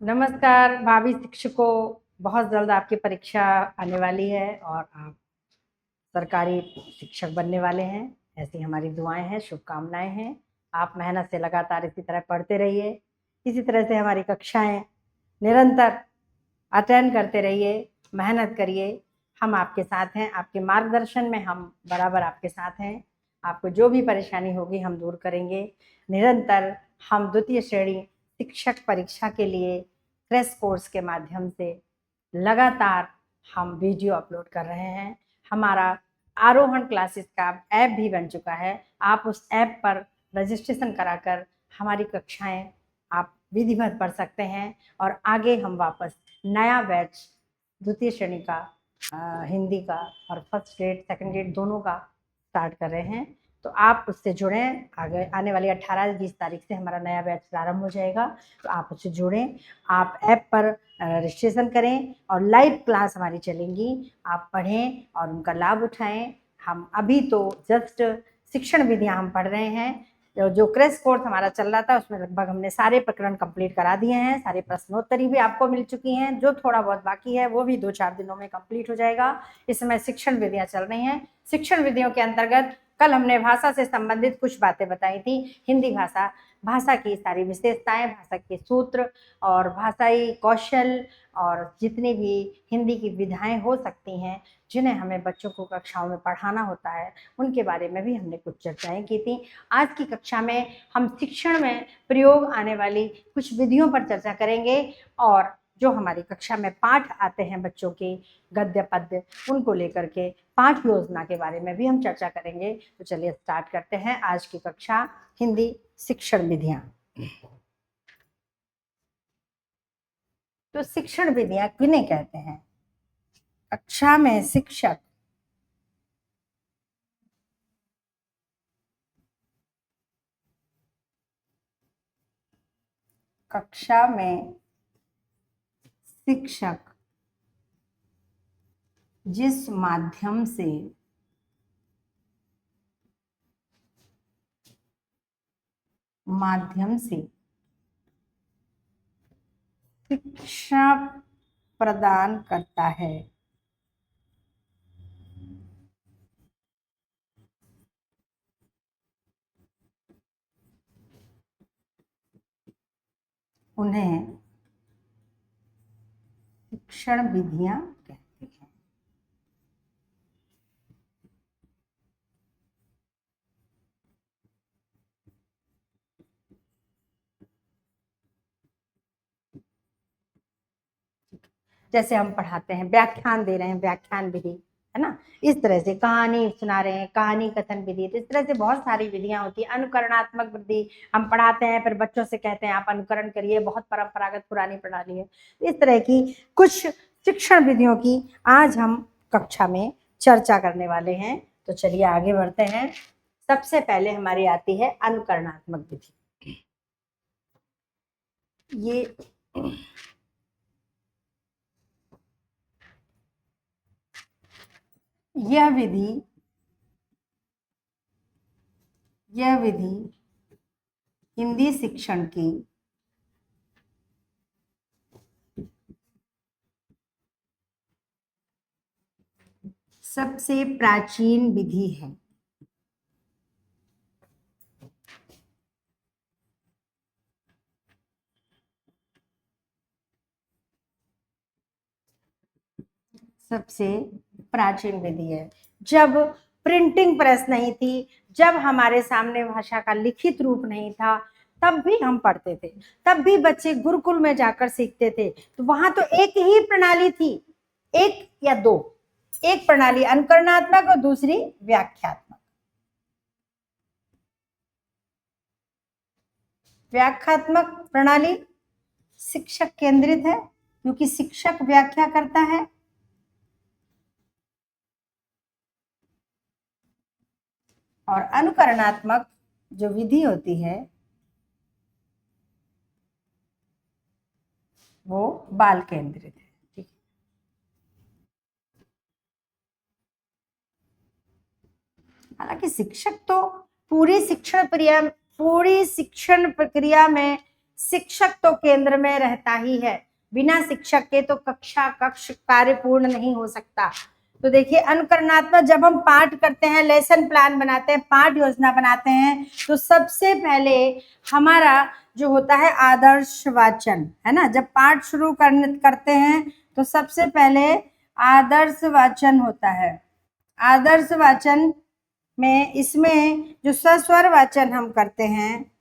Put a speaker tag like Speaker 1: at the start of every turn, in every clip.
Speaker 1: नमस्कार भावी शिक्षकों, बहुत जल्द आपकी परीक्षा आने वाली है और आप सरकारी शिक्षक बनने वाले हैं। ऐसी हमारी दुआएं हैं, शुभकामनाएं हैं। आप मेहनत से लगातार इसी तरह पढ़ते रहिए, इसी तरह से हमारी कक्षाएं निरंतर अटेंड करते रहिए, मेहनत करिए। हम आपके साथ हैं, आपके मार्गदर्शन में हम बराबर आपके साथ हैं। आपको जो भी परेशानी होगी हम दूर करेंगे। निरंतर हम द्वितीय श्रेणी शिक्षक परीक्षा के लिए क्रैश कोर्स के माध्यम से लगातार हम वीडियो अपलोड कर रहे हैं। हमारा आरोहण क्लासेस का ऐप भी बन चुका है। आप उस ऐप पर रजिस्ट्रेशन कराकर हमारी कक्षाएं आप विधिवत पढ़ सकते हैं और आगे हम वापस नया बैच द्वितीय श्रेणी का हिंदी का और फर्स्ट ग्रेड सेकंड ग्रेड दोनों का स्टार्ट कर रहे हैं। तो आप उससे जुड़ें। आगे आने वाली 18-20 तारीख से हमारा नया बैच प्रारंभ हो जाएगा, तो आप उससे जुड़ें। आप ऐप पर रजिस्ट्रेशन करें और लाइव क्लास हमारी चलेंगी। आप पढ़ें और उनका लाभ उठाएं। हम अभी तो जस्ट शिक्षण विधियां हम पढ़ रहे हैं। जो क्रैश कोर्स हमारा चल रहा था उसमें लगभग हमने सारे प्रकरण कंप्लीट करा दिए हैं। सारे प्रश्नोत्तरी भी आपको मिल चुकी हैं। जो थोड़ा बहुत बाकी है वो भी 2-4 दिनों में कंप्लीट हो जाएगा। इस समय शिक्षण विधियां चल रही हैं। शिक्षण विधियों के अंतर्गत कल हमने भाषा से संबंधित कुछ बातें बताई थी। हिंदी भाषा, भाषा की सारी विशेषताएं, भाषा के सूत्र और भाषाई कौशल और जितनी भी हिंदी की विधाएं हो सकती हैं जिन्हें हमें बच्चों को कक्षाओं में पढ़ाना होता है, उनके बारे में भी हमने कुछ चर्चाएं की थी। आज की कक्षा में हम शिक्षण में प्रयोग आने वाली कुछ विधियों पर चर्चा करेंगे और जो हमारी कक्षा में पाठ आते हैं बच्चों के गद्य पद्य, उनको लेकर के पाठ योजना के बारे में भी हम चर्चा करेंगे। तो चलिए स्टार्ट करते हैं आज की कक्षा, हिंदी शिक्षण विधियां। तो शिक्षण विधियां किन्हें कहते हैं? कक्षा में शिक्षक कक्षा में शिक्षक जिस माध्यम से शिक्षा प्रदान करता है उन्हें शिक्षण विधियां कहते हैं। जैसे हम पढ़ाते हैं, व्याख्यान दे रहे हैं, व्याख्यान विधि है ना। इस तरह से कहानी सुना रहे हैं, कहानी कथन विधि। तो इस तरह से बहुत सारी विधियां होती है। अनुकरणात्मक विधि हम पढ़ाते हैं, फिर बच्चों से कहते हैं आप अनुकरण करिए, बहुत परंपरागत पुरानी प्रणाली है। इस तरह की कुछ शिक्षण विधियों की आज हम कक्षा में चर्चा करने वाले हैं। तो चलिए आगे बढ़ते हैं। सबसे पहले हमारी आती है अनुकरणात्मक विधि। यह विधि हिंदी शिक्षण की सबसे प्राचीन विधि है। सबसे प्राचीन विधि है। जब प्रिंटिंग प्रेस नहीं थी, जब हमारे सामने भाषा का लिखित रूप नहीं था, तब भी हम पढ़ते थे, तब भी बच्चे गुरुकुल में जाकर सीखते थे। तो वहां तो एक ही प्रणाली थी, एक या दो, एक प्रणाली अनुकरणात्मक और दूसरी व्याख्यात्मक। व्याख्यात्मक प्रणाली शिक्षक केंद्रित है क्योंकि शिक्षक व्याख्या करता है। और अनुकरणात्मक जो विधि होती है वो बाल केंद्रित है। ठीक, हालांकि शिक्षक तो पूरी शिक्षण पूरी शिक्षण प्रक्रिया में शिक्षक तो केंद्र में रहता ही है। बिना शिक्षक के तो कक्ष कार्य पूर्ण नहीं हो सकता। तो देखिए, अनुकरणात्मक जब हम पाठ करते हैं, लेसन प्लान बनाते हैं, पाठ योजना बनाते हैं, तो सबसे पहले हमारा जो होता है आदर्श वाचन, है ना। जब पाठ शुरू करते हैं तो सबसे पहले आदर्श वाचन होता है। आदर्श वाचन में इसमें जो सस्वर वाचन हम करते हैं,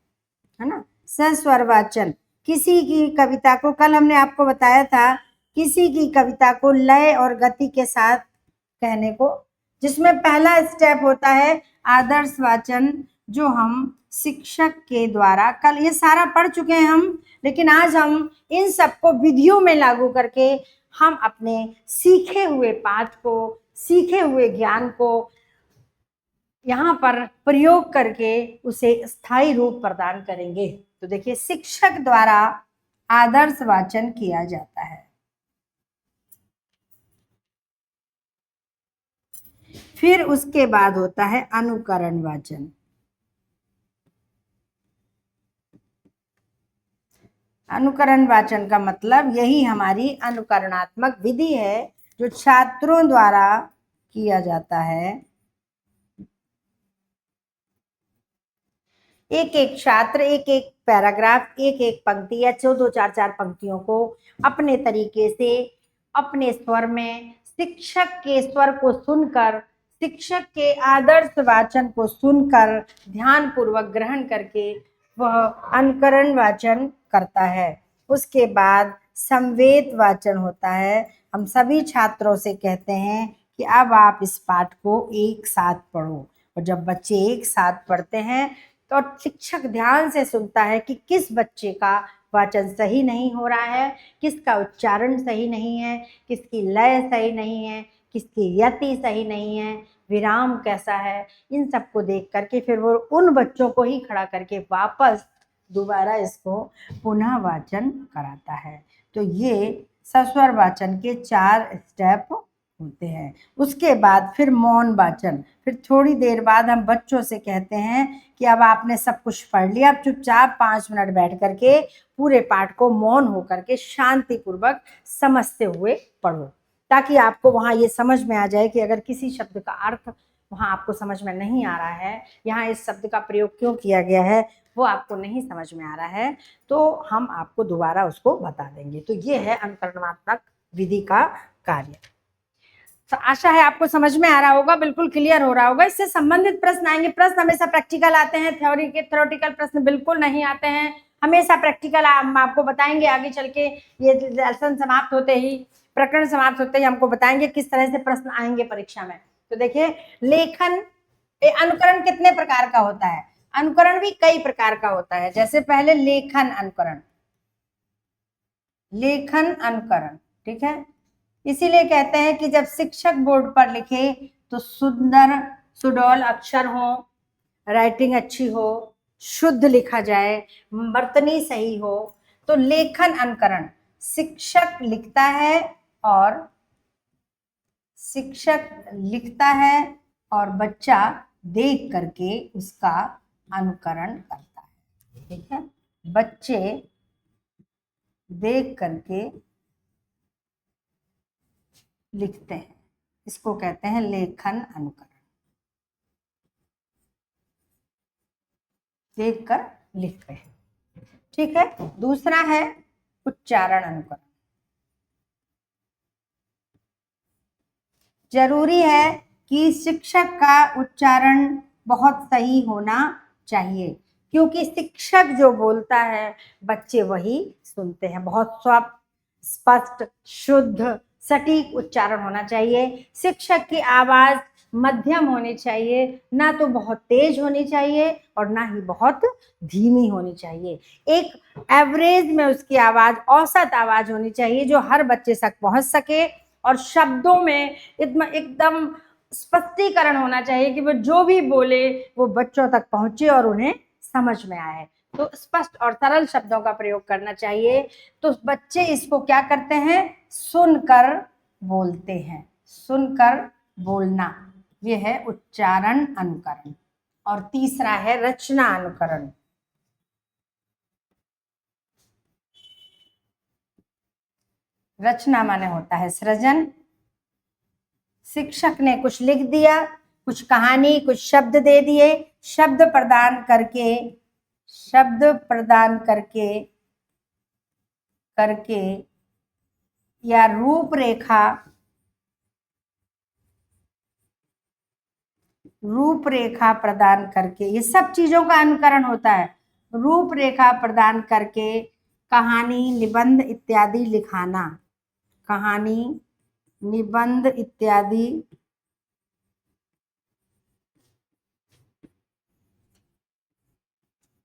Speaker 1: है ना, सस्वर वाचन, किसी की कविता को, कल हमने आपको बताया था, किसी की कविता को लय और गति के साथ कहने को, जिसमें पहला स्टेप होता है आदर्श वाचन, जो हम शिक्षक के द्वारा, कल ये सारा पढ़ चुके हैं हम, लेकिन आज हम इन सबको विधियों में लागू करके हम अपने सीखे हुए पाठ को, सीखे हुए ज्ञान को यहाँ पर प्रयोग करके उसे स्थायी रूप प्रदान करेंगे। तो देखिए, शिक्षक द्वारा आदर्श वाचन किया जाता है। फिर उसके बाद होता है अनुकरण वाचन। अनुकरण वाचन का मतलब यही हमारी अनुकरणात्मक विधि है, जो छात्रों द्वारा किया जाता है। एक एक छात्र एक एक पैराग्राफ, एक एक पंक्ति या दो चार चार पंक्तियों को अपने तरीके से, अपने स्वर में, शिक्षक के स्वर को सुनकर, शिक्षक के आदर्श वाचन को सुनकर ध्यान पूर्वक ग्रहण करके वह अनुकरण वाचन करता है। उसके बाद संवेद वाचन होता है। हम सभी छात्रों से कहते हैं कि अब आप इस पाठ को एक साथ पढ़ो, और जब बच्चे एक साथ पढ़ते हैं तो शिक्षक ध्यान से सुनता है कि किस बच्चे का वाचन सही नहीं हो रहा है, किसका उच्चारण सही नहीं है, किसकी लय सही नहीं है, किसकी यति सही नहीं है, विराम कैसा है। इन सबको देख करके फिर वो उन बच्चों को ही खड़ा करके वापस दोबारा इसको पुनः वाचन कराता है। तो ये सस्वर वाचन के 4 स्टेप होते हैं। उसके बाद फिर मौन वाचन। फिर थोड़ी देर बाद हम बच्चों से कहते हैं कि अब आपने सब कुछ पढ़ लिया, अब चुपचाप 5 मिनट बैठ करके पूरे पाठ को मौन होकर के शांतिपूर्वक समझते हुए पढ़ो, ताकि आपको वहाँ ये समझ में आ जाए कि अगर किसी शब्द का अर्थ वहाँ आपको समझ में नहीं आ रहा है, यहाँ इस शब्द का प्रयोग क्यों किया गया है, वो आपको नहीं समझ में आ रहा है, तो हम आपको दोबारा उसको बता देंगे। तो ये है अनुकरणात्मक विधि का कार्य। तो आशा है आपको समझ में आ रहा होगा, बिल्कुल क्लियर हो रहा होगा। इससे संबंधित प्रश्न आएंगे। प्रश्न हमेशा प्रैक्टिकल आते हैं, थ्योरेटिकल प्रश्न बिल्कुल नहीं आते हैं, हमेशा प्रैक्टिकल। हम आपको बताएंगे आगे चल के, ये लेसन समाप्त होते ही, प्रकरण समाप्त होते ही हमको बताएंगे किस तरह से प्रश्न आएंगे परीक्षा में। तो देखिए, लेखन, अनुकरण कितने प्रकार का होता है? अनुकरण भी कई प्रकार का होता है। जैसे पहले लेखन अनुकरण, लेखन अनुकरण, ठीक है। इसीलिए कहते हैं कि जब शिक्षक बोर्ड पर लिखे तो सुंदर सुडौल अक्षर हो, राइटिंग अच्छी हो, शुद्ध लिखा जाए, वर्तनी सही हो। तो लेखन अनुकरण, शिक्षक लिखता है और बच्चा देख करके उसका अनुकरण करता है, ठीक है। बच्चे देख करके लिखते हैं, इसको कहते हैं लेखन अनुकरण, देखकर लिखते हैं, ठीक है। दूसरा है उच्चारण अनुकरण। जरूरी है कि शिक्षक का उच्चारण बहुत सही होना चाहिए, क्योंकि शिक्षक जो बोलता है बच्चे वही सुनते हैं। बहुत स्पष्ट, शुद्ध, सटीक उच्चारण होना चाहिए। शिक्षक की आवाज मध्यम होनी चाहिए, ना तो बहुत तेज होनी चाहिए और ना ही बहुत धीमी होनी चाहिए। एक एवरेज में उसकी आवाज, औसत आवाज होनी चाहिए, जो हर बच्चे तक पहुंच सके, और शब्दों में एकदम स्पष्टीकरण होना चाहिए कि वो जो भी बोले वो बच्चों तक पहुंचे और उन्हें समझ में आए। तो स्पष्ट और सरल शब्दों का प्रयोग करना चाहिए। तो बच्चे इसको क्या करते हैं? सुनकर बोलते हैं, सुनकर बोलना, ये है उच्चारण अनुकरण। और तीसरा है रचना अनुकरण। रचना माने होता है सृजन। शिक्षक ने कुछ लिख दिया, कुछ कहानी, कुछ शब्द दे दिए, शब्द प्रदान करके करके या रूपरेखा प्रदान करके, ये सब चीजों का अनुकरण होता है। रूपरेखा प्रदान करके कहानी, निबंध इत्यादि लिखाना, कहानी, निबंध इत्यादि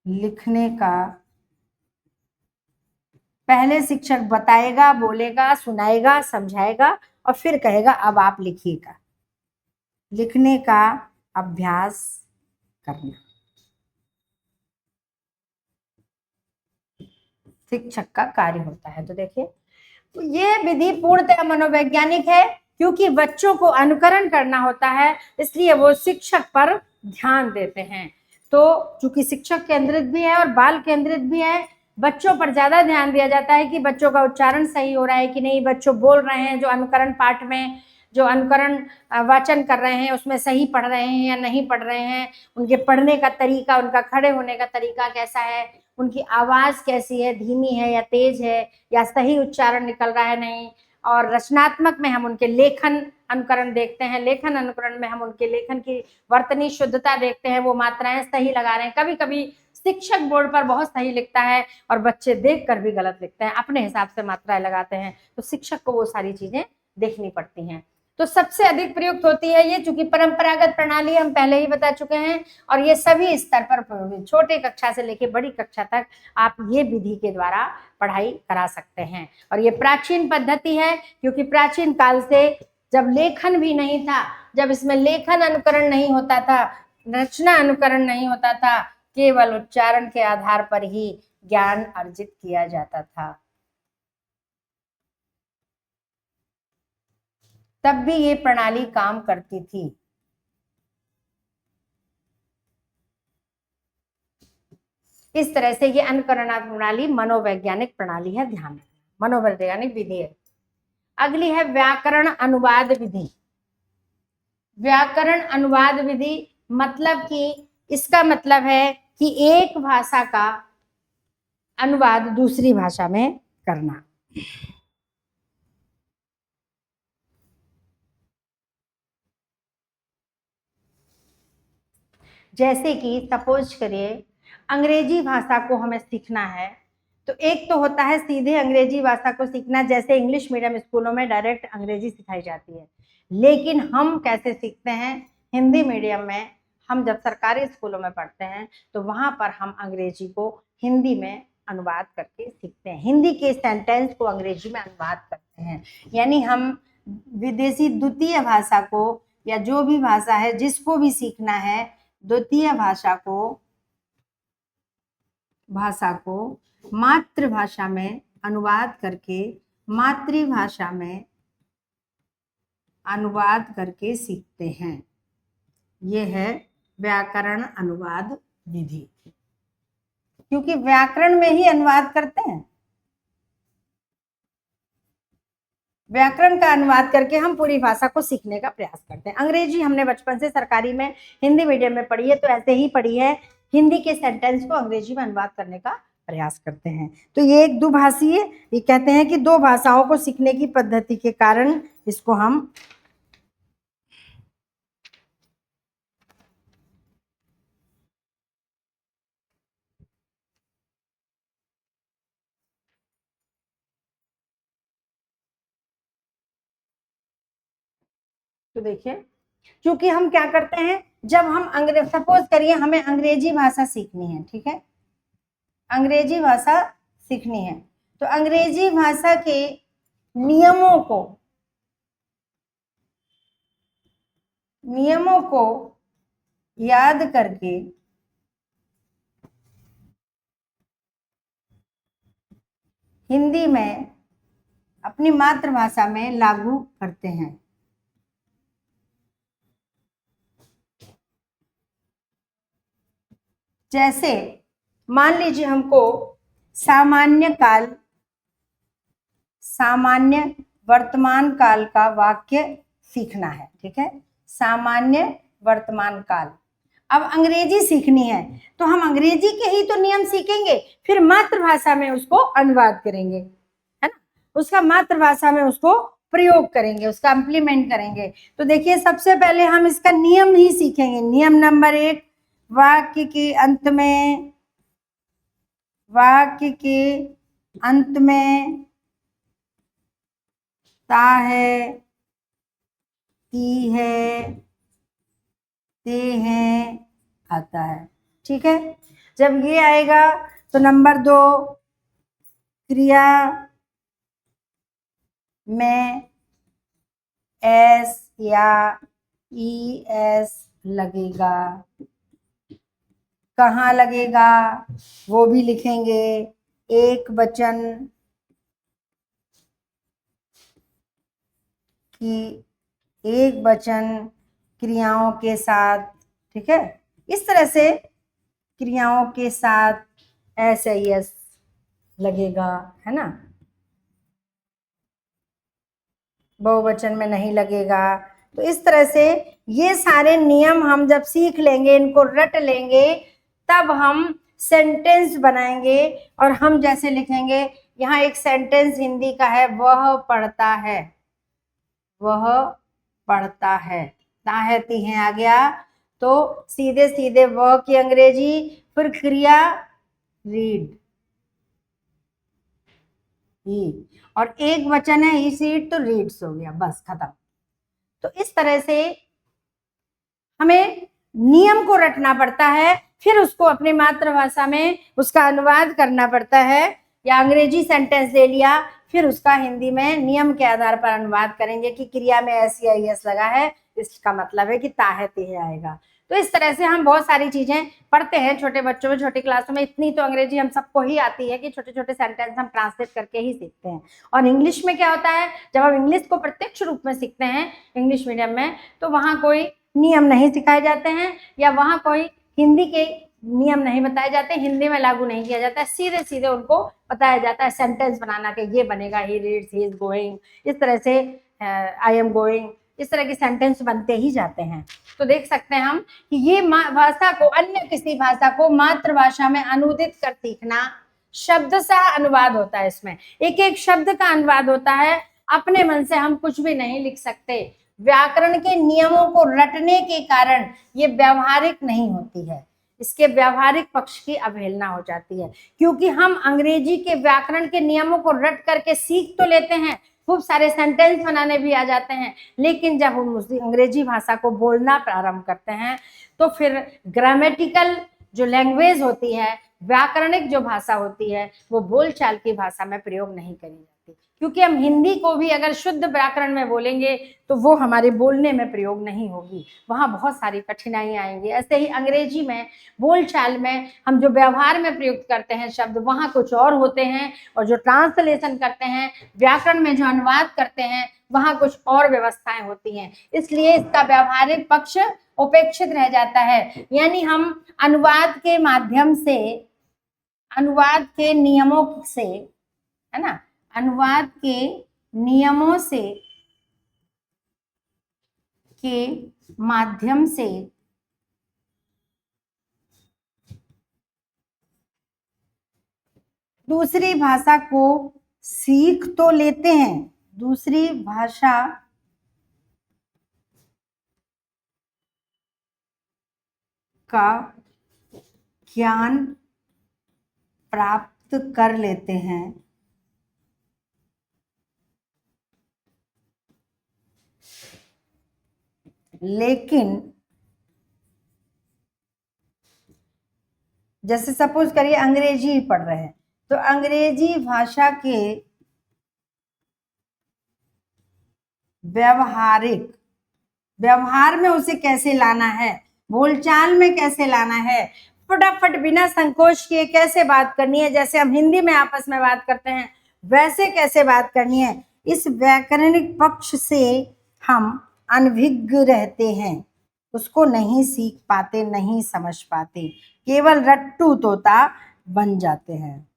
Speaker 1: लिखने का पहले शिक्षक बताएगा, बोलेगा, सुनाएगा, समझाएगा और फिर कहेगा अब आप लिखिएगा। लिखने का अभ्यास करना शिक्षक का कार्य होता है। तो देखिए, तो ये विधि पूर्णतः मनोवैज्ञानिक है, क्योंकि बच्चों को अनुकरण करना होता है, इसलिए वो शिक्षक पर ध्यान देते हैं। तो चूंकि शिक्षक केंद्रित भी है और बाल केंद्रित भी है, बच्चों पर ज्यादा ध्यान दिया जाता है कि बच्चों का उच्चारण सही हो रहा है कि नहीं, बच्चों बोल रहे हैं, जो अनुकरण पाठ में जो अनुकरण वाचन कर रहे हैं उसमें सही पढ़ रहे हैं या नहीं पढ़ रहे हैं, उनके पढ़ने का तरीका, उनका खड़े होने का तरीका कैसा है, उनकी आवाज कैसी है, धीमी है या तेज है, या सही उच्चारण निकल रहा है नहीं। और रचनात्मक में हम उनके लेखन अनुकरण देखते हैं, लेखन अनुकरण में हम उनके लेखन की वर्तनी शुद्धता देखते हैं, वो मात्राएं सही लगा रहे हैं। कभी कभी शिक्षक बोर्ड पर बहुत सही लिखता है और बच्चे देखकर भी गलत लिखते हैं, अपने हिसाब से मात्राएं लगाते हैं, तो शिक्षक को वो सारी चीजें देखनी पड़ती हैं। तो सबसे अधिक प्रयुक्त होती है ये, चूंकि परंपरागत प्रणाली हम पहले ही बता चुके हैं, और ये सभी स्तर पर प्रयोगी, छोटे कक्षा से लेकर बड़ी कक्षा तक आप ये विधि के द्वारा पढ़ाई करा सकते हैं। और ये प्राचीन पद्धति है, क्योंकि प्राचीन काल से जब लेखन भी नहीं था, जब इसमें लेखन अनुकरण नहीं होता था, रचना अनुकरण नहीं होता था, केवल उच्चारण के आधार पर ही ज्ञान अर्जित किया जाता था, तब भी ये प्रणाली काम करती थी। इस तरह से ये अनुकरणात्मक प्रणाली मनोवैज्ञानिक प्रणाली है, ध्यान रखना, मनोवैज्ञानिक विधि है। अगली है व्याकरण अनुवाद विधि। व्याकरण अनुवाद विधि मतलब कि इसका मतलब है कि एक भाषा का अनुवाद दूसरी भाषा में करना। जैसे कि सपोज करिए, अंग्रेजी भाषा को हमें सीखना है, तो एक तो होता है सीधे अंग्रेजी भाषा को सीखना, जैसे इंग्लिश मीडियम स्कूलों में डायरेक्ट अंग्रेजी सिखाई जाती है। लेकिन हम कैसे सीखते हैं, हिंदी मीडियम में हम जब सरकारी स्कूलों में पढ़ते हैं तो वहां पर हम अंग्रेजी को हिंदी में अनुवाद करके सीखते हैं, हिंदी के सेंटेंस को अंग्रेजी में अनुवाद करते हैं। यानी हम विदेशी द्वितीय भाषा को, या जो भी भाषा है जिसको भी सीखना है, द्वितीय भाषा को मातृभाषा में अनुवाद करके, मातृभाषा में अनुवाद करके सीखते हैं। ये है व्याकरण अनुवाद विधि, क्योंकि व्याकरण में ही अनुवाद करते हैं। व्याकरण का अनुवाद करके हम पूरी भाषा को सीखने का प्रयास करते हैं। अंग्रेजी हमने बचपन से सरकारी में हिंदी मीडियम में पढ़ी है, तो ऐसे ही पढ़ी है, हिंदी के सेंटेंस को अंग्रेजी में अनुवाद करने का प्रयास करते हैं। तो ये एक दुभाषी है, ये कहते हैं कि दो भाषाओं को सीखने की पद्धति के कारण इसको हम तो देखिए, क्योंकि हम क्या करते हैं, जब हम सपोज करिए हमें अंग्रेजी भाषा सीखनी है, ठीक है, अंग्रेजी भाषा सीखनी है, तो अंग्रेजी भाषा के नियमों को याद करके हिंदी में अपनी मातृभाषा में लागू करते हैं। जैसे मान लीजिए हमको सामान्य काल सामान्य वर्तमान काल का वाक्य सीखना है, ठीक है। सामान्य वर्तमान काल। अब अंग्रेजी सीखनी है तो हम अंग्रेजी के ही तो नियम सीखेंगे, फिर मातृभाषा में उसको अनुवाद करेंगे, है ना, उसका मातृभाषा में उसको प्रयोग करेंगे, उसका इम्प्लीमेंट करेंगे। तो देखिए सबसे पहले हम इसका नियम ही सीखेंगे। नियम नंबर 1, वाक्य के अंत में, वाक्य के अंत में ता है, ती है, ते हैं आता है, ठीक है। जब ये आएगा तो नंबर 2, क्रिया में एस या ई एस लगेगा। कहाँ लगेगा वो भी लिखेंगे। एक वचन की, एक वचन क्रियाओं के साथ, ठीक है। इस तरह से क्रियाओं के साथ एस एस लगेगा, है ना, बहुवचन में नहीं लगेगा। तो इस तरह से ये सारे नियम हम जब सीख लेंगे, इनको रट लेंगे, तब हम सेंटेंस बनाएंगे। और हम जैसे लिखेंगे, यहाँ एक सेंटेंस हिंदी का है, वह पढ़ता है, वह पढ़ता है, ताहती है आ गया। तो सीधे सीधे वह की अंग्रेजी, फिर क्रिया रीड, ही, और एक वचन है ही रीड, तो रीड्स हो गया, बस खत्म। तो इस तरह से हमें नियम को रटना पड़ता है, फिर उसको अपनी मातृभाषा में उसका अनुवाद करना पड़ता है। या अंग्रेजी सेंटेंस दे लिया, फिर उसका हिंदी में नियम के आधार पर अनुवाद करेंगे कि क्रिया में एस या एस लगा है, इसका मतलब है कि ताहती है आएगा। तो इस तरह से हम बहुत सारी चीजें पढ़ते हैं छोटे बच्चों में, छोटी क्लासों में। इतनी तो अंग्रेजी हम सबको ही आती है कि छोटे छोटे सेंटेंस हम ट्रांसलेट करके ही सीखते हैं। और इंग्लिश में क्या होता है, जब हम इंग्लिश को प्रत्यक्ष रूप में सीखते हैं इंग्लिश मीडियम में, तो वहाँ कोई नियम नहीं सिखाए जाते हैं, या वहाँ कोई हिंदी के नियम नहीं बताए जाते, हिंदी में लागू नहीं किया जाता है, सीधे सीधे उनको बताया जाता है सेंटेंस बनाना कि ये बनेगा, he reads, he is going, इस तरह से आई एम गोइंग, इस तरह के सेंटेंस बनते ही जाते हैं। तो देख सकते हैं हम कि ये भाषा को, अन्य किसी भाषा को मातृभाषा में अनुदित कर सीखना, शब्दशः अनुवाद होता है। इसमें एक एक शब्द का अनुवाद होता है। अपने मन से हम कुछ भी नहीं लिख सकते। व्याकरण के नियमों को रटने के कारण ये व्यावहारिक नहीं होती है, इसके व्यावहारिक पक्ष की अवहेलना हो जाती है। क्योंकि हम अंग्रेजी के व्याकरण के नियमों को रट करके सीख तो लेते हैं, खूब सारे सेंटेंस बनाने भी आ जाते हैं, लेकिन जब हम उस अंग्रेजी भाषा को बोलना प्रारंभ करते हैं तो फिर ग्रामेटिकल जो लैंग्वेज होती है, व्याकरणिक जो भाषा होती है, वो बोलचाल की भाषा में प्रयोग नहीं करी जाती। क्योंकि हम हिंदी को भी अगर शुद्ध व्याकरण में बोलेंगे तो वो हमारे बोलने में प्रयोग नहीं होगी, वहाँ बहुत सारी कठिनाई आएंगी। ऐसे ही अंग्रेजी में बोलचाल में हम जो व्यवहार में प्रयुक्त करते हैं शब्द, वहाँ कुछ और होते हैं, और जो ट्रांसलेशन करते हैं, व्याकरण में जो अनुवाद करते हैं, वहाँ कुछ और व्यवस्थाएं होती हैं। इसलिए इसका व्यावहारिक पक्ष उपेक्षित रह जाता है। यानी हम अनुवाद के माध्यम से, अनुवाद के नियमों से, है ना, अनुवाद के नियमों से, के माध्यम से दूसरी भाषा को सीख तो लेते हैं, दूसरी भाषा का ज्ञान प्राप्त कर लेते हैं, लेकिन जैसे सपोज करिए अंग्रेजी पढ़ रहे हैं, तो अंग्रेजी भाषा के व्यावहारिक, व्यवहार में उसे कैसे लाना है, बोलचाल में कैसे लाना है, फटाफट बिना संकोच किए कैसे बात करनी है, जैसे हम हिंदी में आपस में बात करते हैं वैसे कैसे बात करनी है, इस व्याकरणिक पक्ष से हम अनभिज्ञ रहते हैं, उसको नहीं सीख पाते, नहीं समझ पाते, केवल रट्टू तोता बन जाते हैं।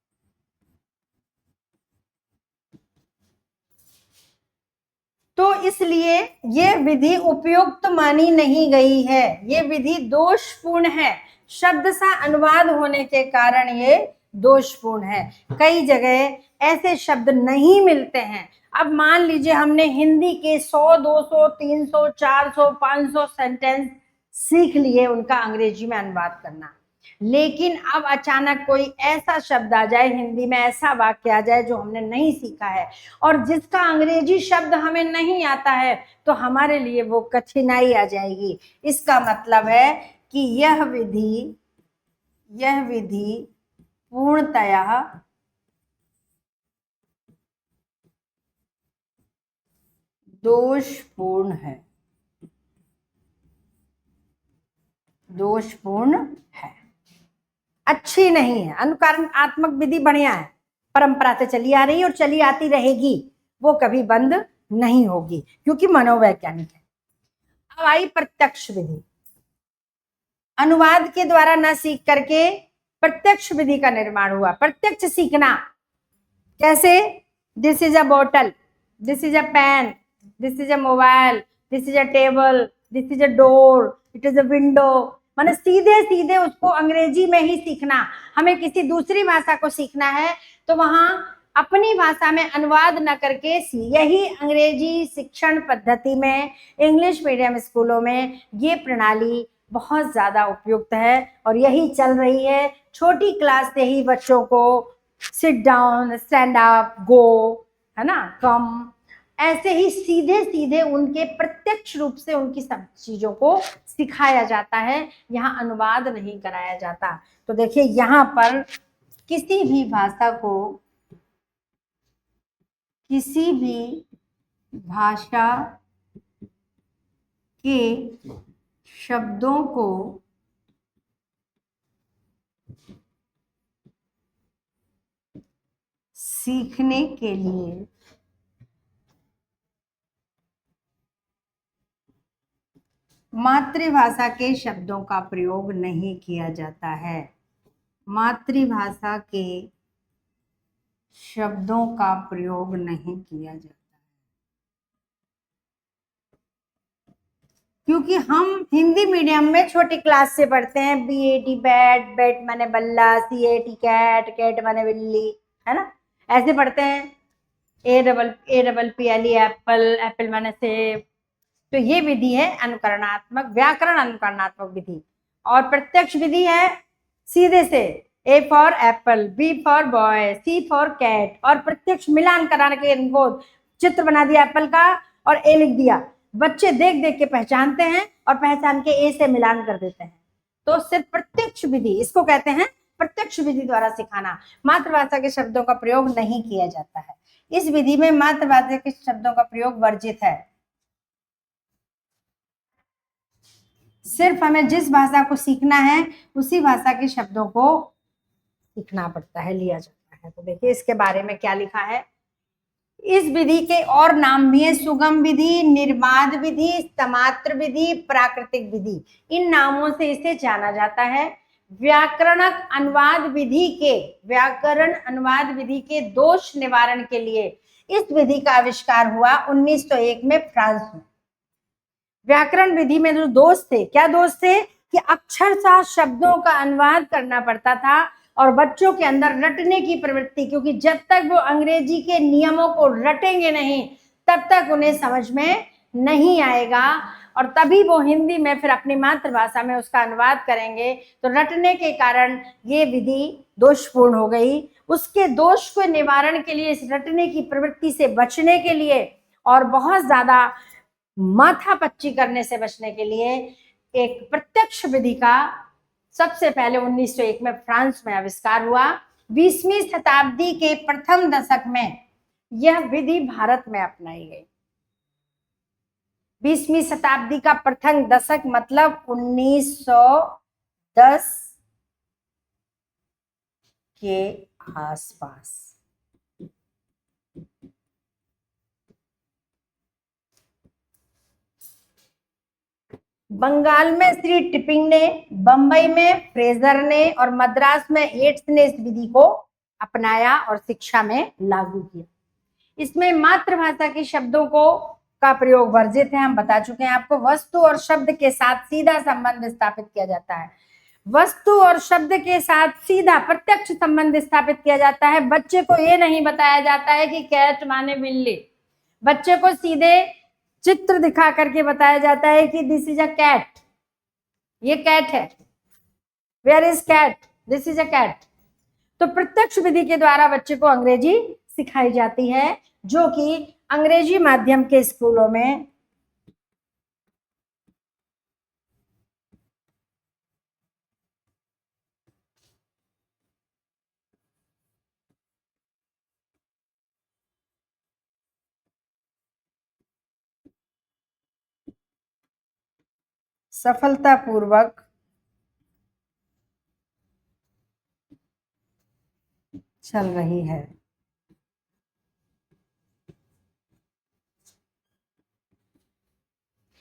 Speaker 1: तो इसलिए ये विधि उपयुक्त मानी नहीं गई है, ये विधि दोषपूर्ण है। शब्द सा अनुवाद होने के कारण ये दोषपूर्ण है। कई जगह ऐसे शब्द नहीं मिलते हैं। अब मान लीजिए हमने हिंदी के 100, 200, 300, 400, 500 सेंटेंस सीख लिए उनका अंग्रेजी में अनुवाद करना, लेकिन अब अचानक कोई ऐसा शब्द आ जाए, हिंदी में ऐसा वाक्य आ जाए जो हमने नहीं सीखा है और जिसका अंग्रेजी शब्द हमें नहीं आता है, तो हमारे लिए वो कठिनाई आ जाएगी। इसका मतलब है कि यह विधि पूर्णतया दोषपूर्ण है, अच्छी नहीं है। अनुकरणात्मक विधि बढ़िया है, परंपरा से चली आ रही है और चली आती रहेगी, वो कभी बंद नहीं होगी क्योंकि मनोवैज्ञानिक है। अब आई प्रत्यक्ष विधि। अनुवाद के द्वारा न सीख करके प्रत्यक्ष विधि का निर्माण हुआ। प्रत्यक्ष सीखना कैसे? This is a bottle, this is a pen, this is a mobile, this is a table, this is a door, it is a window. माने सीधे सीधे उसको अंग्रेजी में ही सीखना। हमें किसी दूसरी भाषा को सीखना है तो वहां अपनी भाषा में अनुवाद न करके यही अंग्रेजी शिक्षण पद्धति में, इंग्लिश मीडियम स्कूलों में ये प्रणाली बहुत ज्यादा उपयुक्त है और यही चल रही है। छोटी क्लास से ही बच्चों को सिट डाउन, स्टैंड अप, गो, है ना, कम, ऐसे ही सीधे सीधे उनके प्रत्यक्ष रूप से उनकी सब चीजों को सिखाया जाता है, यहाँ अनुवाद नहीं कराया जाता। तो देखिए यहाँ पर किसी भी भाषा को, किसी भी भाषा के शब्दों को सीखने के लिए मातृभाषा के शब्दों का प्रयोग नहीं किया जाता है। मातृभाषा के शब्दों का प्रयोग नहीं किया जाता है क्योंकि हम हिंदी मीडियम में छोटी क्लास से पढ़ते हैं। BAT बैट, बैट माने बल्ला, CAT कैट, कैट माने बिल्ली, है ना, ऐसे पढ़ते हैं। APPLE एप्पल, एप्पल माने सेब। तो ये विधि है अनुकरणात्मक, व्याकरण अनुकरणात्मक विधि। और प्रत्यक्ष विधि है सीधे से A for apple, B for boy, C for cat, और प्रत्यक्ष मिलान करा के इनको चित्र बना दिया एप्पल का और A लिख दिया। बच्चे देख देख के पहचानते हैं और पहचान के A से मिलान कर देते हैं। तो सिर्फ प्रत्यक्ष विधि, इसको कहते हैं प्रत्यक्ष विधि द्वारा सिखाना। मातृभाषा के शब्दों का प्रयोग नहीं किया जाता है। इस विधि में मातृभाषा के शब्दों का प्रयोग वर्जित है। सिर्फ हमें जिस भाषा को सीखना है उसी भाषा के शब्दों को सीखना पड़ता है, लिया जाता है। तो देखिए इसके बारे में क्या लिखा है। इस विधि के और नाम भी है: सुगम विधि, निर्बाध विधि, समात्र विधि, प्राकृतिक विधि। इन नामों से इसे जाना जाता है। व्याकरण अनुवाद विधि के दोष निवारण के लिए इस विधि का आविष्कार हुआ 1901 में फ्रांस में। व्याकरण विधि में जो दोष थे, क्या दोष थे कि अक्षरशः शब्दों का अनुवाद करना पड़ता था और बच्चों के अंदर रटने की प्रवृत्ति, क्योंकि जब तक वो अंग्रेजी के नियमों को रटेंगे नहीं तब तक उन्हें समझ में नहीं आएगा और तभी वो हिंदी में फिर अपनी मातृभाषा में उसका अनुवाद करेंगे। तो रटने के कारण ये विधि दोषपूर्ण हो गई। उसके दोष को निवारण के लिए, इस रटने की प्रवृत्ति से बचने के लिए और बहुत ज्यादा माथापच्ची करने से बचने के लिए एक प्रत्यक्ष विधि का सबसे पहले 1901 में फ्रांस में आविष्कार हुआ। 20वीं शताब्दी के प्रथम दशक में यह विधि भारत में अपनाई गई। 20वीं शताब्दी का प्रथम दशक मतलब 1910 के आसपास। बंगाल में श्री टिपिंग ने, बंबई में फ्रेजर ने और मद्रास में येट्स ने इस विधि को अपनाया और शिक्षा में लागू किया। इसमें मातृभाषा के शब्दों को का प्रयोग वर्जित है, हम बता चुके हैं आपको। वस्तु और शब्द के साथ सीधा संबंध स्थापित किया जाता है। वस्तु और शब्द के साथ सीधा प्रत्यक्ष संबंध स्थापित किया जाता है। बच्चे को ये नहीं बताया जाता है कि कैट माने बिल्ली। बच्चे को सीधे चित्र दिखा करके बताया जाता है कि दिस इज अ कैट, ये कैट है। Where is cat? This is a cat. तो प्रत्यक्ष विधि के द्वारा बच्चे को अंग्रेजी सिखाई जाती है, जो कि अंग्रेजी माध्यम के स्कूलों में सफलतापूर्वक चल रही है।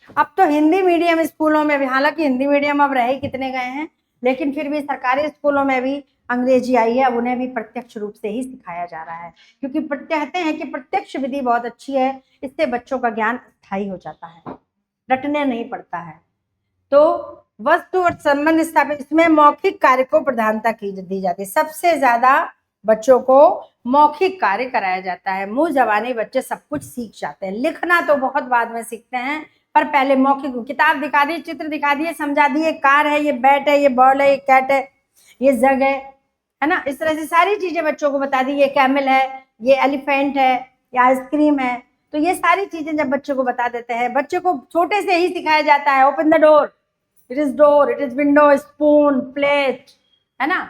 Speaker 1: अब तो हिंदी मीडियम स्कूलों में भी, हालांकि हिंदी मीडियम अब रहे कितने गए हैं, लेकिन फिर भी सरकारी स्कूलों में भी अंग्रेजी आई है। अब उन्हें भी प्रत्यक्ष रूप से ही सिखाया जा रहा है, क्योंकि कहते हैं कि प्रत्यक्ष विधि बहुत अच्छी है, इससे बच्चों का ज्ञान स्थायी हो जाता है, रटने नहीं पड़ता है। तो वस्तु और संबंध स्थापित, इसमें मौखिक कार्य को प्रधानता की दी जाती है। सबसे ज्यादा बच्चों को मौखिक कार्य कराया जाता है। मुंह जबानी बच्चे सब कुछ सीख जाते हैं, लिखना तो बहुत बाद में सीखते हैं, पर पहले मौखिक, किताब दिखा दी, चित्र दिखा दिए, समझा दिए, कार है, ये बैट है, ये बॉल है, ये कैट है, ये जग है ना, इस तरह से सारी चीजें बच्चों को बता दी। ये कैमल है, ये एलिफेंट है, ये आइसक्रीम है। तो ये सारी चीजें जब बच्चों को बता देते हैं, बच्चे को छोटे से ही सिखाया जाता है। Open the door, it is door, it is window, spoon, plate, है ना।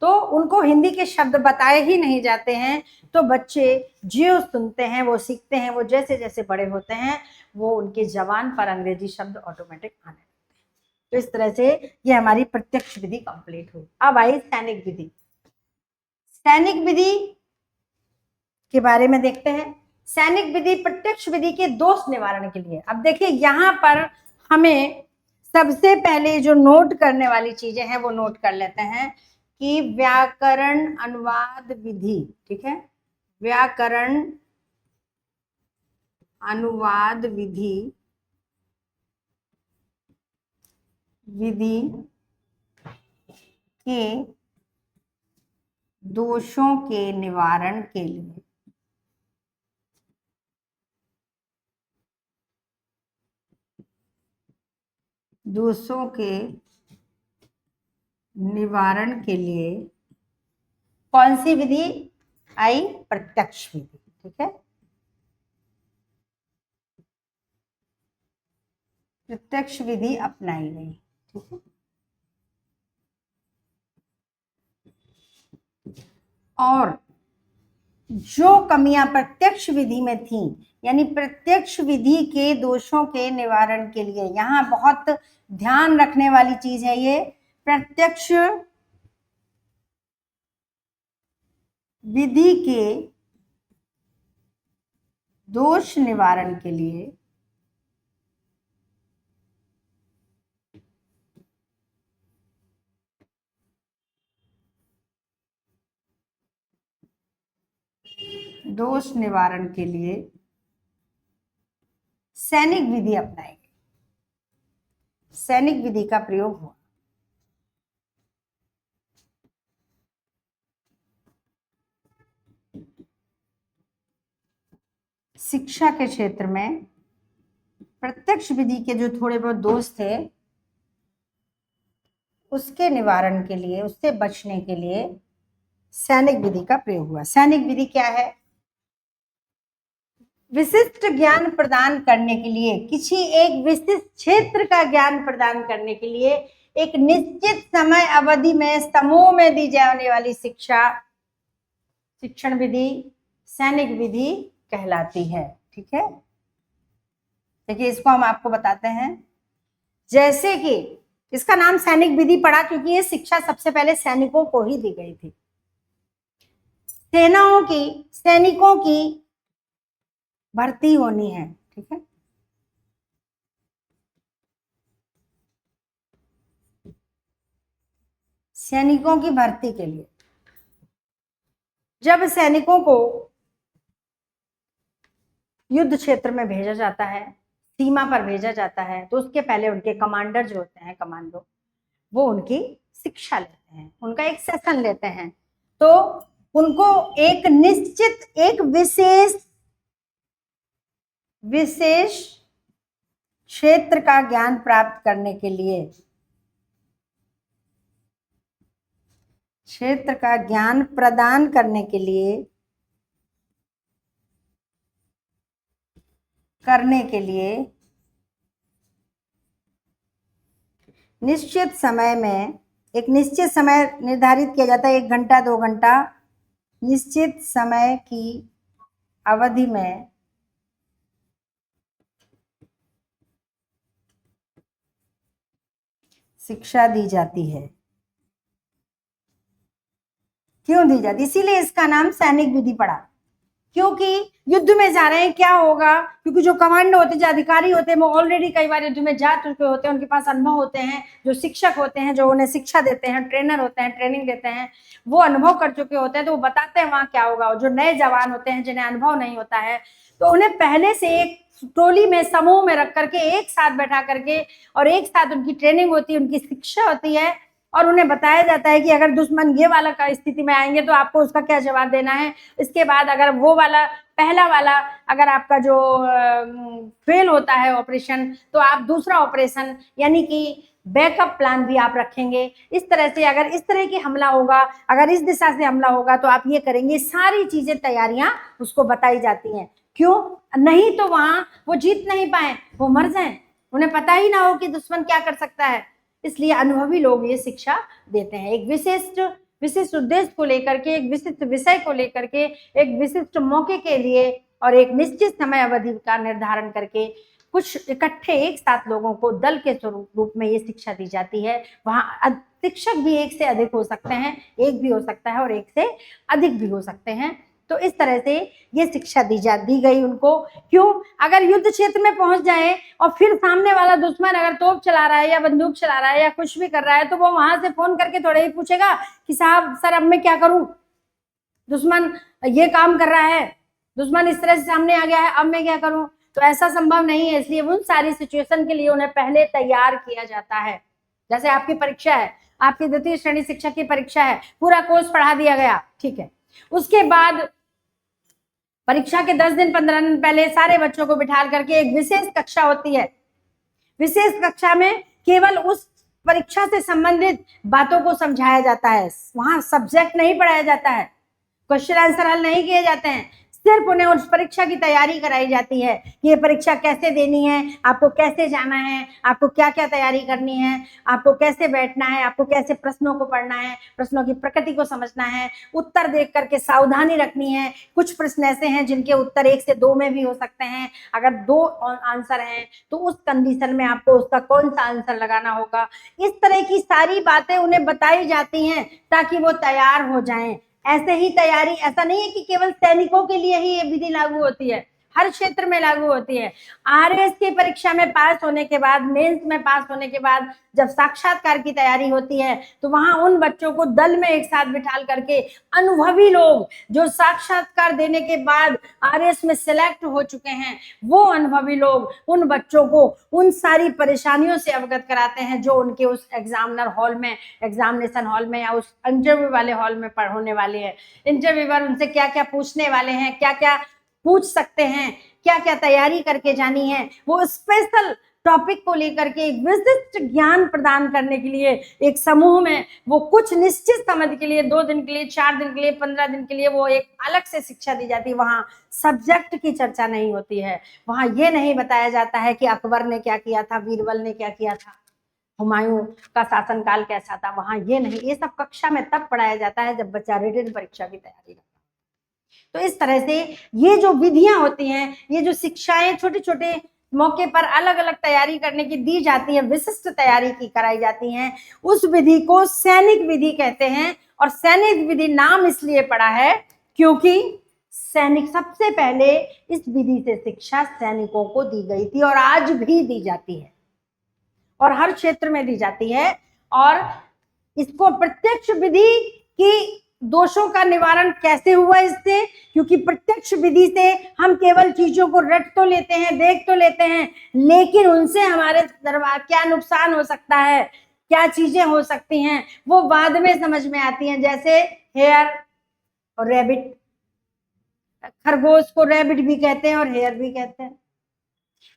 Speaker 1: तो उनको हिंदी के शब्द बताए ही नहीं जाते हैं, तो बच्चे जो सुनते हैं वो सीखते हैं। वो जैसे जैसे बड़े होते हैं वो उनके जबान पर अंग्रेजी शब्द ऑटोमेटिक आने लगते हैं। तो इस तरह से ये हमारी प्रत्यक्ष विधि कंप्लीट हुई। अब आई सैनिक विधि। सैनिक विधि के बारे में देखते हैं। सैनिक विधि प्रत्यक्ष विधि के दोष निवारण के लिए। अब देखिए यहाँ पर हमें सबसे पहले जो नोट करने वाली चीजें हैं वो नोट कर लेते हैं कि व्याकरण अनुवाद विधि, ठीक है, व्याकरण अनुवाद विधि के दोषों के निवारण के लिए दोषों के निवारण के लिए कौन सी विधि आई? प्रत्यक्ष विधि, ठीक है। प्रत्यक्ष विधि अपनाई गई, ठीक है। और जो कमियां प्रत्यक्ष विधि में थी, यानी प्रत्यक्ष विधि के दोषों के निवारण के लिए, यहां बहुत ध्यान रखने वाली चीज है ये, प्रत्यक्ष विधि के दोष निवारण के लिए सैनिक विधि अपनाई गई। सैनिक विधि का प्रयोग हुआ। शिक्षा के क्षेत्र में प्रत्यक्ष विधि के जो थोड़े बहुत दोष थे उसके निवारण के लिए, उससे बचने के लिए सैनिक विधि का प्रयोग हुआ। सैनिक विधि क्या है? विशिष्ट ज्ञान प्रदान करने के लिए, किसी एक विशिष्ट क्षेत्र का ज्ञान प्रदान करने के लिए एक निश्चित समय अवधि में समूह में दी जाने वाली शिक्षा, शिक्षण विधि सैनिक विधि कहलाती है, ठीक है। देखिए इसको हम आपको बताते हैं। जैसे कि इसका नाम सैनिक विधि पड़ा क्योंकि ये शिक्षा सबसे पहले सैनिकों को ही दी गई थी। सेनाओं की, सैनिकों की भर्ती होनी है, ठीक है। सैनिकों की भर्ती के लिए जब सैनिकों को युद्ध क्षेत्र में भेजा जाता है, सीमा पर भेजा जाता है, तो उसके पहले उनके कमांडर जो होते हैं, कमांडो, वो उनकी शिक्षा लेते हैं, उनका एक सेशन लेते हैं। तो उनको एक निश्चित, एक विशेष क्षेत्र का ज्ञान प्राप्त करने के लिए, क्षेत्र का ज्ञान प्रदान करने के लिए, निश्चित समय में, एक निश्चित समय निर्धारित किया जाता है, 1 घंटा 2 घंटा, निश्चित समय की अवधि में शिक्षा दी जाती है। क्यों दी जाती? इसीलिए इसका नाम सैनिक विधि पड़ा, क्योंकि युद्ध में जा रहे हैं, क्या होगा, क्योंकि जो कमांडो होते हैं, जो अधिकारी होते हैं, वो ऑलरेडी कई बार युद्ध में जा चुके होते हैं, उनके पास अनुभव होते हैं। जो शिक्षक होते हैं, जो उन्हें शिक्षा देते हैं, ट्रेनर होते हैं, ट्रेनिंग देते हैं, वो अनुभव कर चुके होते हैं, तो वो बताते हैं वहां क्या होगा। जो नए जवान होते हैं, जिन्हें अनुभव नहीं होता है, तो उन्हें पहले से एक टोली में, समूह में रख करके, एक साथ बैठा करके, और एक साथ उनकी ट्रेनिंग होती है, उनकी शिक्षा होती है, और उन्हें बताया जाता है कि अगर दुश्मन ये वाला का स्थिति में आएंगे तो आपको उसका क्या जवाब देना है। इसके बाद अगर वो वाला, पहला वाला अगर आपका जो फेल होता है ऑपरेशन, तो आप दूसरा ऑपरेशन, यानी कि बैकअप प्लान भी आप रखेंगे। इस तरह से अगर इस तरह की हमला होगा, अगर इस दिशा से हमला होगा, तो आप ये करेंगे। सारी चीजें, तैयारियां उसको बताई जाती हैं। क्यों? नहीं तो वहां वो जीत नहीं पाए, वो मर जाए, उन्हें पता ही ना हो कि दुश्मन क्या कर सकता है। इसलिए अनुभवी लोग ये शिक्षा देते हैं, एक विशिष्ट उद्देश्य को लेकर के, एक विशिष्ट विषय को लेकर के, एक विशिष्ट मौके के लिए, और एक निश्चित समय अवधि का निर्धारण करके कुछ इकट्ठे एक साथ लोगों को दल के रूप में ये शिक्षा दी जाती है। वहां शिक्षक भी एक से अधिक हो सकते हैं, एक भी हो सकता है और एक से अधिक भी हो सकते हैं। तो इस तरह से ये शिक्षा दी गई उनको। क्यों? अगर युद्ध क्षेत्र में पहुंच जाए और फिर सामने वाला दुश्मन अगर तोप चला रहा है या बंदूक चला रहा है या कुछ भी कर रहा है, तो वो वहां से फोन करके थोड़े ही पूछेगा कि साहब, सर, अब मैं क्या करूं, दुश्मन ये काम कर रहा है, दुश्मन इस तरह से सामने आ गया है, अब मैं क्या करूं। तो ऐसा संभव नहीं है। इसलिए उन सारी सिचुएशन के लिए उन्हें पहले तैयार किया जाता है। जैसे आपकी परीक्षा है, आपकी द्वितीय श्रेणी शिक्षक की परीक्षा है, पूरा कोर्स पढ़ा दिया गया, ठीक है। उसके बाद परीक्षा के 10 दिन 15 दिन पहले सारे बच्चों को बिठा करके एक विशेष कक्षा होती है। विशेष कक्षा में केवल उस परीक्षा से संबंधित बातों को समझाया जाता है। वहां सब्जेक्ट नहीं पढ़ाया जाता है, क्वेश्चन आंसर हल नहीं किए जाते हैं, सिर्फ उन्हें उस परीक्षा की तैयारी कराई जाती है कि ये परीक्षा कैसे देनी है, आपको कैसे जाना है, आपको क्या क्या तैयारी करनी है, आपको कैसे बैठना है, आपको कैसे प्रश्नों को पढ़ना है, प्रश्नों की प्रकृति को समझना है, उत्तर देख करके सावधानी रखनी है। कुछ प्रश्न ऐसे हैं जिनके उत्तर 1 से 2 में भी हो सकते हैं। अगर 2 आंसर हैं तो उस कंडीशन में आपको उसका कौन सा आंसर लगाना होगा। इस तरह की सारी बातें उन्हें बताई जाती हैं ताकि वो तैयार हो जाएं। ऐसे ही तैयारी, ऐसा नहीं है कि केवल सैनिकों के लिए ही ये विधि लागू होती है, हर क्षेत्र में लागू होती है। आरएस की परीक्षा में पास होने के बाद, मेंस में पास होने के बाद जब साक्षात्कार की तैयारी होती है, तो वहां उन बच्चों को दल में एक साथ बिठा करके अनुभवी लोग जो साक्षात्कार देने के बाद आरएस में सिलेक्ट हो चुके हैं, वो अनुभवी लोग उन बच्चों को उन सारी परेशानियों से अवगत कराते हैं जो उनके उस एग्जामिनर हॉल में, एग्जामिनेशन हॉल में या उस इंटरव्यू वाले हॉल में होने वाले हैं। इंटरव्यूअर उनसे क्या क्या पूछने वाले हैं, क्या क्या पूछ सकते हैं, क्या क्या तैयारी करके जानी है, वो स्पेशल टॉपिक को लेकर के एक विशिष्ट ज्ञान प्रदान करने के लिए एक समूह में वो कुछ निश्चित समय के लिए, 2 दिन के लिए, 4 दिन के लिए, 15 दिन के लिए वो एक अलग से शिक्षा दी जाती है। वहां सब्जेक्ट की चर्चा नहीं होती है। वहां ये नहीं बताया जाता है कि अकबर ने क्या किया था, बीरबल ने क्या किया था, हुमायूं का शासनकाल कैसा था। वहां ये नहीं, ये सब कक्षा में तब पढ़ाया जाता है जब बच्चा रिटन परीक्षा की तैयारी करता है। तो इस तरह से ये जो विधियां होती हैं, ये जो शिक्षाएं छोटे छोटे मौके पर अलग अलग तैयारी करने की दी जाती है, विशिष्ट तैयारी की कराई जाती हैं, उस विधि को सैनिक विधि कहते हैं। और सैनिक विधि नाम इसलिए पड़ा है क्योंकि सैनिक, सबसे पहले इस विधि से शिक्षा सैनिकों को दी गई थी और आज भी दी जाती है और हर क्षेत्र में दी जाती है। और इसको प्रत्यक्ष विधि की दोषों का निवारण कैसे हुआ इससे? क्योंकि प्रत्यक्ष विधि से हम केवल चीजों को रट तो लेते हैं, देख तो लेते हैं, लेकिन उनसे हमारे दरबार क्या नुकसान हो सकता है, क्या चीजें हो सकती हैं, वो बाद में समझ में आती हैं। जैसे हेयर और रैबिट, खरगोश को रैबिट भी कहते हैं और हेयर भी कहते हैं।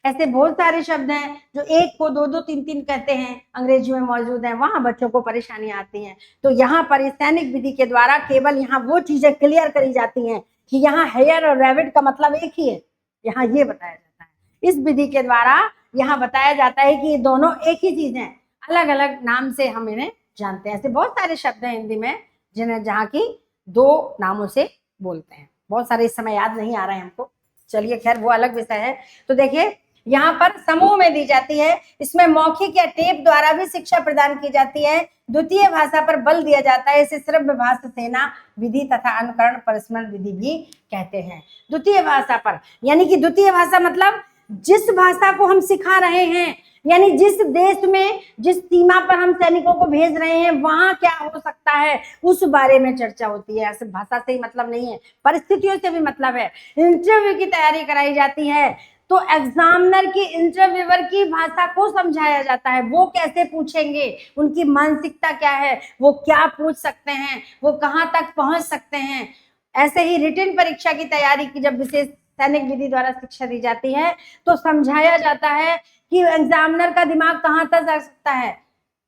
Speaker 1: ऐसे बहुत सारे शब्द हैं जो एक को दो दो तीन तीन कहते हैं, अंग्रेजी में मौजूद हैं, वहां बच्चों को परेशानियां आती हैं। तो यहाँ पर इस सैनिक विधि के द्वारा केवल यहाँ वो चीजें क्लियर करी जाती हैं कि यहाँ हेयर और रैबिट का मतलब एक ही है, यहाँ ये बताया जाता है। इस विधि के द्वारा यहाँ बताया जाता है कि ये दोनों एक ही चीज है, अलग अलग नाम से हम इन्हें जानते हैं। ऐसे बहुत सारे शब्द हैं हिंदी में जिन्हें जहाँ की दो नामों से बोलते हैं। बहुत सारे इस समय याद नहीं आ रहे हैं हमको, चलिए खैर वो अलग विषय है। तो देखिए यहाँ पर समूह में दी जाती है, इसमें मौखिक या टेप द्वारा भी शिक्षा प्रदान की जाती है। द्वितीय भाषा पर बल दिया जाता है, इसे श्रव्य भाषा सेना विधि तथा अनुकरण परस्मरण विधि भी कहते हैं। द्वितीय भाषा पर यानी कि द्वितीय भाषा मतलब जिस भाषा को हम सिखा रहे हैं, यानी जिस देश में जिस सीमा पर हम सैनिकों को भेज रहे हैं वहां क्या हो सकता है उस बारे में चर्चा होती है। ऐसे भाषा से ही मतलब नहीं है, परिस्थितियों से भी मतलब है। इंटरव्यू की तैयारी कराई जाती है तो एग्जामिनर की इंटरव्यूअर की भाषा को समझाया जाता है, वो कैसे पूछेंगे, उनकी मानसिकता क्या है, वो क्या पूछ सकते हैं, वो कहाँ तक पहुंच सकते हैं। ऐसे ही रिटन परीक्षा की तैयारी की जब विशेष सैनिक विधि द्वारा शिक्षा दी जाती है तो समझाया जाता है कि एग्जामिनर का दिमाग कहाँ तक जा सकता है।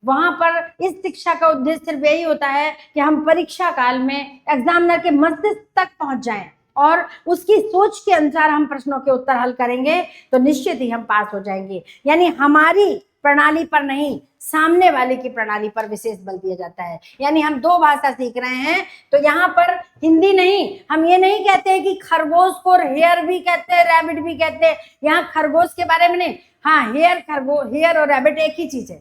Speaker 1: वहां पर इस शिक्षा का उद्देश्य सिर्फ यही होता है कि हम परीक्षा काल में एग्जामिनर के मस्तिष्क तक पहुंच जाएं और उसकी सोच के अनुसार हम प्रश्नों के उत्तर हल करेंगे तो निश्चित ही हम पास हो जाएंगे। यानी हमारी प्रणाली पर नहीं, सामने वाले की प्रणाली पर विशेष बल दिया जाता है। यानी हम दो भाषा सीख रहे हैं तो यहाँ पर हिंदी नहीं, हम ये नहीं कहते हैं कि खरगोश को हेयर भी कहते हैं, रैबिट भी कहते हैं। यहाँ खरगोश के बारे में नहीं, हाँ हेयर और रैबिट एक ही चीज है,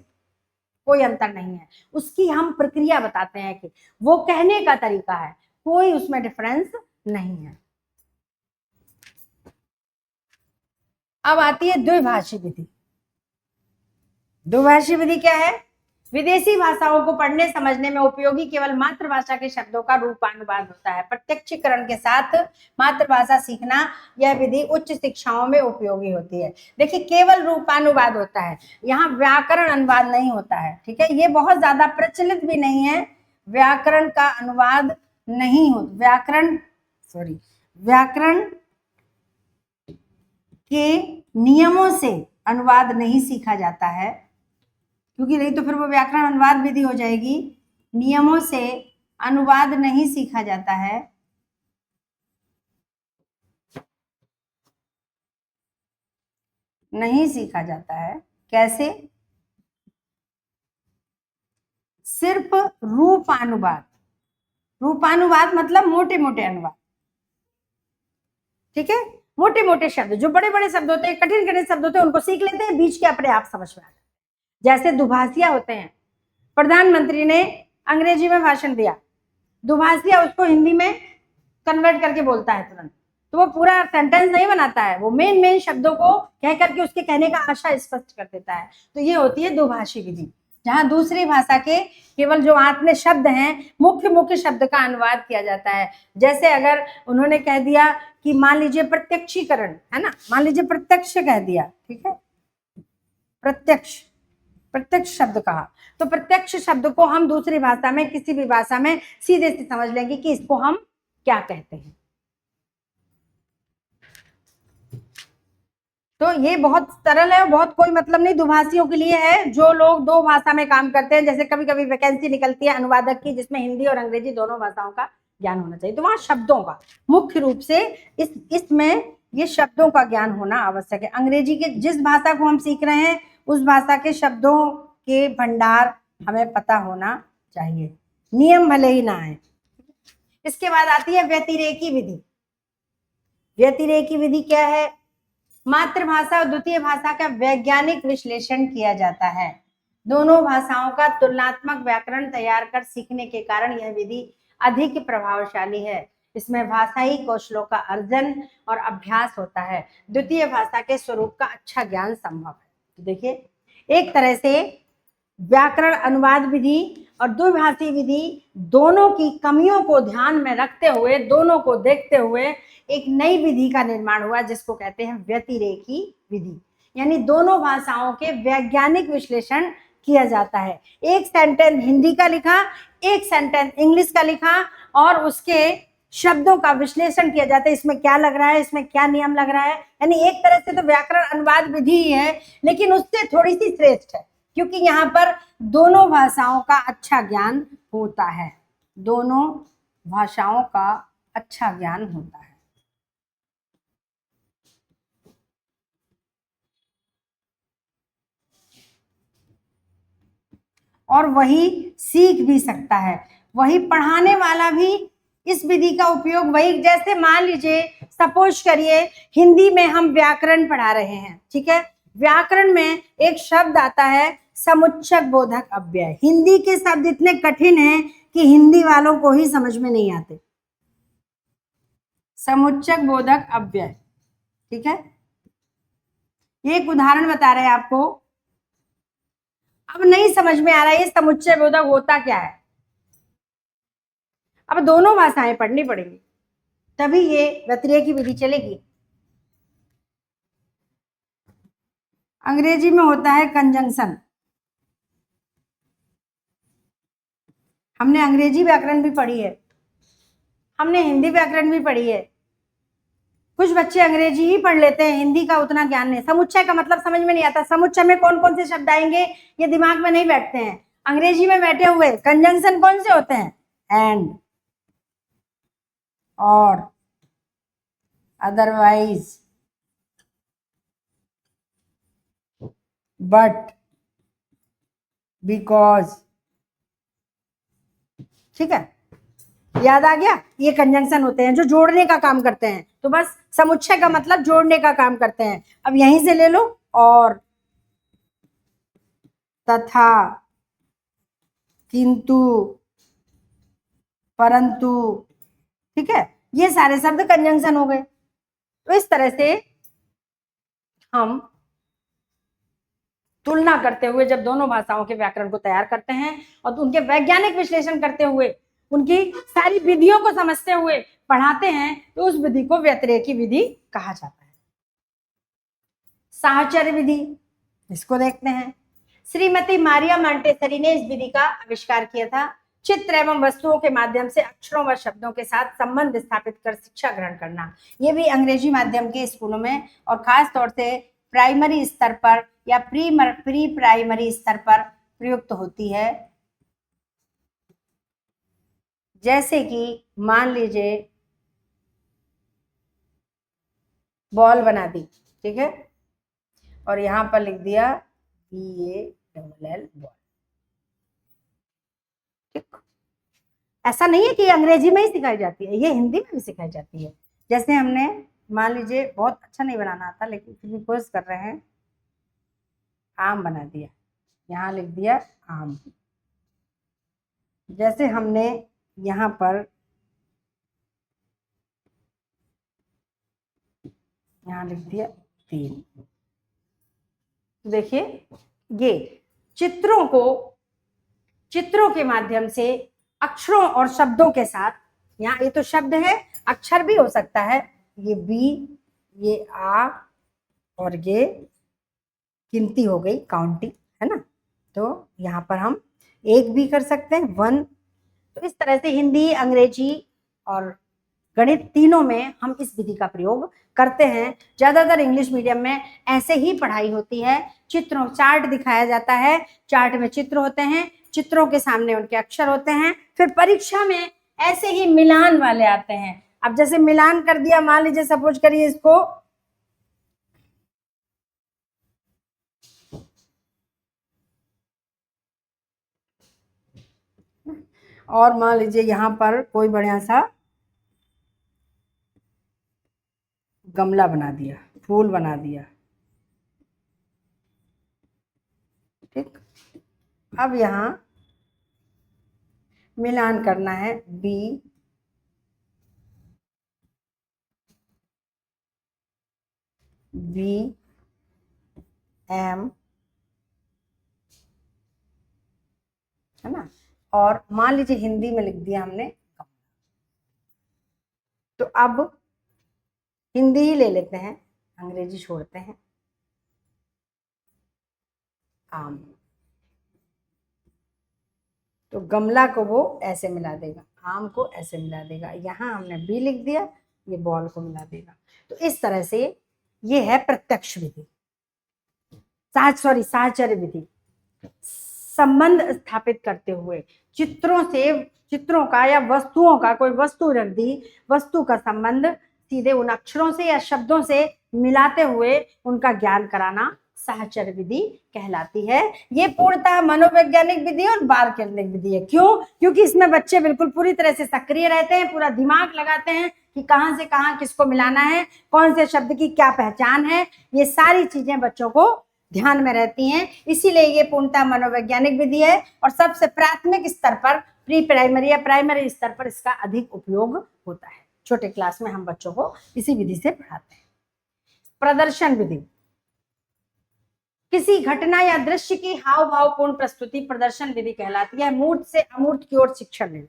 Speaker 1: कोई अंतर नहीं है। उसकी हम प्रक्रिया बताते हैं कि वो कहने का तरीका है, कोई उसमें डिफरेंस नहीं है। अब आती है द्विभाषी विधि। द्विभाषी विधि क्या है? विदेशी भाषाओं को पढ़ने समझने में उपयोगी केवल मातृभाषा के शब्दों का रूपानुवाद होता है। प्रत्यक्षीकरण के साथ मातृभाषा सीखना यह विधि उच्च शिक्षाओं में उपयोगी होती है। देखिए केवल रूपानुवाद होता है, यहाँ व्याकरण अनुवाद नहीं होता है, ठीक है। ये बहुत ज्यादा प्रचलित भी नहीं है, व्याकरण का अनुवाद नहीं हो, व्याकरण के नियमों से अनुवाद नहीं सीखा जाता है, क्योंकि नहीं तो फिर वो व्याकरण अनुवाद विधि हो जाएगी। नियमों से अनुवाद नहीं सीखा जाता है, नहीं सीखा जाता है। कैसे? सिर्फ रूपानुवाद, रूपानुवाद मतलब मोटे मोटे अनुवाद, ठीक है। मोटे मोटे शब्द, जो बड़े बड़े शब्द होते हैं, कठिन कठिन शब्द होते हैं, उनको सीख लेते हैं, बीच के अपने आप समझ में आ जाते हैं। जैसे दुभाषिया होते हैं, प्रधानमंत्री ने अंग्रेजी में भाषण दिया, दुभाषिया उसको हिंदी में कन्वर्ट करके बोलता है तुरंत, तो वो पूरा सेंटेंस नहीं बनाता है, वो मेन शब्दों को कह करके उसके कहने का आशा स्पष्ट कर देता है। तो ये होती है दुभाषी विधि, जहां दूसरी भाषा के केवल जो आत्म शब्द हैं, मुख्य शब्द का अनुवाद किया जाता है। जैसे अगर उन्होंने कह दिया कि मान लीजिए प्रत्यक्षीकरण है ना, मान लीजिए प्रत्यक्ष कह दिया, ठीक है, प्रत्यक्ष शब्द कहा, तो प्रत्यक्ष शब्द को हम दूसरी भाषा में, किसी भी भाषा में सीधे से समझ लेंगे कि इसको हम क्या कहते हैं। तो ये बहुत सरल है, बहुत कोई मतलब नहीं, दुभाषियों के लिए है जो लोग दो भाषा में काम करते हैं। जैसे कभी कभी वैकेंसी निकलती है अनुवादक की जिसमें हिंदी और अंग्रेजी दोनों भाषाओं का ज्ञान होना चाहिए, तो वहां शब्दों का मुख्य रूप से इसमें ये शब्दों का ज्ञान होना आवश्यक है। अंग्रेजी के जिस भाषा को हम सीख रहे हैं उस भाषा के शब्दों के भंडार हमें पता होना चाहिए, नियम भले ही ना आए। इसके बाद आती है व्यतिरेकी विधि। व्यतिरेकी विधि क्या है? मातृभाषा और द्वितीय भाषा का वैज्ञानिक विश्लेषण किया जाता है। दोनों भाषाओं का तुलनात्मक व्याकरण तैयार कर सीखने के कारण यह विधि अधिक प्रभावशाली है। इसमें भाषाई कौशलों का अर्जन और अभ्यास होता है। द्वितीय भाषा के स्वरूप का अच्छा ज्ञान संभव है। तो देखिए एक तरह से व्याकरण अनुवाद विधि और द्विभाषी विधि दोनों की कमियों को ध्यान में रखते हुए, दोनों को देखते हुए एक नई विधि का निर्माण हुआ जिसको कहते हैं व्यतिरेकी विधि। यानी दोनों भाषाओं के वैज्ञानिक विश्लेषण किया जाता है। एक सेंटेंस हिंदी का लिखा, एक सेंटेंस इंग्लिश का लिखा और उसके शब्दों का विश्लेषण किया जाता है, इसमें क्या लग रहा है, इसमें क्या नियम लग रहा है। यानी एक तरह से तो व्याकरण अनुवाद विधि ही है, लेकिन उससे थोड़ी सी श्रेष्ठ है, क्योंकि यहाँ पर दोनों भाषाओं का अच्छा ज्ञान होता है, दोनों भाषाओं का अच्छा ज्ञान होता है। और वही सीख भी सकता है, वही पढ़ाने वाला भी इस विधि का उपयोग वही, जैसे मान लीजिए सपोज करिए हिंदी में हम व्याकरण पढ़ा रहे हैं, ठीक है। व्याकरण में एक शब्द आता है समुच्चक बोधक अव्यय। हिंदी के शब्द इतने कठिन हैं कि हिंदी वालों को ही समझ में नहीं आते। समुच्चक बोधक अव्यय, ठीक है। एक उदाहरण बता रहे हैं आपको, अब नहीं समझ में आ रहा है ये समुच्चय बोधक होता क्या है। अब दोनों भाषाएं पढ़नी पड़ेंगी तभी ये व्यतिरेकी विधि चलेगी। अंग्रेजी में होता है कंजंक्शन। हमने अंग्रेजी व्याकरण भी पढ़ी है, हमने हिंदी व्याकरण भी पढ़ी है। कुछ बच्चे अंग्रेजी ही पढ़ लेते हैं, हिंदी का उतना ज्ञान नहीं। समुच्चय का मतलब समझ में नहीं आता, समुच्चय में कौन कौन से शब्द आएंगे ये दिमाग में नहीं बैठते हैं। अंग्रेजी में बैठे हुए कंजंक्शन कौन से होते हैं, एंड, और, अदरवाइज, बट, बिकॉज, ठीक है। याद आ गया, ये कंजंक्शन होते हैं जो जोड़ने का काम करते हैं। तो बस समुच्चय का मतलब जोड़ने का काम करते हैं। अब यहीं से ले लो, और, तथा, किंतु, परंतु, ठीक है, ये सारे शब्द कंजंक्शन हो गए। तो इस तरह से हम तुलना करते हुए जब दोनों भाषाओं के व्याकरण को तैयार करते हैं और उनके वैज्ञानिक विश्लेषण करते हुए, उनकी सारी विधियों को समझते हुए पढ़ाते हैं, तो उस विधि को व्यतिरेकी विधि कहा जाता है। साहचर्य विधि, इसको देखते हैं। श्रीमती मारिया मॉन्टेसरी ने इस विधि का आविष्कार किया था। चित्र एवं वस्तुओं के माध्यम से अक्षरों व शब्दों के साथ संबंध स्थापित कर शिक्षा ग्रहण करना। ये भी अंग्रेजी माध्यम के स्कूलों में और खास तौर से प्राइमरी स्तर पर या प्री प्राइमरी स्तर पर प्रयुक्त होती है। जैसे कि मान लीजिए बॉल बना दी, ठीक है, और यहां पर लिख दिया BALL बॉल, ठीक। ऐसा नहीं है कि अंग्रेजी में ही सिखाई जाती है, ये हिंदी में भी सिखाई जाती है। जैसे हमने मान लीजिए बहुत अच्छा नहीं बनाना आता लेकिन फिर भी कोशिश कर रहे हैं, आम बना दिया, यहाँ लिख दिया आम। जैसे हमने यहाँ पर यहाँ लिख दिया 3। देखिए ये चित्रों के माध्यम से अक्षरों और शब्दों के साथ, यहाँ ये तो शब्द है, अक्षर भी हो सकता है, ये बी, ये आ, और ये गिनती हो गई, काउंटिंग, है ना। तो यहाँ पर हम एक भी कर सकते हैं, 1। तो इस तरह से हिंदी, अंग्रेजी और गणित तीनों में हम इस विधि का प्रयोग करते हैं। ज्यादातर इंग्लिश मीडियम में ऐसे ही पढ़ाई होती है। चित्रों, चार्ट दिखाया जाता है, चार्ट में चित्र होते हैं, चित्रों के सामने उनके अक्षर होते हैं। फिर परीक्षा में ऐसे ही मिलान वाले आते हैं। अब जैसे मिलान कर दिया, मान लीजिए सपोज करिए इसको, और मान लीजिए यहाँ पर कोई बढ़िया सा गमला बना दिया, फूल बना दिया, ठीक। अब यहाँ मिलान करना है, BM है ना। और मान लीजिए हिंदी में लिख दिया हमने, तो अब हिंदी ही ले लेते हैं, अंग्रेजी छोड़ते हैं। आम, तो गमला को वो ऐसे मिला देगा, आम को ऐसे मिला देगा, यहाँ हमने बी लिख दिया, ये बॉल को मिला देगा। तो इस तरह से ये है प्रत्यक्ष विधि, साहचर्य विधि। संबंध स्थापित करते हुए चित्रों से, चित्रों का या वस्तुओं का, कोई वस्तु रख दी, वस्तु का संबंध सीधे उन अक्षरों से या शब्दों से मिलाते हुए उनका ज्ञान कराना साहचर्य विधि कहलाती है। ये पूर्णतः मनोवैज्ञानिक विधि और बाल केंद्रिक विधि है। क्यों? क्योंकि इसमें बच्चे बिल्कुल पूरी तरह से सक्रिय रहते हैं, पूरा दिमाग लगाते हैं कि कहां से कहां किसको मिलाना है, कौन से शब्द की क्या पहचान है, ये सारी चीजें बच्चों को ध्यान में रहती हैं। इसीलिए ये पूर्णतः मनोवैज्ञानिक विधि है और सबसे प्राथमिक स्तर पर, प्री प्राइमरी या प्राइमरी स्तर पर इसका अधिक उपयोग होता है। छोटे क्लास में हम बच्चों को इसी विधि से पढ़ाते हैं। प्रदर्शन विधि, किसी घटना या दृश्य की हाव भावपूर्ण प्रस्तुति प्रदर्शन विधि कहलाती है। मूर्त से अमूर्त की ओर शिक्षण लेना,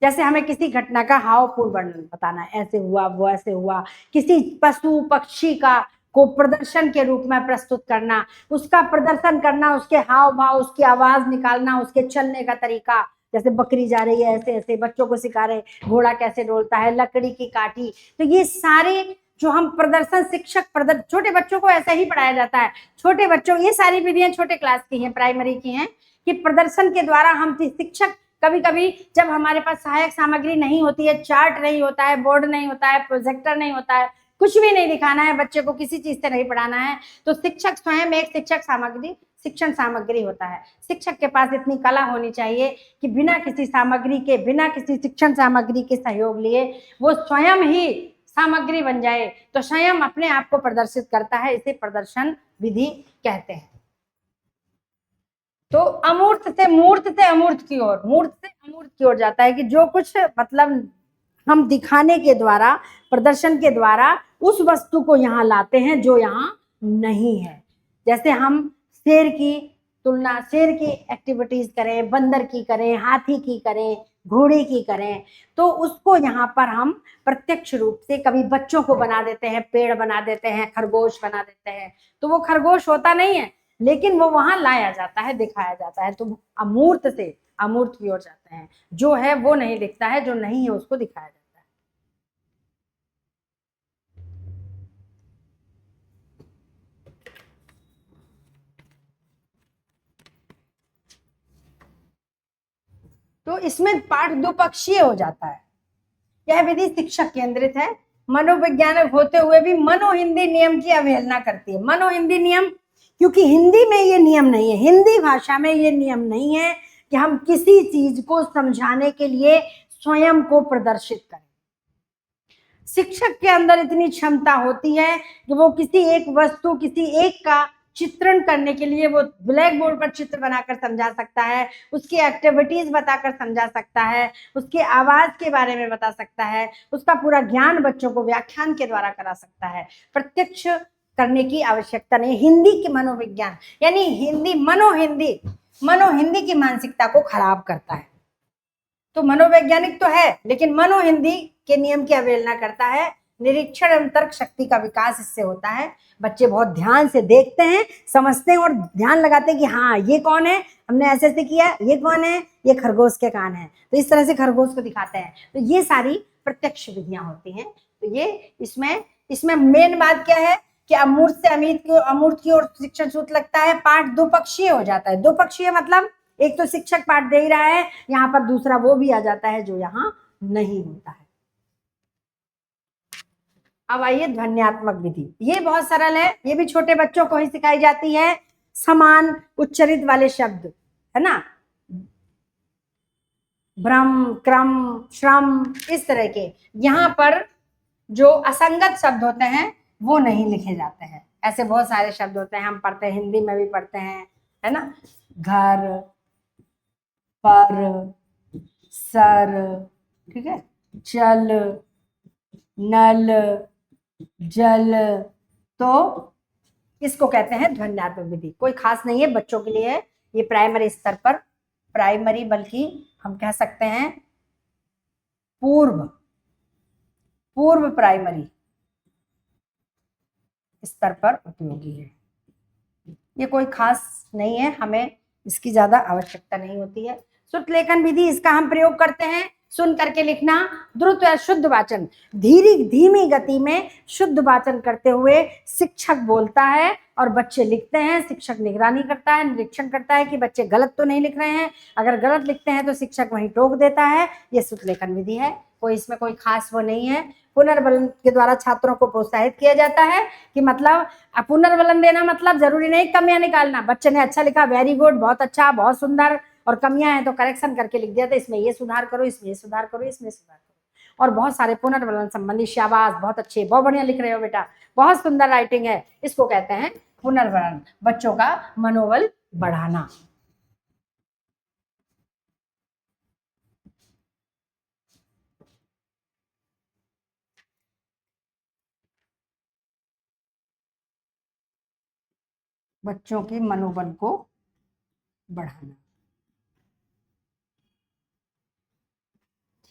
Speaker 1: जैसे हमें किसी घटना का हावपूर्ण वर्णन बताना, ऐसे हुआ, वो ऐसे हुआ, किसी पशु पक्षी का को प्रदर्शन के रूप में प्रस्तुत करना, उसका प्रदर्शन करना, उसके हाव भाव, उसकी आवाज निकालना, उसके चलने का तरीका, जैसे बकरी जा रही है ऐसे ऐसे, बच्चों को सिखा रहे घोड़ा कैसे डोलता है, लकड़ी की काठी। तो ये सारे जो हम प्रदर्शन, शिक्षक छोटे बच्चों को ऐसा ही पढ़ाया जाता है। छोटे बच्चों, ये सारी विधियां छोटे क्लास की हैं, प्राइमरी की हैं, कि प्रदर्शन के द्वारा हम शिक्षक, कभी कभी जब हमारे पास सहायक सामग्री नहीं होती है, चार्ट नहीं होता है, बोर्ड नहीं होता है, प्रोजेक्टर नहीं होता है, कुछ भी नहीं दिखाना है बच्चे को, किसी चीज से नहीं पढ़ाना है, तो शिक्षक स्वयं एक शिक्षण सामग्री होता है। शिक्षक के पास इतनी कला होनी चाहिए कि बिना किसी सामग्री के, बिना किसी शिक्षण सामग्री के सहयोग लिए वो स्वयं ही सामग्री बन जाए, तो स्वयं अपने आप को प्रदर्शित करता है। इसे प्रदर्शन विधि कहते हैं। तो अमूर्त से मूर्त से अमूर्त की ओर, मूर्त से अमूर्त की ओर जाता है कि जो कुछ मतलब हम दिखाने के द्वारा, प्रदर्शन के द्वारा उस वस्तु को यहाँ लाते हैं जो यहाँ नहीं है। जैसे हम शेर की तुलना, शेर की एक्टिविटीज करें, बंदर की करें, हाथी की करें, घोड़े की करें, तो उसको यहाँ पर हम प्रत्यक्ष रूप से कभी बच्चों को बना देते हैं, पेड़ बना देते हैं, खरगोश बना देते हैं, तो वो खरगोश होता नहीं है, लेकिन वो वहां लाया जाता है, दिखाया जाता है। तो अमूर्त से अमूर्त की ओर जाते हैं, जो है वो नहीं दिखता है, जो नहीं है उसको दिखाया जाता है। तो इसमें पाठ द्विपक्षीय हो जाता है। यह विधि शिक्षक केंद्रित है, मनोवैज्ञानिक होते हुए भी मनो हिंदी नियम की अवहेलना करती है। मनो हिंदी नियम, क्योंकि हिंदी में ये नियम नहीं है, हिंदी भाषा में ये नियम नहीं है कि हम किसी चीज को समझाने के लिए स्वयं को प्रदर्शित करें। शिक्षक के अंदर इतनी क्षमता होती है कि वो किसी एक वस्तु, किसी एक का चित्रण करने के लिए वो ब्लैक बोर्ड पर चित्र बनाकर समझा सकता है, उसकी एक्टिविटीज बताकर समझा सकता है, उसकी आवाज के बारे में बता सकता है, उसका पूरा ज्ञान बच्चों को व्याख्यान के द्वारा करा सकता है। प्रत्यक्ष करने की आवश्यकता नहीं। हिंदी के मनोविज्ञान, यानी हिंदी, मनो हिंदी की मानसिकता को खराब करता है। तो मनोवैज्ञानिक तो है, लेकिन मनो हिंदी के नियम की अवहेलना करता है। निरीक्षण एवं तर्क शक्ति का विकास इससे होता है। बच्चे बहुत ध्यान से देखते हैं, समझते हैं और ध्यान लगाते हैं कि हाँ ये कौन है, हमने ऐसे ऐसे किया, ये कौन है, ये खरगोश के कान है, तो इस तरह से खरगोश को दिखाते हैं। तो ये सारी प्रत्यक्ष विधियां होती हैं। तो ये इसमें मेन बात क्या है कि अमूर्त से अमूर्त की ओर शिक्षण सूत्र लगता है। पाठ द्विपक्षीय हो जाता है। द्विपक्षीय मतलब एक तो शिक्षक पाठ दे ही रहा है, यहाँ पर दूसरा वो भी आ जाता है जो यहाँ नहीं होता है। अब आइए ध्वन्यात्मक विधि। ये बहुत सरल है, ये भी छोटे बच्चों को ही सिखाई जाती है। समान उच्चरित वाले शब्द, है ना, भ्रम, क्रम, श्रम, इस तरह के। यहाँ पर जो असंगत शब्द होते हैं वो नहीं लिखे जाते हैं। ऐसे बहुत सारे शब्द होते हैं, हम पढ़ते हैं, हिंदी में भी पढ़ते हैं, है ना, घर, पर, सर, ठीक है, चल, नल, जल, तो इसको कहते हैं ध्वन्यात्मक विधि। कोई खास नहीं है, बच्चों के लिए है, ये प्राइमरी स्तर पर प्राइमरी बल्कि हम कह सकते हैं पूर्व प्राइमरी स्तर पर उपयोगी है। ये कोई खास नहीं है, हमें इसकी ज्यादा आवश्यकता नहीं होती है। श्रुत लेखन विधि, इसका हम प्रयोग करते हैं सुन करके लिखना, द्रुत या शुद्ध वाचन, धीमी गति में शुद्ध वाचन करते हुए शिक्षक बोलता है और बच्चे लिखते हैं। शिक्षक निगरानी करता है, निरीक्षण करता है कि बच्चे गलत तो नहीं लिख रहे हैं। अगर गलत लिखते हैं तो शिक्षक वहीं टोक देता है। ये श्रुत लेखन विधि है, कोई इसमें कोई खास वो नहीं है। पुनर्बलन के द्वारा छात्रों को प्रोत्साहित किया जाता है कि मतलब पुनर्बलन देना मतलब जरूरी नहीं कमियां निकालना। बच्चे ने अच्छा लिखा, वेरी गुड, बहुत अच्छा, बहुत सुंदर, और कमियां हैं तो करेक्शन करके लिख दिया था, इसमें ये सुधार करो, इसमें ये सुधार करो, इसमें सुधार करो। और बहुत सारे पुनर्बलन संबंधी शाबाश, बहुत अच्छे, बहुत बढ़िया लिख रहे हो बेटा, बहुत सुंदर राइटिंग है, इसको कहते हैं पुनर्बलन, बच्चों का मनोबल बढ़ाना। बच्चों के मनोबल को बढ़ाना,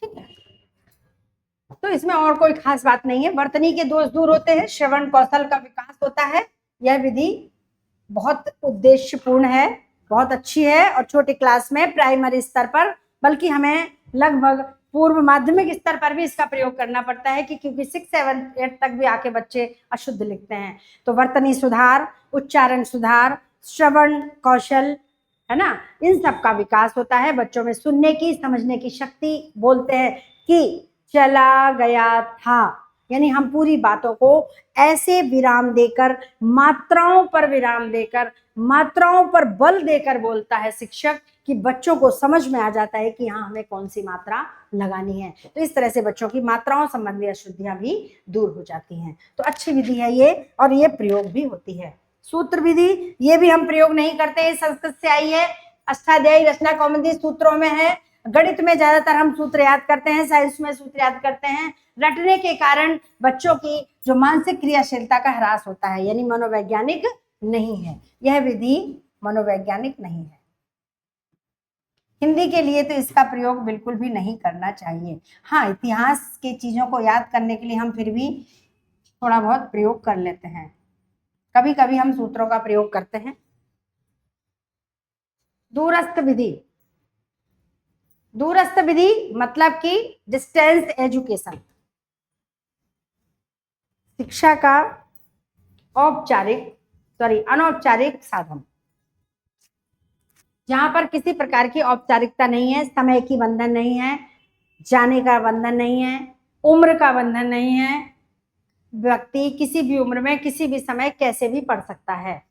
Speaker 1: ठीक है। तो इसमें और कोई खास बात नहीं है। वर्तनी के दोष दूर होते हैं, श्रवण कौशल का विकास होता है। यह विधि बहुत उद्देश्यपूर्ण है, बहुत अच्छी है, और छोटी क्लास में प्राइमरी स्तर पर, बल्कि हमें लगभग पूर्व माध्यमिक स्तर पर भी इसका प्रयोग करना पड़ता है कि क्योंकि 6, 7, 8 तक भी आके बच्चे अशुद्ध लिखते हैं। तो वर्तनी सुधार, उच्चारण सुधार, श्रवण कौशल, है ना, इन सब का विकास होता है। बच्चों में सुनने की, समझने की शक्ति, बोलते हैं कि चला गया था, यानी हम पूरी बातों को ऐसे विराम देकर, मात्राओं पर विराम देकर, मात्राओं पर बल देकर बोलता है शिक्षक कि बच्चों को समझ में आ जाता है कि हाँ हमें कौन सी मात्रा लगानी है। तो इस तरह से बच्चों की मात्राओं संबंधी अशुद्धियां भी दूर हो जाती हैं। तो अच्छी विधि है ये, और ये प्रयोग भी होती है। सूत्र विधि, ये भी हम प्रयोग नहीं करते हैं, संस्कृत से आई है, अष्टाध्यायी रचना कौमुदी सूत्रों में है। गणित में ज्यादातर हम सूत्र याद करते हैं, साइंस में सूत्र याद करते हैं। रटने के कारण बच्चों की जो मानसिक क्रियाशीलता का ह्रास होता है, यानी मनोवैज्ञानिक नहीं है, यह विधि मनोवैज्ञानिक नहीं है। हिंदी के लिए तो इसका प्रयोग बिल्कुल भी नहीं करना चाहिए। हाँ, इतिहास की चीजों को याद करने के लिए हम फिर भी थोड़ा बहुत प्रयोग कर लेते हैं, कभी कभी हम सूत्रों का प्रयोग करते हैं। दूरस्थ विधि, दूरस्थ विधि मतलब कि डिस्टेंस एजुकेशन, शिक्षा का अनौपचारिक साधन, जहां पर किसी प्रकार की औपचारिकता नहीं है, समय की बंधन नहीं है, जाने का बंधन नहीं है, उम्र का बंधन नहीं है। व्यक्ति किसी भी उम्र में किसी भी समय कैसे भी पढ़ सकता है,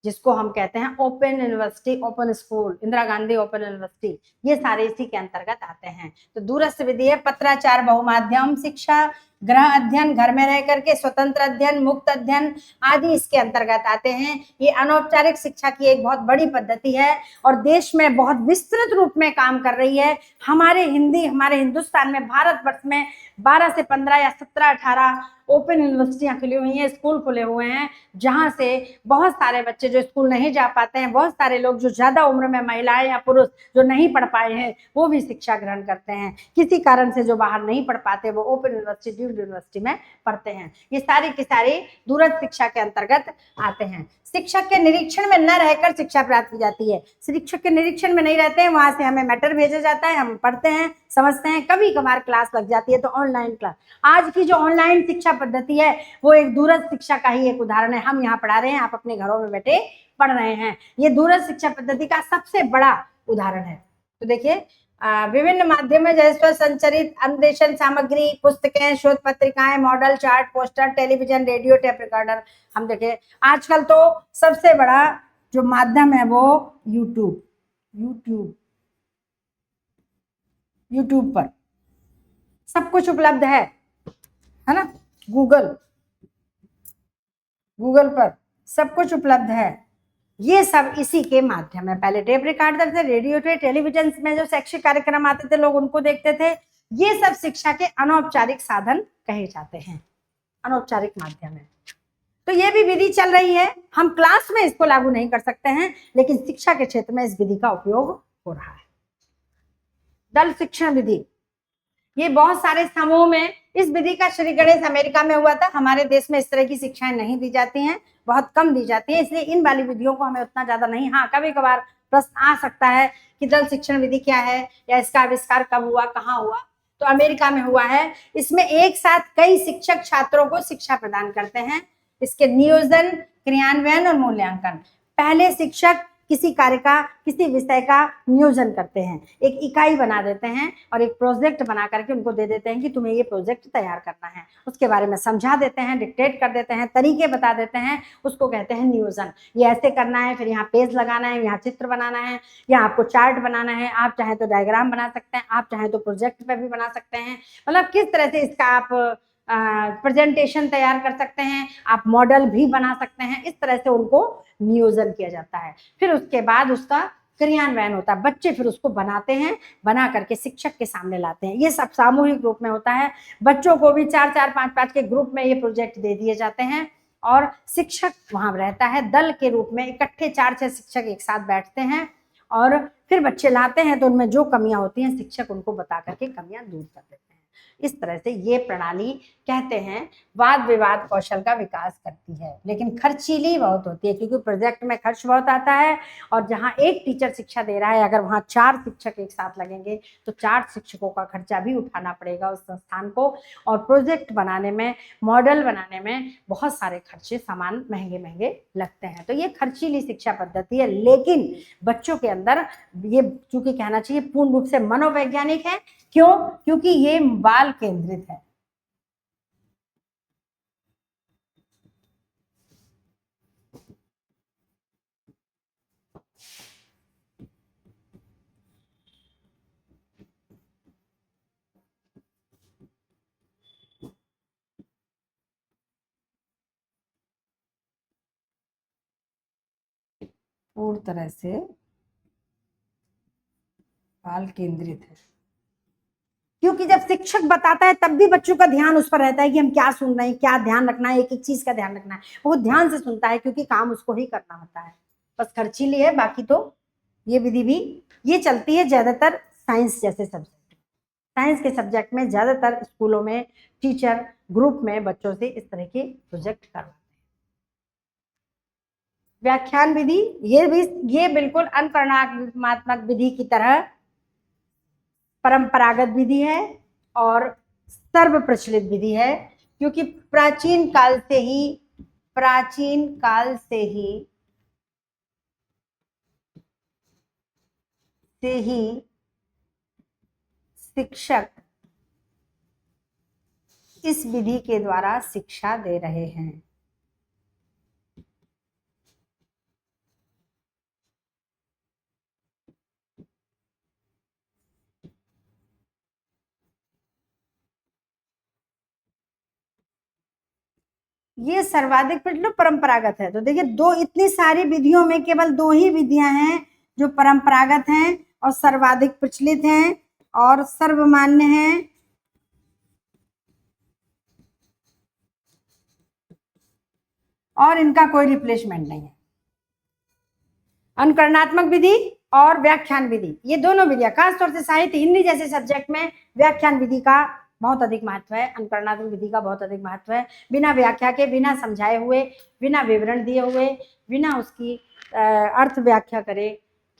Speaker 1: जिसको हम कहते हैं open university, open school, Indira Gandhi open university, ये सारे इसी के अंतर्गत आते हैं। तो दूरस्थ विधि है पत्राचार बहुमाध्यम शिक्षा, गृह अध्ययन, घर में रह करके स्वतंत्र अध्ययन, मुक्त अध्ययन आदि इसके अंतर्गत आते हैं। ये अनौपचारिक शिक्षा की एक बहुत बड़ी पद्धति है और देश में बहुत विस्तृत रूप में काम कर रही है। हमारे हिंदुस्तान में, भारतवर्ष में 12 से 15 या 17, 18 ओपन यूनिवर्सिटियां खुली हुई हैं, स्कूल खुले हुए हैं, जहां से बहुत सारे बच्चे जो स्कूल नहीं जा पाते हैं, बहुत सारे लोग जो ज्यादा उम्र में, महिलाएं या पुरुष जो नहीं पढ़ पाए हैं, वो भी शिक्षा ग्रहण करते हैं। किसी कारण से जो बाहर नहीं पढ़ पाते, वो ओपन यूनिवर्सिटी, यूनिवर्सिटी में पढ़ते हैं। ये सारी की सारी दूरस्थ शिक्षा के अंतर्गत आते हैं। शिक्षक के निरीक्षण में न रहकर शिक्षा प्राप्त की जाती है। शिक्षक के निरीक्षण में नहीं रहते हैं, वहां से हमें मैटर भेजा जाता है, हम पढ़ते हैं, समझते हैं, कभी कभार क्लास लग जाती है तो ऑनलाइन क्लास। आज की जो ऑनलाइन शिक्षा पद्धति है वो एक दूरस्थ शिक्षा का ही एक उदाहरण है। हम यहाँ पढ़ा रहे हैं, आप अपने घरों में बैठे पढ़ रहे हैं, ये दूरस्थ शिक्षा पद्धति का सबसे बड़ा उदाहरण है। तो देखिए, विभिन्न माध्यम जैसे संचरित अन्वेषण सामग्री, पुस्तकें, शोध पत्रिकाएं, model, chart, poster, television, radio, tape recorder. हम देखें आजकल तो सबसे बड़ा जो माध्यम है वो यूट्यूब पर सब कुछ उपलब्ध है ना। गूगल पर सब कुछ उपलब्ध है। ये सब इसी के माध्यम है। पहले टेप रिकॉर्डर थे, रेडियो थे, टेलीविजन में जो शैक्षिक कार्यक्रम आते थे लोग उनको देखते थे। ये सब शिक्षा के अनौपचारिक साधन कहे जाते हैं, अनौपचारिक माध्यम है। तो ये भी विधि चल रही है। हम क्लास में इसको लागू नहीं कर सकते हैं, लेकिन शिक्षा के क्षेत्र में इस विधि का उपयोग हो रहा है। दल शिक्षण विधि, ये बहुत सारे समूह में, इस विधि का श्री गणेश अमेरिका में हुआ था। हमारे देश में इस तरह की शिक्षाएं नहीं दी जाती हैं, बहुत कम दी जाती है, इसलिए इन वाली विधियों को हमें उतना ज्यादा नहीं, हाँ कभी कभार प्रश्न आ सकता है कि दल शिक्षण विधि क्या है या इसका आविष्कार कब हुआ, कहाँ हुआ, तो अमेरिका में हुआ है। इसमें एक साथ कई शिक्षक छात्रों को शिक्षा प्रदान करते हैं। इसके नियोजन, क्रियान्वयन और मूल्यांकन, पहले शिक्षक किसी कार्य का, किसी विषय का नियोजन करते हैं, एक इकाई बना देते हैं और एक प्रोजेक्ट बना करके उनको दे देते हैं कि तुम्हें ये प्रोजेक्ट तैयार करना है, उसके बारे में समझा देते हैं, डिक्टेट कर देते हैं, तरीके बता देते हैं, उसको कहते हैं नियोजन। ये ऐसे करना है, फिर यहाँ पेज लगाना है, यहाँ चित्र बनाना है, यहाँ आपको चार्ट बनाना है, आप चाहें तो डायग्राम बना सकते हैं, आप चाहें तो प्रोजेक्ट पे भी बना सकते हैं, मतलब किस तरह से इसका आप प्रेजेंटेशन तैयार कर सकते हैं, आप मॉडल भी बना सकते हैं, इस तरह से उनको नियोजन किया जाता है। फिर उसके बाद उसका क्रियान्वयन होता है, बच्चे फिर उसको बनाते हैं, बना करके शिक्षक के सामने लाते हैं। ये सब सामूहिक रूप में होता है, बच्चों को भी 4-4, 5-5 के ग्रुप में ये प्रोजेक्ट दे दिए जाते हैं और शिक्षक वहां रहता है दल के रूप में, इकट्ठे 4-6 शिक्षक एक साथ बैठते हैं और फिर बच्चे लाते हैं, तो उनमें जो कमियां होती हैं शिक्षक उनको बता करके कमियां दूर कर देते हैं। इस तरह से ये प्रणाली कहते हैं वाद विवाद कौशल का विकास करती है, लेकिन खर्चीली बहुत होती है क्योंकि प्रोजेक्ट में खर्च बहुत आता है और जहां एक टीचर शिक्षा दे रहा है, अगर वहां 4 शिक्षक एक साथ लगेंगे तो 4 शिक्षकों का खर्चा भी उठाना पड़ेगा उस संस्थान को, और प्रोजेक्ट बनाने में, मॉडल बनाने में बहुत सारे खर्चे, सामान महंगे महंगे लगते हैं। तो ये खर्चीली शिक्षा पद्धति है, लेकिन बच्चों के अंदर ये चूंकि कहना चाहिए पूर्ण रूप से मनोवैज्ञानिक है। क्यों? क्योंकि ये बाल केंद्रित है। पूर्ण तरह से बाल केंद्रित है, क्योंकि जब शिक्षक बताता है तब भी बच्चों का ध्यान उस पर रहता है कि हम क्या सुन रहे हैं, क्या ध्यान रखना है, एक एक चीज का ध्यान रखना है, वो ध्यान से सुनता है क्योंकि काम उसको ही करना होता है। बस खर्चीली है, बाकी तो ये विधि भी ये चलती है ज्यादातर साइंस जैसे सब्जेक्ट, साइंस के सब्जेक्ट में ज्यादातर स्कूलों में टीचर ग्रुप में बच्चों से इस तरह के प्रोजेक्ट करवाते हैं। व्याख्यान विधि, ये बिल्कुल अनुकरणात्मक विधि की तरह परंपरागत विधि है और सर्व प्रचलित विधि है, क्योंकि प्राचीन काल से ही शिक्षक इस विधि के द्वारा शिक्षा दे रहे हैं। ये सर्वाधिक प्रचलित परंपरागत है। तो देखिए, दो इतनी सारी विधियों में केवल 2 ही विधियां हैं जो परंपरागत हैं और सर्वाधिक प्रचलित हैं और सर्वमान्य हैं, और इनका कोई रिप्लेसमेंट नहीं है। अनुकरणात्मक विधि और व्याख्यान विधि, ये दोनों विधियां, खासतौर से साहित्य, हिंदी जैसे सब्जेक्ट में व्याख्यान विधि का बहुत अधिक महत्व है, अनुकरणात्मक विधि का बहुत अधिक महत्व है। बिना व्याख्या के, बिना समझाए हुए, बिना विवरण दिए हुए, बिना उसकी अर्थ व्याख्या करे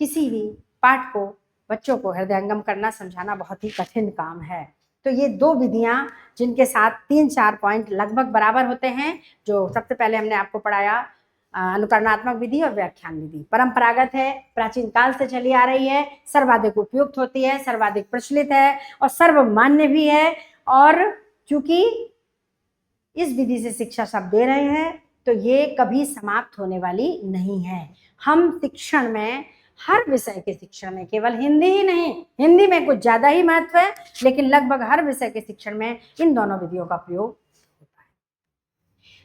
Speaker 1: किसी भी पाठ को बच्चों को हृदयंगम करना, समझाना बहुत ही कठिन काम है। तो ये 2 विधियां जिनके साथ 3-4 पॉइंट लगभग बराबर होते हैं, जो सबसे पहले हमने आपको पढ़ाया, अनुकरणात्मक विधि और व्याख्यान विधि, परंपरागत है, प्राचीन काल से चली आ रही है, सर्वाधिक उपयुक्त होती है, सर्वाधिक प्रचलित है और सर्वमान्य भी है। और चूंकि इस विधि से शिक्षा सब दे रहे हैं तो ये कभी समाप्त होने वाली नहीं है। हम शिक्षण में, हर विषय के शिक्षण में, केवल हिंदी ही नहीं, हिंदी में कुछ ज्यादा ही महत्व है, लेकिन लगभग हर विषय के शिक्षण में इन दोनों विधियों का प्रयोग होता है।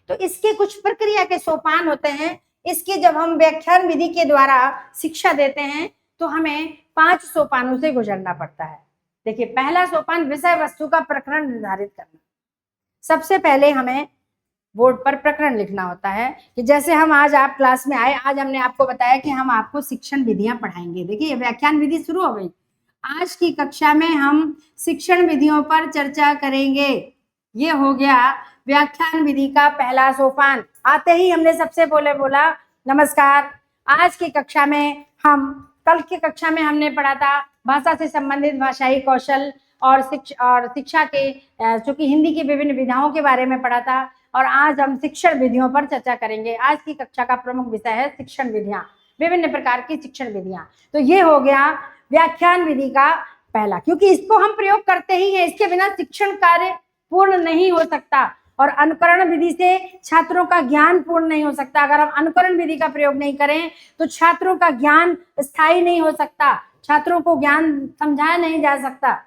Speaker 1: तो इसके कुछ प्रक्रिया के सोपान होते हैं। इसकी जब हम व्याख्यान विधि के द्वारा शिक्षा देते हैं तो हमें 5 सोपानों से गुजरना पड़ता है। देखिए, पहला सोपान विषय वस्तु का प्रकरण निर्धारित करना। सबसे पहले हमें बोर्ड पर प्रकरण लिखना होता है कि जैसे हम आज आप क्लास में आए, आज हमने आपको बताया कि हम आपको शिक्षण विधियां पढ़ाएंगे। देखिए, व्याख्यान विधि शुरू हो गई। आज की कक्षा में हम शिक्षण विधियों पर चर्चा करेंगे। ये हो गया व्याख्यान विधि का पहला सोपान। आते ही हमने सबसे पहले बोला नमस्कार। आज की कक्षा में हम कल की कक्षा में हमने पढ़ा था भाषा से संबंधित भाषाई कौशल और शिक्षा के चूंकि हिंदी की विभिन्न विधाओं के बारे में पढ़ा था, और आज हम शिक्षण विधियों पर चर्चा करेंगे। आज की कक्षा का प्रमुख विषय है शिक्षण विधियां, विभिन्न प्रकार की शिक्षण विधियां। तो ये हो गया व्याख्यान विधि का पहला, क्योंकि इसको हम प्रयोग करते ही हैं, इसके बिना शिक्षण कार्य पूर्ण नहीं हो सकता। और अनुकरण विधि से छात्रों का ज्ञान पूर्ण नहीं हो सकता। अगर हम अनुकरण विधि का प्रयोग नहीं करें तो छात्रों का ज्ञान स्थायी नहीं हो सकता, छात्रों को ज्ञान समझाया नहीं जा सकता।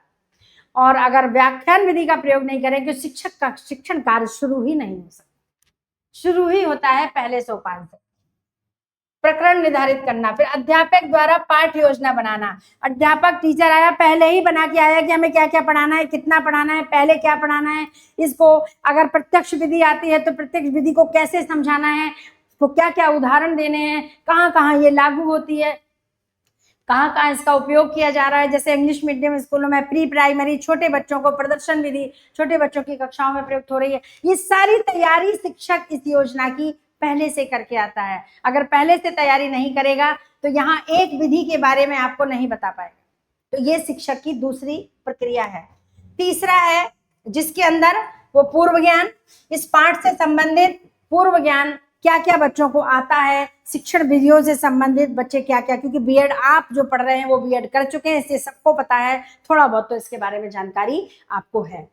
Speaker 1: और अगर व्याख्यान विधि का प्रयोग नहीं करें तो शिक्षक का शिक्षण कार्य शुरू ही नहीं हो सकता। शुरू ही होता है पहले सोपान से। प्रकरण निर्धारित करना, फिर अध्यापक द्वारा पाठ योजना बनाना। अध्यापक टीचर आया, पहले ही बना के आया कि हमें क्या क्या पढ़ाना है, कितना पढ़ाना है, पहले क्या पढ़ाना है, इसको अगर प्रत्यक्ष विधि आती है तो प्रत्यक्ष विधि को कैसे समझाना है, तो क्या क्या उदाहरण देने हैं, कहाँ कहाँ ये लागू होती है, कहाँ कहाँ इसका उपयोग किया जा रहा है। जैसे इंग्लिश मीडियम स्कूलों में प्री प्राइमरी छोटे बच्चों को प्रदर्शन विधि छोटे बच्चों की कक्षाओं में प्रयुक्त हो रही है। ये सारी तैयारी शिक्षक इस योजना की पहले से करके आता है। अगर पहले से तैयारी नहीं करेगा तो यहाँ एक विधि के बारे में आपको नहीं बता पाएगा। तो ये शिक्षक की दूसरी प्रक्रिया है। तीसरा है जिसके अंदर वो पूर्व ज्ञान, इस पाठ से संबंधित पूर्व ज्ञान, क्या क्या बच्चों को आता है, शिक्षण विधियों से संबंधित बच्चे क्या क्या, क्योंकि बीएड आप जो पढ़ रहे हैं वो बीएड कर चुके हैं, इससे सबको पता है, थोड़ा बहुत तो इसके बारे में जानकारी आपको है।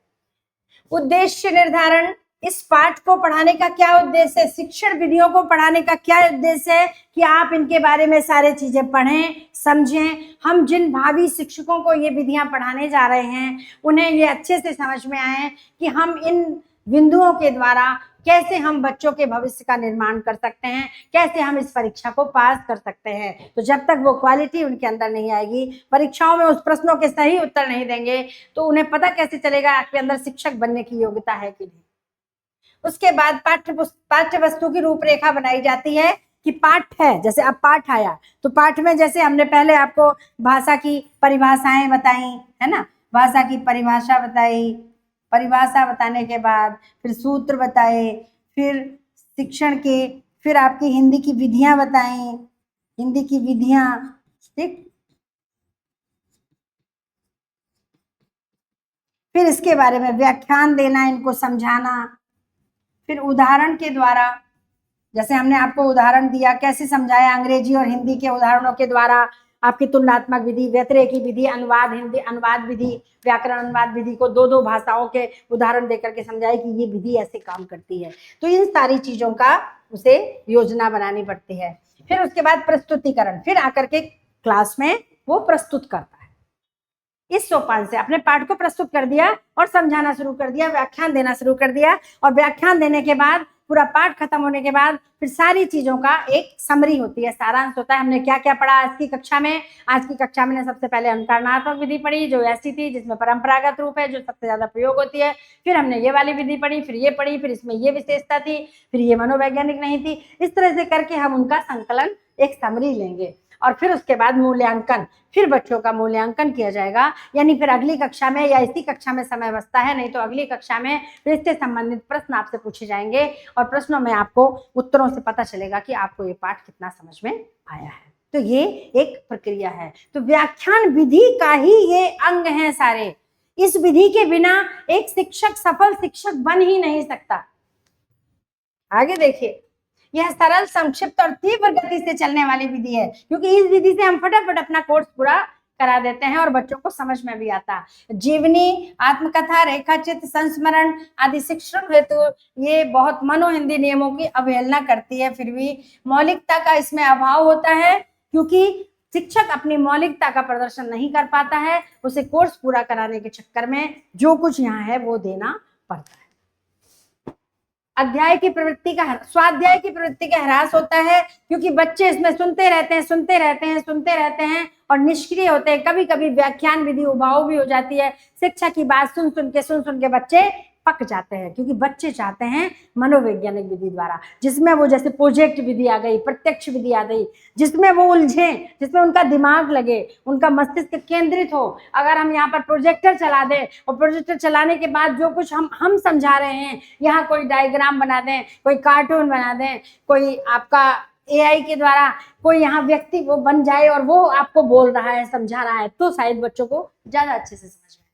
Speaker 1: उद्देश्य निर्धारण, इस पाठ को पढ़ाने का क्या उद्देश्य है, शिक्षण विधियों को पढ़ाने का क्या उद्देश्य है कि आप इनके बारे में सारे चीजें पढ़ें, समझें। हम जिन भावी शिक्षकों को ये विधियां पढ़ाने जा रहे हैं उन्हें ये अच्छे से समझ में आए कि हम इन बिंदुओं के द्वारा कैसे हम बच्चों के भविष्य का निर्माण कर सकते हैं, कैसे हम इस परीक्षा को पास कर सकते हैं। तो जब तक वो क्वालिटी उनके अंदर नहीं आएगी, परीक्षाओं में उस प्रश्नों के सही उत्तर नहीं देंगे, तो उन्हें पता कैसे चलेगा आपके अंदर शिक्षक बनने की योग्यता है कि नहीं। उसके बाद पाठ्य वस्तु की रूपरेखा बनाई जाती है कि पाठ है, जैसे अब पाठ आया तो पाठ में जैसे हमने पहले आपको भाषा की परिभाषाएं बताई है ना, भाषा की परिभाषा बताई, परिभाषा बताने के बाद फिर सूत्र बताए, फिर शिक्षण के, फिर आपकी हिंदी की विधियां बताई, हिंदी की विधियां, ठीक। फिर इसके बारे में व्याख्यान देना, इनको समझाना, फिर उदाहरण के द्वारा, जैसे हमने आपको उदाहरण दिया कैसे समझाया, अंग्रेजी और हिंदी के उदाहरणों के द्वारा आपकी तुलनात्मक विधि, व्यतिरेकी विधि, अनुवाद हिंदी अनुवाद विधि, व्याकरण अनुवाद विधि को दो दो भाषाओं के उदाहरण देकर के समझाए कि ये विधि ऐसे काम करती है। तो इन सारी चीजों का उसे योजना बनानी पड़ती है। फिर उसके बाद प्रस्तुतिकरण, फिर आकर के क्लास में वो प्रस्तुत करता है। इस सोपान से अपने पाठ को प्रस्तुत कर दिया और समझाना शुरू कर दिया, व्याख्यान देना शुरू कर दिया, और व्याख्यान देने के बाद पूरा पाठ खत्म होने के बाद फिर सारी चीजों का एक समरी होती है, सारांश होता है। हमने क्या क्या पढ़ा आज की कक्षा में। आज की कक्षा में सबसे पहले अनुकरणात्मक विधि पढ़ी जो ऐसी थी जिसमें परंपरागत रूप है, जो सबसे ज्यादा प्रयोग होती है। फिर हमने ये वाली विधि पढ़ी, फिर ये पढ़ी, फिर इसमें ये विशेषता थी, फिर ये मनोवैज्ञानिक नहीं थी। इस तरह से करके हम उनका संकलन एक समरी लेंगे, और फिर उसके बाद मूल्यांकन, फिर बच्चों का मूल्यांकन किया जाएगा। यानी फिर अगली कक्षा में या इसी कक्षा में समय बचता है, नहीं तो अगली कक्षा में फिर इससे संबंधित प्रश्न आपसे पूछे जाएंगे, और प्रश्नों में आपको उत्तरों से पता चलेगा कि आपको ये पाठ कितना समझ में आया है। तो ये एक प्रक्रिया है। तो व्याख्यान विधि का ही ये अंग है सारे। इस विधि के बिना एक शिक्षक सफल शिक्षक बन ही नहीं सकता। आगे देखिए, यह सरल, संक्षिप्त और तीव्र गति से चलने वाली विधि है, क्योंकि इस विधि से हम फटाफट अपना कोर्स पूरा करा देते हैं और बच्चों को समझ में भी आता। जीवनी, आत्मकथा, रेखाचित्र, संस्मरण आदि शिक्षण हेतु ये बहुत मनोहिंदी नियमों की अवहेलना करती है। फिर भी मौलिकता का इसमें अभाव होता है, क्योंकि शिक्षक अपनी मौलिकता का प्रदर्शन नहीं कर पाता है। उसे कोर्स पूरा कराने के चक्कर में जो कुछ यहाँ है वो देना पड़ता है। अध्याय की प्रवृत्ति का, स्वाध्याय की प्रवृत्ति का ह्रास होता है, क्योंकि बच्चे इसमें सुनते रहते हैं और निष्क्रिय होते हैं। कभी कभी व्याख्यान विधि उबाऊ भी हो जाती है। शिक्षा की बात सुन सुन के बच्चे पक जाते हैं, क्योंकि बच्चे चाहते हैं मनोवैज्ञानिक विधि द्वारा, जिसमें वो जैसे प्रोजेक्ट विधि आ गई, प्रत्यक्ष विधि आ गई, जिसमें वो उलझे, जिसमें उनका दिमाग लगे, उनका मस्तिष्क केंद्रित हो। अगर हम यहाँ पर प्रोजेक्टर चला दें और प्रोजेक्टर चलाने के बाद जो कुछ हम समझा रहे हैं, यहाँ कोई डायग्राम बना दें, कोई कार्टून बना दें, कोई आपका AI के द्वारा कोई यहाँ व्यक्ति वो बन जाए और वो आपको बोल रहा है, समझा रहा है, तो शायद बच्चों को ज्यादा अच्छे से समझ में।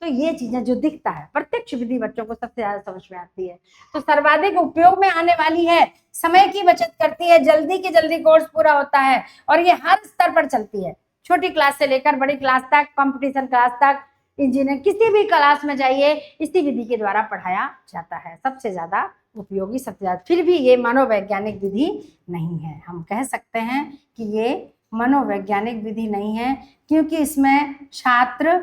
Speaker 1: तो ये चीजें जो दिखता है, प्रत्यक्ष विधि बच्चों को सबसे ज्यादा समझ में आती है, तो सर्वाधिक उपयोग में आने वाली है, समय की बचत करती है, जल्दी की जल्दी कोर्स पूरा होता है, और ये हर स्तर पर चलती है, छोटी क्लास से लेकर बड़ी क्लास तक, कंपटीशन क्लास तक, इंजीनियर किसी भी क्लास में जाइए, इसी विधि के द्वारा पढ़ाया जाता है। सबसे ज्यादा उपयोगी, सबसे ज्यादा। फिर भी ये मनोवैज्ञानिक विधि नहीं है, हम कह सकते हैं कि ये मनोवैज्ञानिक विधि नहीं है, क्योंकि इसमें छात्र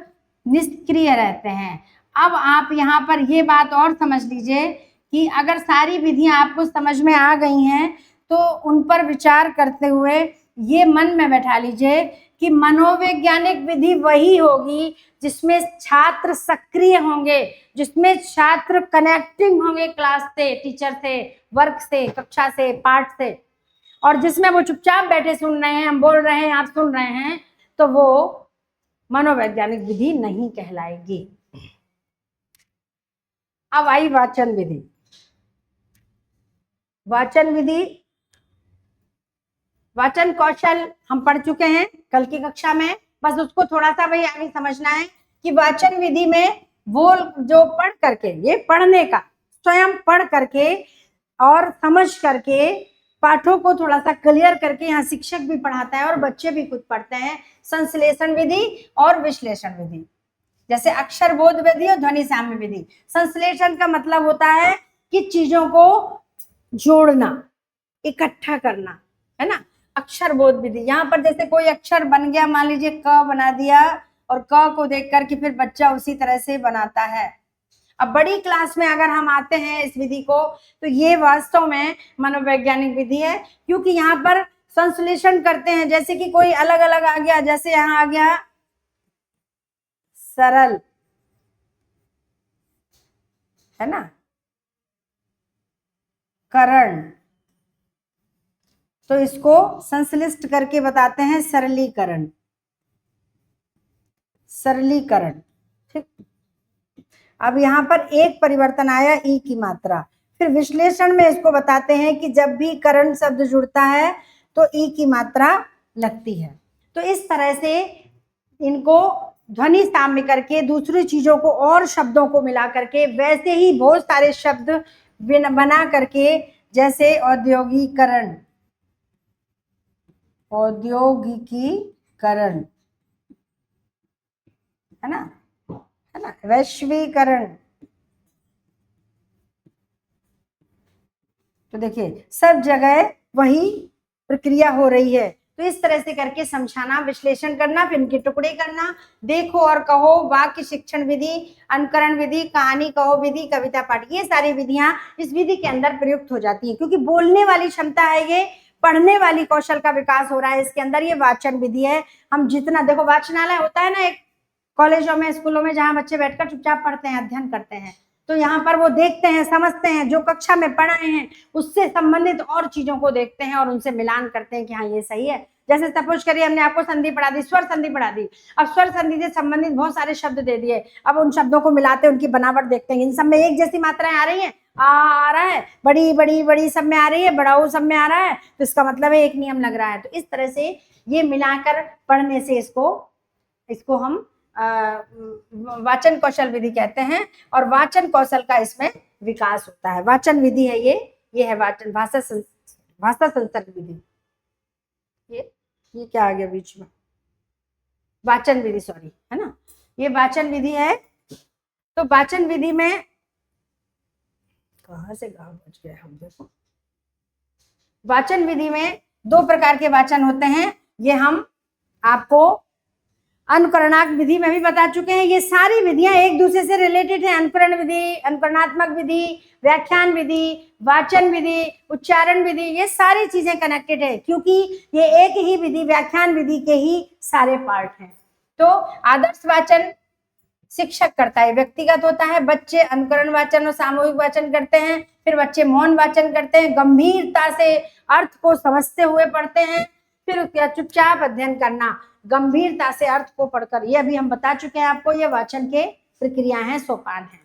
Speaker 1: निष्क्रिय रहते हैं। अब आप यहाँ पर ये बात और समझ लीजिए कि अगर सारी विधियां आपको समझ में आ गई हैं, तो उन पर विचार करते हुए ये मन में बैठा लीजिए कि मनोवैज्ञानिक विधि वही होगी जिसमें छात्र सक्रिय होंगे, जिसमें छात्र कनेक्टिंग होंगे क्लास से, टीचर से, वर्क से, कक्षा से, पाठ से, और जिसमें वो चुपचाप बैठे सुन रहे हैं, हम बोल रहे हैं, आप सुन रहे हैं, तो वो मनोवैज्ञानिक विधि नहीं कहलाएगी। अब आई वाचन विधि। वाचन विधि, वाचन कौशल हम पढ़ चुके हैं कल की कक्षा में, बस उसको थोड़ा सा भाई आगे समझना है कि वाचन विधि में वो जो पढ़ करके, ये पढ़ने का, स्वयं पढ़ करके और समझ करके पाठों को थोड़ा सा क्लियर करके, यहाँ शिक्षक भी पढ़ाता है और बच्चे भी खुद पढ़ते हैं, संश्लेषण विधि और विश्लेषण विधि। जैसे अक्षर बोध विधि और ध्वनि साम्य विधि। संश्लेषण का मतलब होता है कि चीजों को जोड़ना, इकट्ठा करना, है ना। अक्षर बोध विधि, यहाँ पर जैसे कोई अक्षर बन गया, मान लीजिए क बना दिया, और क को देख करके फिर बच्चा उसी तरह से बनाता है। अब बड़ी क्लास में अगर हम आते हैं इस विधि को, तो ये वास्तव में मनोवैज्ञानिक विधि है, क्योंकि यहाँ पर संश्लेषण करते हैं। जैसे कि कोई अलग अलग आ गया, जैसे यहाँ आ गया सरल, है ना, करण, तो इसको संश्लिष्ट करके बताते हैं सरलीकरण। सरलीकरण, ठीक। अब यहाँ पर एक परिवर्तन आया, ई की मात्रा। फिर विश्लेषण में इसको बताते हैं कि जब भी करण शब्द जुड़ता है तो ई की मात्रा लगती है। तो इस तरह से इनको ध्वनि साम्य करके, दूसरी चीजों को और शब्दों को मिला करके, वैसे ही बहुत सारे शब्द बना करके, जैसे औद्योगिकरण, औद्योगिकीकरण, है ना, है ना, वैश्वीकरण। तो देखिए सब जगह वही प्रक्रिया हो रही है। तो इस तरह से करके समझाना, विश्लेषण करना, फिर इनके टुकड़े करना, देखो और कहो, वाक्य शिक्षण विधि, अनुकरण विधि, कहानी कहो विधि, कविता पाठ, ये सारी विधियां इस विधि के अंदर प्रयुक्त हो जाती है, क्योंकि बोलने वाली क्षमता है, ये पढ़ने वाली कौशल का विकास हो रहा है इसके अंदर। ये वाचन विधि है। हम जितना, देखो वाचनालय होता है ना एक कॉलेजों में, स्कूलों में, जहाँ बच्चे बैठकर चुपचाप पढ़ते हैं, अध्ययन करते हैं, तो यहाँ पर वो देखते हैं, समझते हैं, जो कक्षा में पढ़ाए हैं उससे संबंधित और चीजों को देखते हैं और उनसे मिलान करते हैं कि हाँ ये सही है। जैसे सपोज करिए हमने आपको संधि पढ़ा दी, स्वर संधि पढ़ा दी, अब स्वर संधि से संबंधित बहुत सारे शब्द दे दिए, अब उन शब्दों को मिलाते, उनकी बनावट देखते हैं, इन सब में एक जैसी मात्राएं आ रही हैं, आ रहा है, बड़ी बड़ी बड़ी सब में आ रही है, बड़ाऊ सब में आ रहा है, तो इसका मतलब है एक नियम लग रहा है। तो इस तरह से ये मिलाकर पढ़ने से इसको हम वाचन कौशल विधि कहते हैं, और वाचन कौशल का इसमें विकास होता है। वाचन विधि है ये है वाचन, भाषा संसर्ग विधि। ये क्या आ गया बीच में, वाचन विधि, सॉरी, है ना, ये वाचन विधि है। तो वाचन विधि में कहां से गाँव बच गए हम, देखो वाचन विधि में दो प्रकार के वाचन होते हैं, ये हम आपको अनुकरणात्मक विधि में भी बता चुके हैं। ये सारी विधियां एक दूसरे से रिलेटेड है। अनुकरण विधि, अनुकरणात्मक विधि, व्याख्यान विधि, वाचन विधि, उच्चारण विधि, ये सारी चीजें कनेक्टेड है, क्योंकि ये एक ही विधि, व्याख्यान विधि के ही सारे पार्ट हैं। तो आदर्श वाचन, शिक्षक करता है। व्यक्तिगत होता है, बच्चे अनुकरण वाचन और सामूहिक वाचन करते हैं, फिर बच्चे मौन वाचन करते हैं, गंभीरता से अर्थ को समझते हुए पढ़ते हैं, फिर उसके चुपचाप अध्ययन करना, गंभीरता से अर्थ को पढ़कर। ये अभी हम बता चुके हैं आपको, ये वाचन के प्रक्रिया है, सोपान है।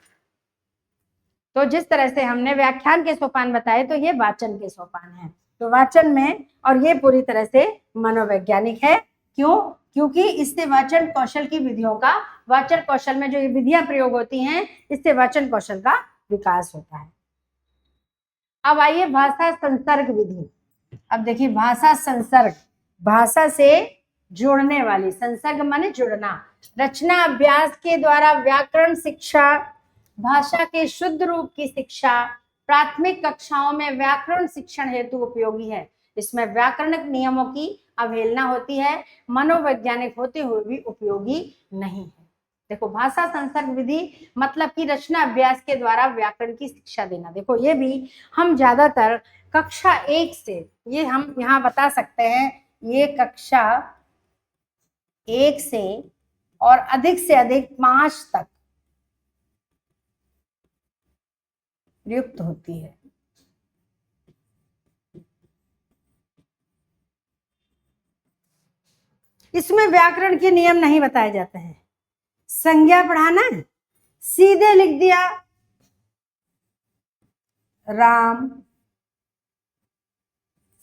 Speaker 1: तो जिस तरह से हमने व्याख्यान के सोपान बताए, तो ये वाचन के सोपान है। तो वाचन में, और ये पूरी तरह से मनोवैज्ञानिक है। क्यों? क्योंकि इससे वाचन कौशल की विधियों का, वाचन कौशल में जो ये विधियां प्रयोग होती हैं, इससे वाचन कौशल का विकास होता है। अब आइए भाषा संसर्ग विधि। अब देखिए, भाषा संसर्ग, भाषा से जोड़ने वाली, संसर्ग माने जुड़ना। रचना अभ्यास के द्वारा व्याकरण शिक्षा, भाषा के शुद्ध रूप की शिक्षा प्राथमिक कक्षाओं में व्याकरण शिक्षण हेतु उपयोगी है। इसमें व्याकरणिक नियमों की अवहेलना होती है, मनोवैज्ञानिक होते हुए भी उपयोगी नहीं है। देखो, भाषा संसर्ग विधि मतलब कि रचना अभ्यास के द्वारा व्याकरण की शिक्षा देना। देखो, ये भी हम ज्यादातर कक्षा 1 से, ये हम यहाँ बता सकते हैं, ये कक्षा 1 से और अधिक से अधिक 5 तक प्रयुक्त होती है। इसमें व्याकरण के नियम नहीं बताए जाते हैं। संज्ञा पढ़ाना, सीधे लिख दिया राम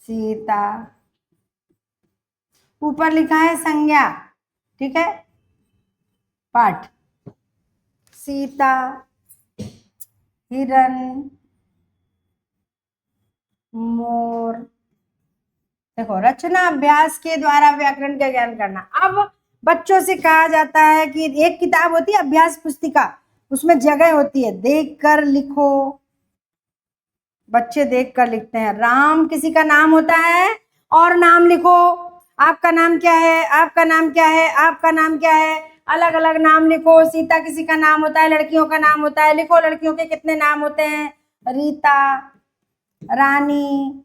Speaker 1: सीता, ऊपर लिखा है संज्ञा, ठीक है, पाठ, सीता, हिरन, मोर। देखो, रचना अभ्यास के द्वारा व्याकरण का ज्ञान करना। अब बच्चों से कहा जाता है कि एक किताब होती है अभ्यास पुस्तिका, उसमें जगह होती है, देख कर लिखो। बच्चे देख कर लिखते हैं। राम किसी का नाम होता है और नाम लिखो, आपका नाम क्या है, आपका नाम क्या है, आपका नाम क्या है, अलग अलग नाम लिखो। सीता किसी का नाम होता है, लड़कियों का नाम होता है, लिखो लड़कियों के कितने नाम होते हैं, रीता, रानी,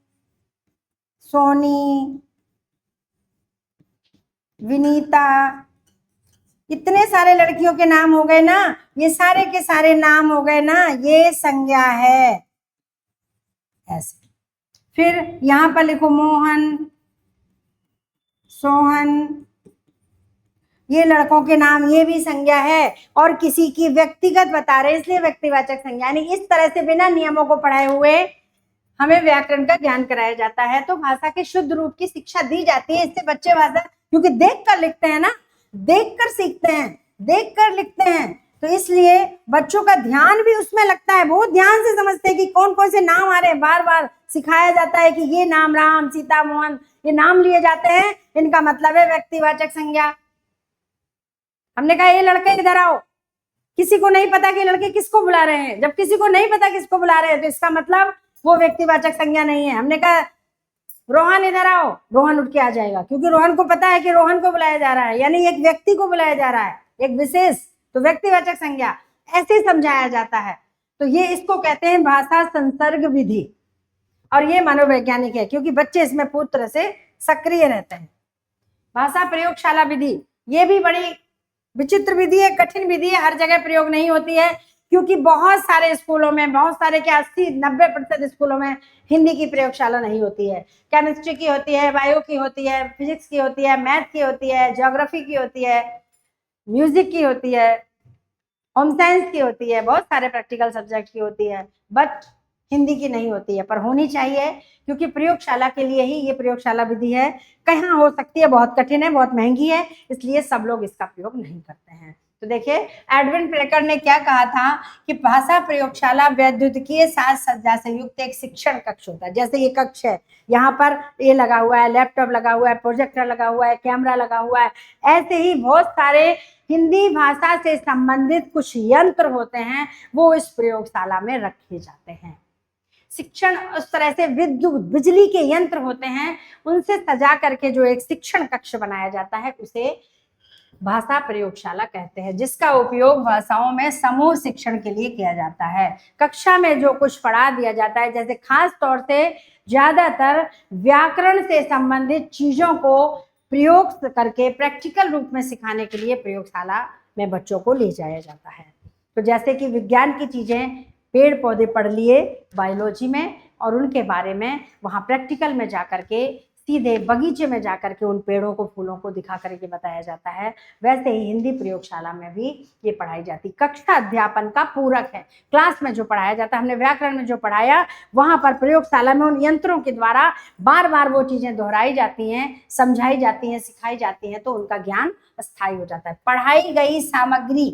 Speaker 1: सोनी, विनीता, इतने सारे लड़कियों के नाम हो गए ना, ये सारे के सारे नाम हो गए ना, ये संज्ञा है। ऐसे फिर यहां पर लिखो मोहन, सोहन, ये लड़कों के नाम, ये भी संज्ञा है। और किसी की व्यक्तिगत बता रहे, इसलिए व्यक्तिवाचक संज्ञा। यानी इस तरह से बिना नियमों को पढ़ाए हुए हमें व्याकरण का ज्ञान कराया जाता है। तो भाषा के शुद्ध रूप की शिक्षा दी जाती है। इससे बच्चे भाषा, क्योंकि देख कर लिखते हैं ना, देख कर सीखते हैं, देख कर लिखते हैं, तो इसलिए बच्चों का ध्यान भी उसमें लगता है। बहुत ध्यान से समझते हैं कि कौन कौन से नाम आ रहे हैं। बार बार सिखाया जाता है कि ये नाम राम, सीता, मोहन, ये नाम लिए जाते हैं, इनका मतलब है व्यक्तिवाचक संज्ञा। हमने कहा ये लड़के इधर आओ, किसी को नहीं पता कि लड़के किसको बुला रहे हैं। जब किसी को नहीं पता किसको बुला रहे हैं, तो इसका मतलब वो व्यक्तिवाचक संज्ञा नहीं है। हमने कहा रोहन इधर आओ, रोहन उठ के आ जाएगा, क्योंकि रोहन को पता है कि रोहन को बुलाया जा रहा है, यानी एक व्यक्ति को बुलाया जा रहा है, एक विशेष, तो व्यक्तिवाचक संज्ञा। ऐसे ही समझाया जाता है। तो ये इसको कहते हैं भाषा संसर्ग विधि, और ये मनोवैज्ञानिक है, क्योंकि बच्चे इसमें पूरी तरह से सक्रिय रहते हैं। भाषा प्रयोगशाला विधि, ये भी बड़ी विचित्र विधि है, कठिन विधि है, हर जगह प्रयोग नहीं होती है, क्योंकि बहुत सारे स्कूलों में, बहुत सारे क्या 80-90% स्कूलों में हिंदी की प्रयोगशाला नहीं होती है। केमिस्ट्री की होती है, बायो की होती है, फिजिक्स की होती है, मैथ की होती है, ज्योग्राफी की होती है, म्यूजिक की होती है, होम साइंस की होती है, बहुत सारे प्रैक्टिकल सब्जेक्ट की होती है, बट हिंदी की नहीं होती है। पर होनी चाहिए, क्योंकि प्रयोगशाला के लिए ही ये प्रयोगशाला विधि है। कहाँ हो सकती है, बहुत कठिन है, बहुत महंगी है, इसलिए सब लोग इसका प्रयोग नहीं करते हैं। तो देखिए, एडविन प्रेकर ने क्या कहा था कि भाषा प्रयोगशाला वैद्युतिकीय साज सज्जा से युक्त एक शिक्षण कक्ष होता है। जैसे ये कक्ष है, यहाँ पर ये लगा हुआ है, लैपटॉप लगा हुआ है, प्रोजेक्टर लगा हुआ है, कैमरा लगा हुआ है, ऐसे ही बहुत सारे हिंदी भाषा से संबंधित कुछ यंत्र होते हैं, वो इस प्रयोगशाला में रखे जाते हैं। शिक्षण उस तरह से विद्युत बिजली के यंत्र होते हैं, उनसे सजा करके जो एक शिक्षण कक्ष बनाया जाता है, उसे भाषा प्रयोगशाला कहते हैं, जिसका उपयोग भाषाओं में समूह शिक्षण के लिए किया जाता है। कक्षा में जो कुछ पढ़ा दिया जाता है, जैसे खास तौर से ज्यादातर व्याकरण से संबंधित चीजों को प्रयोग करके प्रैक्टिकल रूप में सिखाने के लिए प्रयोगशाला में बच्चों को ले जाया जाता है। तो जैसे कि विज्ञान की चीज़ें, पेड़ पौधे पढ़ लिए बायोलॉजी में, और उनके बारे में वहाँ प्रैक्टिकल में जा कर के, सीधे बगीचे में जा कर के उन पेड़ों को, फूलों को दिखा करके बताया जाता है। वैसे ही हिंदी प्रयोगशाला में भी ये पढ़ाई जाती। कक्षा अध्यापन का पूरक है। क्लास में जो पढ़ाया जाता है, हमने व्याकरण में जो पढ़ाया, वहाँ पर प्रयोगशाला में उन यंत्रों के द्वारा बार बार वो चीज़ें दोहराई जाती हैं, समझाई जाती हैं, सिखाई जाती हैं, तो उनका ज्ञान स्थायी हो जाता है। पढ़ाई गई सामग्री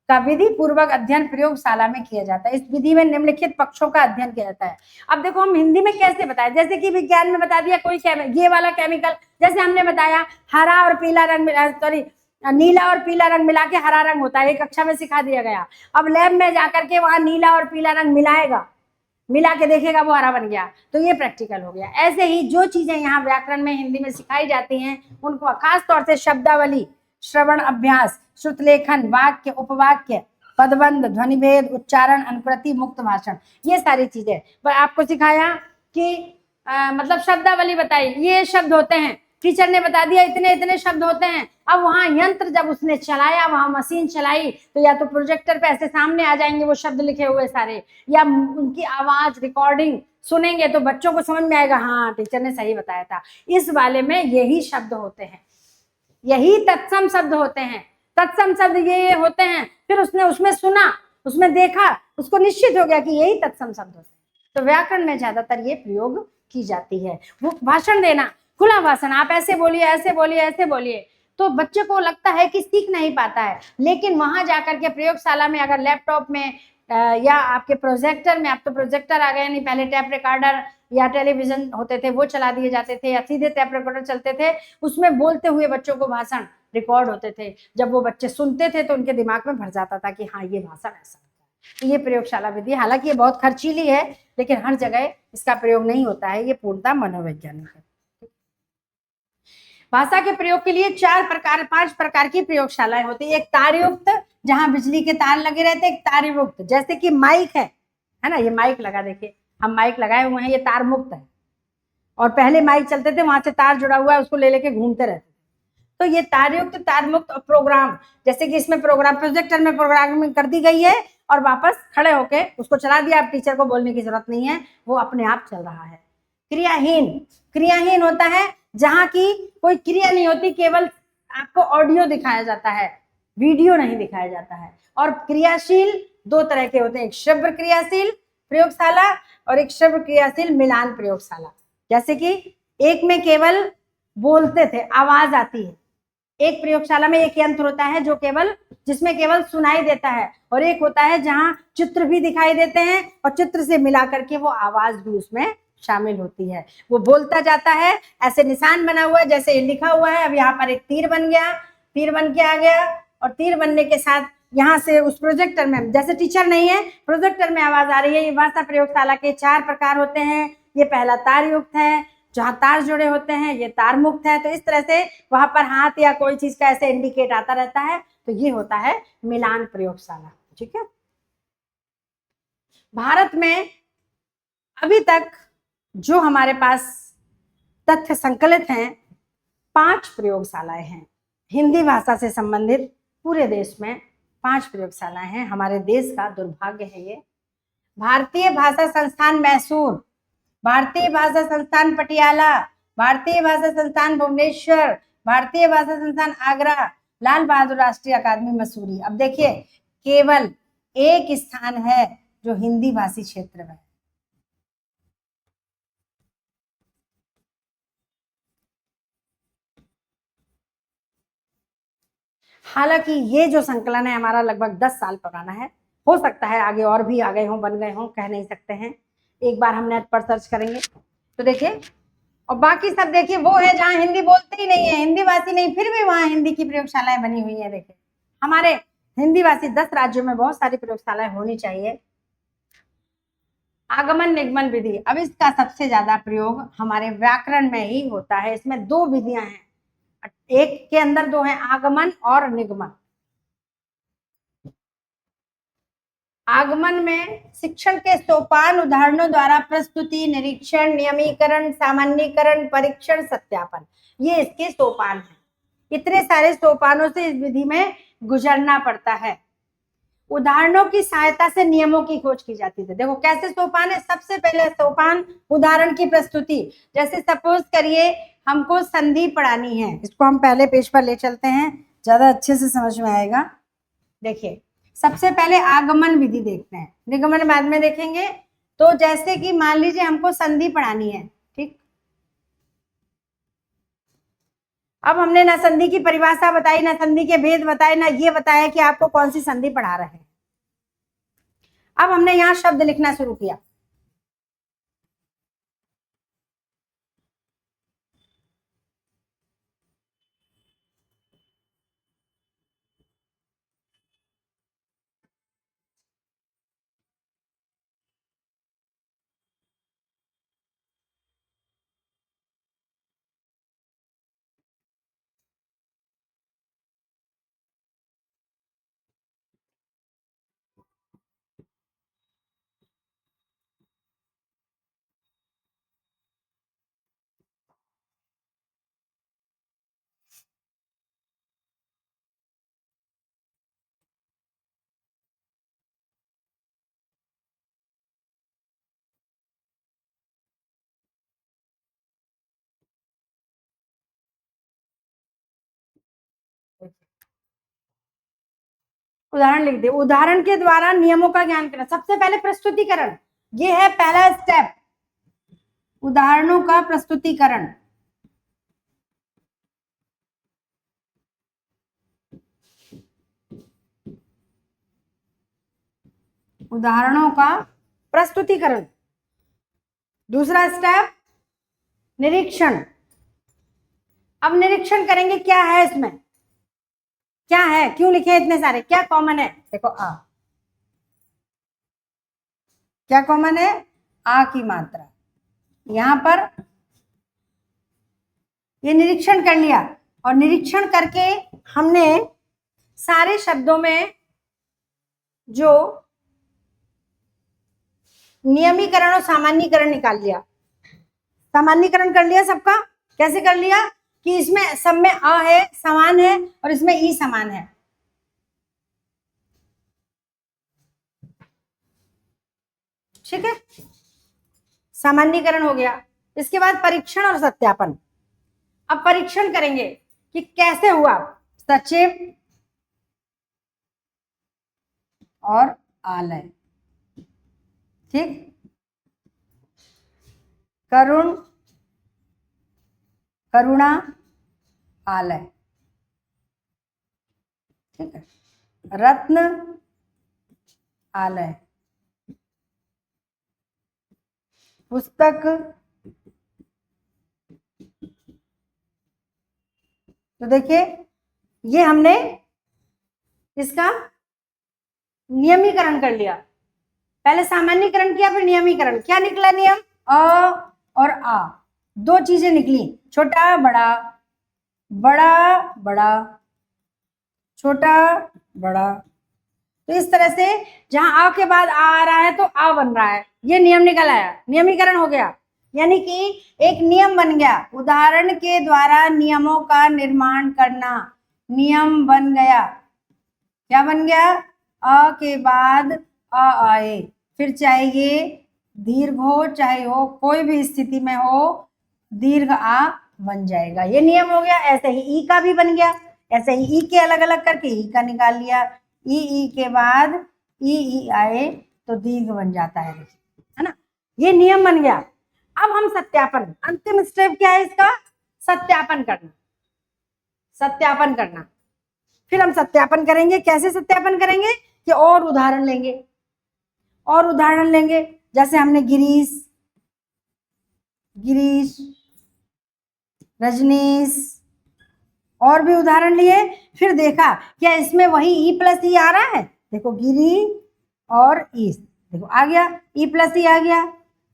Speaker 1: का विधि पूर्वक अध्ययन प्रयोगशाला में किया जाता है। इस विधि में निम्नलिखित पक्षों का अध्ययन किया जाता है। अब देखो हम हिंदी में कैसे बताएं, जैसे कि विज्ञान में बता दिया कोई ये वाला केमिकल, जैसे हमने बताया हरा और पीला रंग, सॉरी नीला और पीला रंग मिला के हरा रंग होता है, ये कक्षा में सिखा दिया गया। अब लैब में जाकर के वहां नीला और पीला रंग मिलाएगा, मिला के देखेगा वो हरा बन गया, तो ये प्रैक्टिकल हो गया। ऐसे ही जो चीजें यहाँ व्याकरण में हिंदी में सिखाई जाती हैं, उनको खास तौर से शब्दावली, श्रवण अभ्यास, श्रुतलेखन, वाक्य, उपवाक्य, पदबंध, ध्वनिभेद, उच्चारण, अनुकृति, मुक्त भाषण, ये सारी चीजें पर आपको सिखाया कि मतलब शब्दावली बताई, ये शब्द होते हैं, टीचर ने बता दिया इतने इतने शब्द होते हैं। अब वहाँ यंत्र जब उसने चलाया, वहाँ मशीन चलाई, तो या तो प्रोजेक्टर पे ऐसे सामने आ जाएंगे वो शब्द लिखे हुए सारे, या उनकी आवाज रिकॉर्डिंग सुनेंगे तो बच्चों को समझ में आएगा, हाँ टीचर ने सही बताया था। इस वाले में यही शब्द होते हैं, यही तत्सम शब्द होते हैं। तत्सम शब्द ये होते हैं। फिर उसने उसमें सुना, उसमें देखा, उसको निश्चित हो गया कि यही तत्सम शब्द होते हैं। तो व्याकरण में ज्यादातर ये प्रयोग की जाती है। वो भाषण देना, खुला भाषण, आप ऐसे बोलिए, ऐसे बोलिए, ऐसे बोलिए, तो बच्चे को लगता है कि सीख नहीं पाता है। लेकिन वहां जाकर के प्रयोगशाला में अगर लैपटॉप में या आपके प्रोजेक्टर में, आप तो प्रोजेक्टर आ गए, नहीं पहले टैप रिकॉर्डर या टेलीविजन होते थे, वो चला दिए जाते थे, या सीधे टैप रिकॉर्डर चलते थे, उसमें बोलते हुए बच्चों को भाषण रिकॉर्ड होते थे। जब वो बच्चे सुनते थे तो उनके दिमाग में भर जाता था कि हाँ ये भाषण ऐसा होता है। तो ये प्रयोगशाला विधि, हालांकि ये बहुत खर्चीली है, लेकिन हर जगह इसका प्रयोग नहीं होता है, ये पूर्णतः मनोवैज्ञानिक है। भाषा के प्रयोग के लिए 5 प्रकार की प्रयोगशालाएं होती है। एक तारयुक्त, जहां बिजली के तार लगे रहते हैं। एक तारयुक्त, जैसे कि माइक है ना, ये माइक लगा, देखिए हम माइक लगाए हुए हैं, ये तार मुक्त है। और पहले माइक चलते थे, वहां से तार जुड़ा हुआ है, उसको ले लेके घूमते रहते थे। तो ये तारयुक्त, तार मुक्त। प्रोग्राम, जैसे कि इसमें प्रोग्राम प्रोजेक्टर में प्रोग्रामिंग कर दी गई है और वापस खड़े होके उसको चला दिया, अब टीचर को बोलने की जरूरत नहीं है, वो अपने आप चल रहा है। क्रियाहीन, क्रियाहीन होता है जहां की कोई क्रिया नहीं होती, केवल आपको ऑडियो दिखाया जाता है, वीडियो नहीं दिखाया जाता है। और क्रियाशील 2 तरह के होते हैं, एक श्रव्य क्रियाशील प्रयोगशाला और एक श्रव्य क्रियाशील मिलान प्रयोगशाला। जैसे कि एक में केवल बोलते थे, आवाज आती है। एक प्रयोगशाला में एक यंत्र होता है जो केवल, जिसमें केवल सुनाई देता है, और एक होता है जहां चित्र भी दिखाई देते हैं और चित्र से मिला करके वो आवाज भी उसमें शामिल होती है। वो बोलता जाता है, ऐसे निशान बना हुआ है, जैसे लिखा हुआ है। अब यहाँ पर एक तीर बन गया, तीर बन के आ गया, और तीर बनने के साथ यहाँ से उस प्रोजेक्टर में, जैसे टीचर नहीं है, प्रोजेक्टर में आवाज आ रही है। ये भाषा प्रयोगशाला के 4 प्रकार होते हैं। ये पहला तार युक्त है, जहाँ तार जुड़े होते हैं, ये तार मुक्त है। तो इस तरह से वहां पर हाथ या कोई चीज का ऐसे इंडिकेट आता रहता है, तो ये होता है मिलान प्रयोगशाला। ठीक है। भारत में अभी तक जो हमारे पास तथ्य संकलित हैं, 5 प्रयोगशालाएं हैं हिंदी भाषा से संबंधित। पूरे देश में 5 प्रयोगशालाएं हैं। हमारे देश का दुर्भाग्य है ये। भारतीय भाषा संस्थान मैसूर, भारतीय भाषा संस्थान पटियाला, भारतीय भाषा संस्थान भुवनेश्वर, भारतीय भाषा संस्थान आगरा, लाल बहादुर राष्ट्रीय अकादमी मसूरी। अब देखिए, केवल एक स्थान है जो हिंदी भाषी क्षेत्र में। हालांकि ये जो संकलन है हमारा लगभग 10 साल पुराना है। हो सकता है आगे और भी आ गए हों, बन गए हों, कह नहीं सकते हैं। एक बार हम नेट पर सर्च करेंगे तो देखिए। और बाकी सब देखिए वो है जहाँ हिंदी बोलते ही नहीं है, हिंदी भाषी नहीं, फिर भी वहाँ हिंदी की प्रयोगशालाएं बनी हुई है। देखिए हमारे हिंदी भाषी 10 राज्यों में बहुत सारी प्रयोगशालाएं होनी चाहिए। आगमन निगमन विधि, अब इसका सबसे ज्यादा प्रयोग हमारे व्याकरण में ही होता है। इसमें 2 विधियां हैं, एक के अंदर 2 हैं, आगमन और निगमन। आगमन में शिक्षण के सोपान उदाहरणों द्वारा प्रस्तुति, निरीक्षण, नियमीकरण, सामान्यीकरण, परीक्षण, सत्यापन, ये इसके सोपान हैं। इतने सारे सोपानों से इस विधि में गुजरना पड़ता है। उदाहरणों की सहायता से नियमों की खोज की जाती है। देखो कैसे सोपान है। सबसे पहले सोपान उदाहरण की प्रस्तुति। जैसे सपोज करिए हमको संधि पढ़ानी है, इसको हम पहले पेज पर ले चलते हैं, ज्यादा अच्छे से समझ में आएगा। देखिए सबसे पहले आगमन विधि देखते हैं, निगमन बाद में देखेंगे। तो जैसे कि मान लीजिए हमको संधि पढ़ानी है, ठीक। अब हमने ना संधि की परिभाषा बताई, ना संधि के भेद बताए, ना ये बताया कि आपको कौन सी संधि पढ़ा रहे हैं। अब हमने यहाँ शब्द लिखना शुरू किया। उदाहरण लिख दे। उदाहरण के द्वारा नियमों का ज्ञान करना। सबसे पहले प्रस्तुतिकरण, ये है पहला स्टेप, उदाहरणों का प्रस्तुतिकरण। उदाहरणों का प्रस्तुतिकरण। दूसरा स्टेप निरीक्षण। अब निरीक्षण करेंगे क्या है इसमें, क्या है, क्यों लिखे इतने सारे, क्या कॉमन है। देखो आ, क्या कॉमन है, आ की मात्रा। यहां पर ये निरीक्षण कर लिया, और निरीक्षण करके हमने सारे शब्दों में जो नियमीकरण और सामान्यीकरण निकाल लिया। सामान्यीकरण कर लिया सबका। कैसे कर लिया कि इसमें सब में अ है, समान है, और इसमें ई समान है। ठीक है, सामान्यीकरण हो गया। इसके बाद परीक्षण और सत्यापन। अब परीक्षण करेंगे कि कैसे हुआ, सचिव और आलय, ठीक, करुण, करुणा, आलय, ठीक है, रत्न, आलय, पुस्तक, तो देखिए ये हमने इसका नियमीकरण कर लिया। पहले सामान्यीकरण किया, फिर नियमीकरण। क्या निकला नियम, अ और आ, दो चीजें निकली, छोटा बड़ा, बड़ा बड़ा, छोटा बड़ा। तो इस तरह से जहां आ के बाद आ रहा है तो आ बन रहा है, ये नियम निकल आया, नियमीकरण हो गया। यानी कि एक नियम बन गया, उदाहरण के द्वारा नियमों का निर्माण करना, नियम बन गया। क्या बन गया, अ के बाद अ आए, फिर चाहे ये दीर्घ हो चाहे हो, कोई भी स्थिति में हो, दीर्घ आ बन जाएगा। ये नियम हो गया। ऐसे ही ई का भी बन गया, ऐसे ही ई के अलग अलग करके ई का निकाल लिया। ई के बाद ई आए तो दीर्घ बन जाता है ना, ये नियम बन गया। अब हम सत्यापन, अंतिम स्टेप क्या है इसका, सत्यापन करना, सत्यापन करना। फिर हम सत्यापन करेंगे। कैसे सत्यापन करेंगे कि और उदाहरण लेंगे, और उदाहरण लेंगे। जैसे हमने गिरीश, गिरीश, रजनीश, और भी उदाहरण लिए। फिर देखा क्या इसमें वही ई प्लस ई आ रहा है, देखो गिरी और ईस, देखो आ गया, ई प्लस ई आ गया।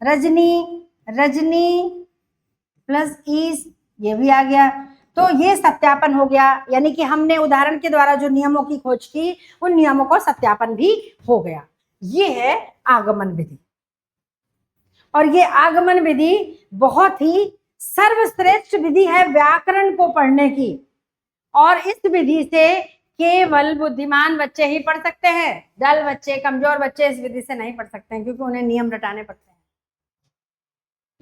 Speaker 1: रजनी, रजनी प्लस ईस, ये भी आ गया। तो ये सत्यापन हो गया, यानी कि हमने उदाहरण के द्वारा जो नियमों की खोज की, उन नियमों को सत्यापन भी हो गया। ये है आगमन विधि। और ये आगमन विधि बहुत ही सर्वश्रेष्ठ विधि है व्याकरण को पढ़ने की। और इस विधि से केवल बुद्धिमान बच्चे ही पढ़ सकते हैं। डल बच्चे, कमजोर बच्चे इस विधि से नहीं पढ़ सकते हैं, क्योंकि उन्हें नियम रटाने पड़ते हैं।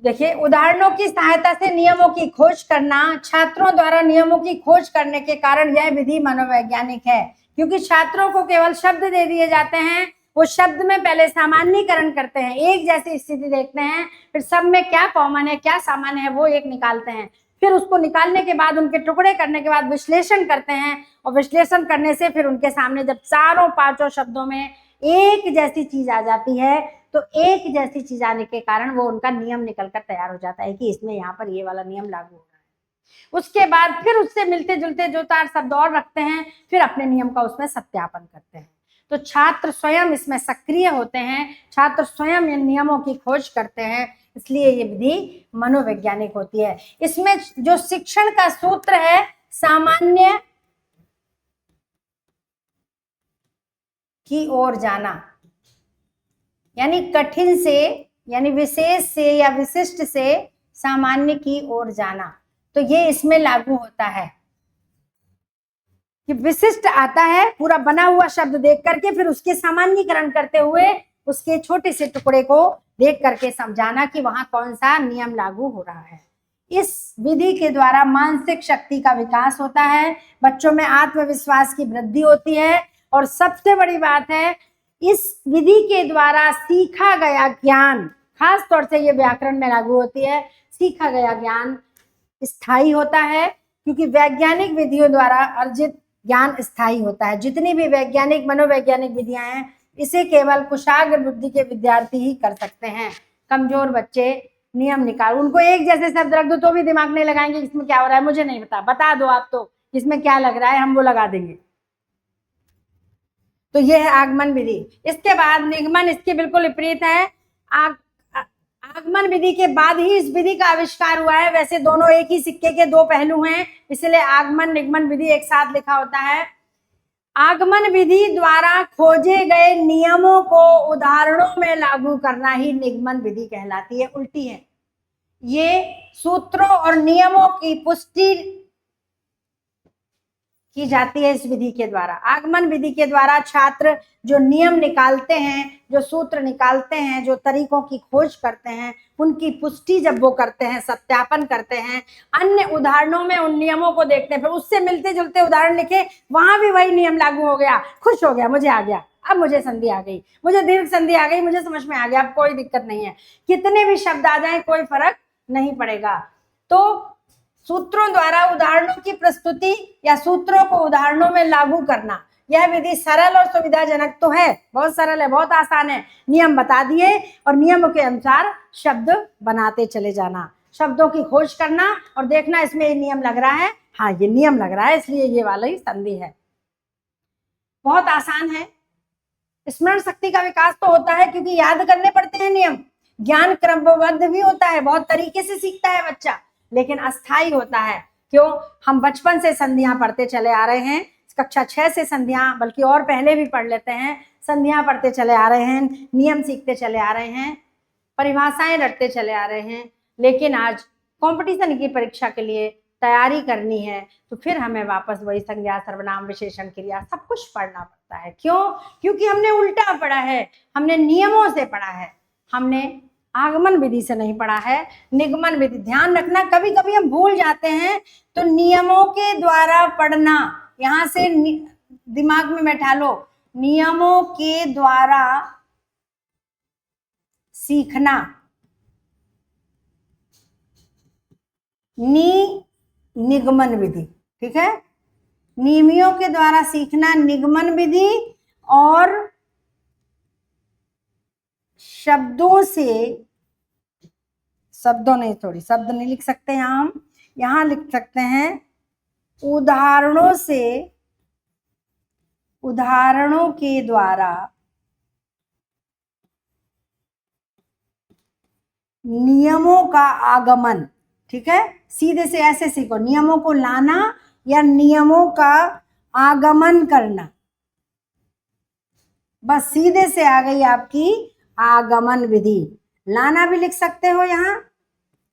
Speaker 1: देखिए, उदाहरणों की सहायता से नियमों की खोज करना। छात्रों द्वारा नियमों की खोज करने के कारण यह विधि मनोवैज्ञानिक है, क्योंकि छात्रों को केवल शब्द दे दिए जाते हैं, वो शब्द में पहले सामान्यीकरण करते हैं, एक जैसी स्थिति देखते हैं, फिर सब में क्या कॉमन है, क्या सामान्य है, वो एक निकालते हैं। फिर उसको निकालने के बाद, उनके टुकड़े करने के बाद विश्लेषण करते हैं, और विश्लेषण करने से फिर उनके सामने जब चारों पांचों शब्दों में एक जैसी चीज आ जाती है, तो एक जैसी चीज आने के कारण वो उनका नियम निकलकर तैयार हो जाता है कि इसमें यहाँ पर ये वाला नियम लागू हो रहा है। उसके बाद फिर उससे मिलते जुलते जो चार शब्द और रखते हैं, फिर अपने नियम का उसमें सत्यापन करते हैं। तो छात्र स्वयं इसमें सक्रिय होते हैं, छात्र स्वयं इन नियमों की खोज करते हैं, इसलिए ये विधि मनोवैज्ञानिक होती है। इसमें जो शिक्षण का सूत्र है, सामान्य की ओर जाना, यानी कठिन से, यानी विशेष से या विशिष्ट से सामान्य की ओर जाना, तो ये इसमें लागू होता है कि विशिष्ट आता है पूरा बना हुआ शब्द देख करके, फिर उसके सामान्यीकरण करते हुए उसके छोटे से टुकड़े को देख करके समझाना कि वहां कौन सा नियम लागू हो रहा है। इस विधि के द्वारा मानसिक शक्ति का विकास होता है, बच्चों में आत्मविश्वास की वृद्धि होती है, और सबसे बड़ी बात है, इस विधि के द्वारा सीखा गया ज्ञान, खास तौर से ये व्याकरण में लागू होती है, सीखा गया ज्ञान स्थायी होता है, क्योंकि वैज्ञानिक विधियों द्वारा अर्जित ज्ञान स्थायी होता है। जितनी भी वैज्ञानिक मनोवैज्ञानिक विधियां हैं, इसे केवल कुशाग्र बुद्धि के विद्यार्थी ही कर सकते हैं। कमजोर बच्चे नियम निकाल, उनको एक जैसे शब्द रख दो तो भी दिमाग नहीं लगाएंगे इसमें क्या हो रहा है, मुझे नहीं पता, बता दो आप तो इसमें क्या लग रहा है, हम वो लगा देंगे। तो ये है आगमन विधि। इसके बाद निगमन इसके बिल्कुल विपरीत है। आगमन विधि के बाद ही इस विधि का आविष्कार हुआ है, वैसे दोनों एक ही सिक्के के दो पहलू हैं, इसलिए आगमन निगमन विधि एक साथ लिखा होता है। आगमन विधि द्वारा खोजे गए नियमों को उदाहरणों में लागू करना ही निगमन विधि कहलाती है। उल्टी है, ये सूत्रों और नियमों की पुष्टि की जाती है इस विधि के द्वारा। आगमन विधि के द्वारा छात्र जो नियम निकालते हैं, जो सूत्र निकालते हैं, जो तरीकों की खोज करते हैं, उनकी पुष्टि जब वो करते हैं, सत्यापन करते हैं, अन्य उदाहरणों में उन नियमों को देखते हैं, फिर उससे मिलते जुलते उदाहरण लिखे, वहां भी वही नियम लागू हो गया, खुश हो गया, मुझे आ गया, अब मुझे संधि आ गई, मुझे दीर्घ संधि आ गई, मुझे समझ में आ गया, अब कोई दिक्कत नहीं है, कितने भी शब्द आ जाए कोई फर्क नहीं पड़ेगा। तो सूत्रों द्वारा उदाहरणों की प्रस्तुति या सूत्रों को उदाहरणों में लागू करना, यह विधि सरल और सुविधाजनक तो है, बहुत सरल है, बहुत आसान है। नियम बता दिए और नियमों के अनुसार शब्द बनाते चले जाना, शब्दों की खोज करना और देखना इसमें ये नियम लग रहा है, हाँ ये नियम लग रहा है, इसलिए ये वाला ही संधि है। बहुत आसान है। स्मरण शक्ति का विकास तो होता है क्योंकि याद करने पड़ते हैं नियम। ज्ञान क्रमबद्ध भी होता है, बहुत तरीके से सीखता है बच्चा, लेकिन अस्थायी होता है। क्यों? हम बचपन से संधियां पढ़ते चले आ रहे हैं, कक्षा 6 से संधियां, बल्कि और पहले भी पढ़ लेते हैं, संधियां पढ़ते चले आ रहे हैं, नियम सीखते चले आ रहे हैं, परिभाषाएं रटते चले आ रहे हैं। लेकिन आज कंपटीशन की परीक्षा के लिए तैयारी करनी है तो फिर हमें वापस वही संज्ञा, सर्वनाम, विशेषण, क्रिया सब कुछ पढ़ना पड़ता है। क्यों? क्योंकि हमने उल्टा पढ़ा है, हमने नियमों से पढ़ा है, हमने आगमन विधि से नहीं पढ़ा है, निगमन विधि। ध्यान रखना, कभी कभी हम भूल जाते हैं, तो नियमों के द्वारा पढ़ना, यहां से दिमाग में बैठा लो, नियमों के द्वारा सीखना, निगमन विधि, ठीक है। नियमियों के द्वारा सीखना निगमन विधि, और शब्दों से, शब्दों नहीं, थोड़ी शब्द नहीं लिख सकते यहाँ, हम यहाँ लिख सकते हैं उदाहरणों से, उदाहरणों के द्वारा नियमों का आगमन, ठीक है। सीधे से ऐसे सीखो, नियमों को लाना या नियमों का आगमन करना, बस सीधे से आ गई आपकी आगमन विधि। लाना भी लिख सकते हो यहाँ,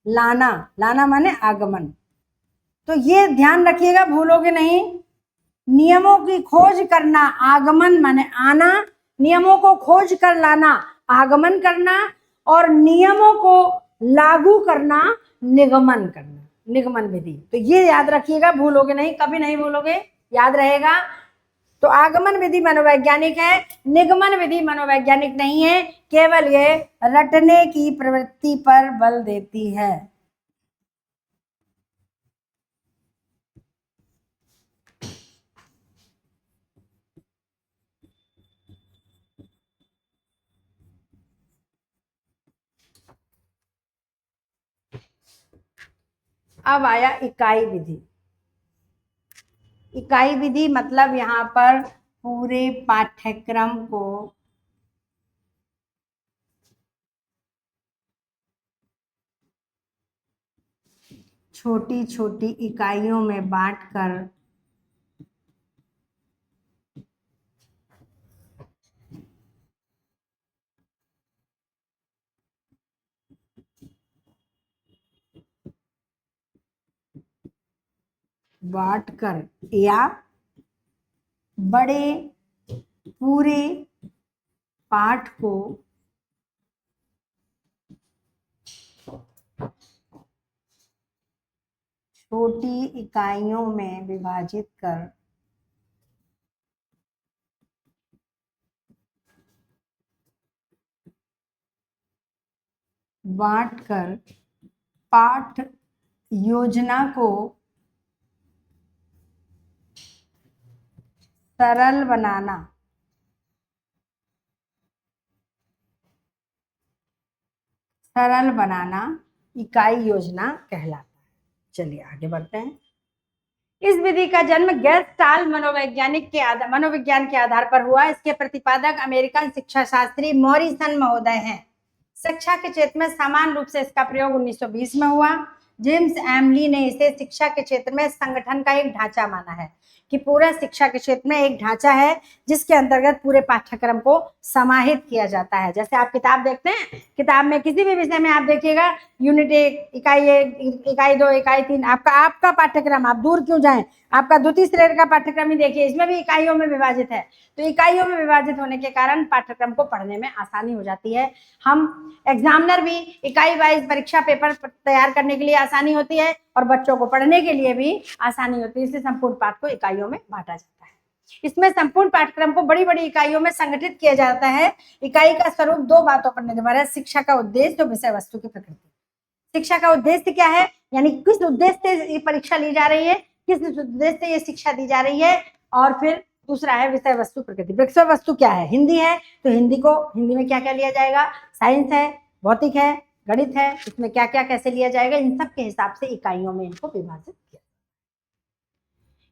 Speaker 1: लाना, लाना माने आगमन। तो ये ध्यान रखिएगा, भूलोगे नहीं। नियमों की खोज करना, आगमन माने आना, नियमों को खोज कर लाना, आगमन करना, और नियमों को लागू करना, निगमन करना, निगमन विधि। तो ये याद रखिएगा, भूलोगे नहीं, कभी नहीं भूलोगे, याद रहेगा। तो आगमन विधि मनोवैज्ञानिक है, निगमन विधि मनोवैज्ञानिक नहीं है, केवल ये रटने की प्रवृत्ति पर बल देती है। अब आया इकाई विधि। इकाई विधि मतलब यहाँ पर पूरे पाठ्यक्रम को छोटी छोटी इकाइयों में बांटकर या बड़े पूरे पाठ को छोटी इकाइयों में विभाजित कर बांटकर पाठ योजना को सरल बनाना, सरल बनाना इकाई योजना कहलाता है। चलिए आगे बढ़ते हैं। इस विधि का जन्म गेस्टाल्ट मनोविज्ञान के आधार पर हुआ। इसके प्रतिपादक अमेरिकन शिक्षा शास्त्री मॉरिसन महोदय हैं। शिक्षा के क्षेत्र में समान रूप से इसका प्रयोग 1920 में हुआ। जेम्स एमली ने इसे शिक्षा के क्षेत्र में संगठन का एक ढांचा माना है, कि पूरा शिक्षा के क्षेत्र में एक ढांचा है जिसके अंतर्गत पूरे पाठ्यक्रम को समाहित किया जाता है। जैसे आप किताब देखते हैं, किताब में किसी भी विषय में आप देखिएगा, यूनिट 1, इकाई 1, इकाई 2, इकाई 3, आपका पाठ्यक्रम, आप दूर क्यों जाएं, आपका द्वितीय श्रेणी का पाठ्यक्रम ही देखिए, इसमें भी इकाइयों में विभाजित है। तो इकाइयों में विभाजित होने के कारण पाठ्यक्रम को पढ़ने में आसानी हो जाती है। हम एग्जामिनर भी इकाई वाइज परीक्षा पेपर तैयार करने के लिए आसानी होती है, और बच्चों को पढ़ने के लिए भी आसानी होती है। इसलिए संपूर्ण पाठ को इकाइयों में बांटा जाता है। इसमें संपूर्ण पाठ्यक्रम को बड़ी बड़ी इकाइयों में संगठित किया जाता है। इकाई का स्वरूप 2 बातों पर निर्भर है: शिक्षा का उद्देश्य और विषय वस्तु की प्रकृति। शिक्षा का उद्देश्य क्या है, यानी किस उद्देश्य से ये परीक्षा ली जा रही है, किस उद्देश्य से ये शिक्षा दी जा रही है। और फिर दूसरा है विषय वस्तु प्रकृति। विषय वस्तु क्या है, हिंदी है तो हिंदी में क्या क्या लिया जाएगा, साइंस है, भौतिक है, गणित है, इसमें क्या क्या कैसे लिया जाएगा, इन सब के हिसाब से इकाइयों में इनको विभाजित किया।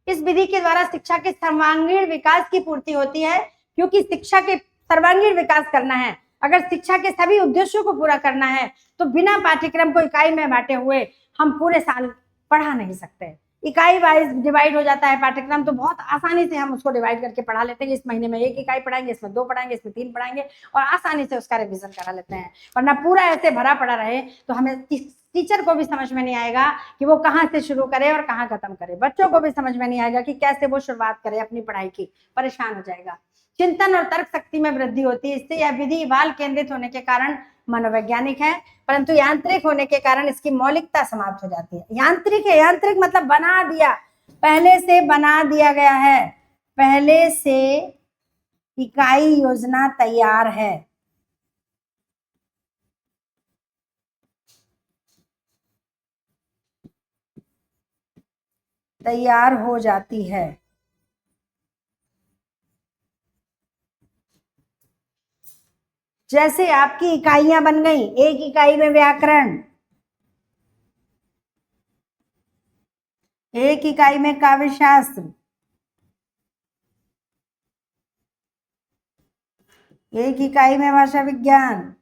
Speaker 1: इस विधि के द्वारा शिक्षा के सर्वांगीण विकास की पूर्ति होती है, क्योंकि शिक्षा के सर्वांगीण विकास करना है, अगर शिक्षा के सभी उद्देश्यों को पूरा करना है, तो बिना पाठ्यक्रम को इकाई में बांटे हुए हम पूरे साल पढ़ा नहीं सकते। इकाई वाइज डिवाइड हो जाता है पाठ्यक्रम, तो बहुत आसानी से हम उसको डिवाइड करके पढ़ा लेते हैं। इस महीने में 1 इकाई पढ़ाएंगे, इसमें 2 पढ़ाएंगे, इसमें 3 पढ़ाएंगे, और आसानी से उसका रिवीजन करा लेते हैं। वरना पूरा ऐसे भरा पड़ा रहे तो हमें टीचर को भी समझ में नहीं आएगा कि वो कहाँ से शुरू करे और कहाँ खत्म करे। बच्चों को भी समझ में नहीं आएगा कि कैसे वो शुरुआत करे अपनी पढ़ाई की, परेशान हो जाएगा। चिंतन और तर्क शक्ति में वृद्धि होती है। इससे यह विधि बाल केंद्रित होने के कारण मनोवैज्ञानिक है, परंतु यांत्रिक होने के कारण इसकी मौलिकता समाप्त हो जाती है। यांत्रिक है, यांत्रिक मतलब बना दिया, पहले से बना दिया गया है, पहले से इकाई योजना तैयार है। तैयार हो जाती है। जैसे आपकी इकाइयां बन गई, एक इकाई में व्याकरण, एक इकाई में काव्य शास्त्र, एक इकाई में भाषा विज्ञान,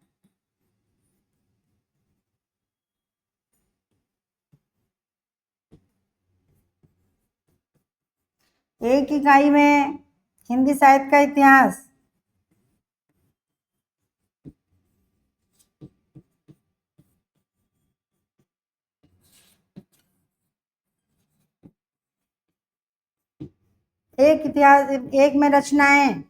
Speaker 1: एक इकाई में हिंदी साहित्य का इतिहास, एक इतिहास, एक में रचनाएं।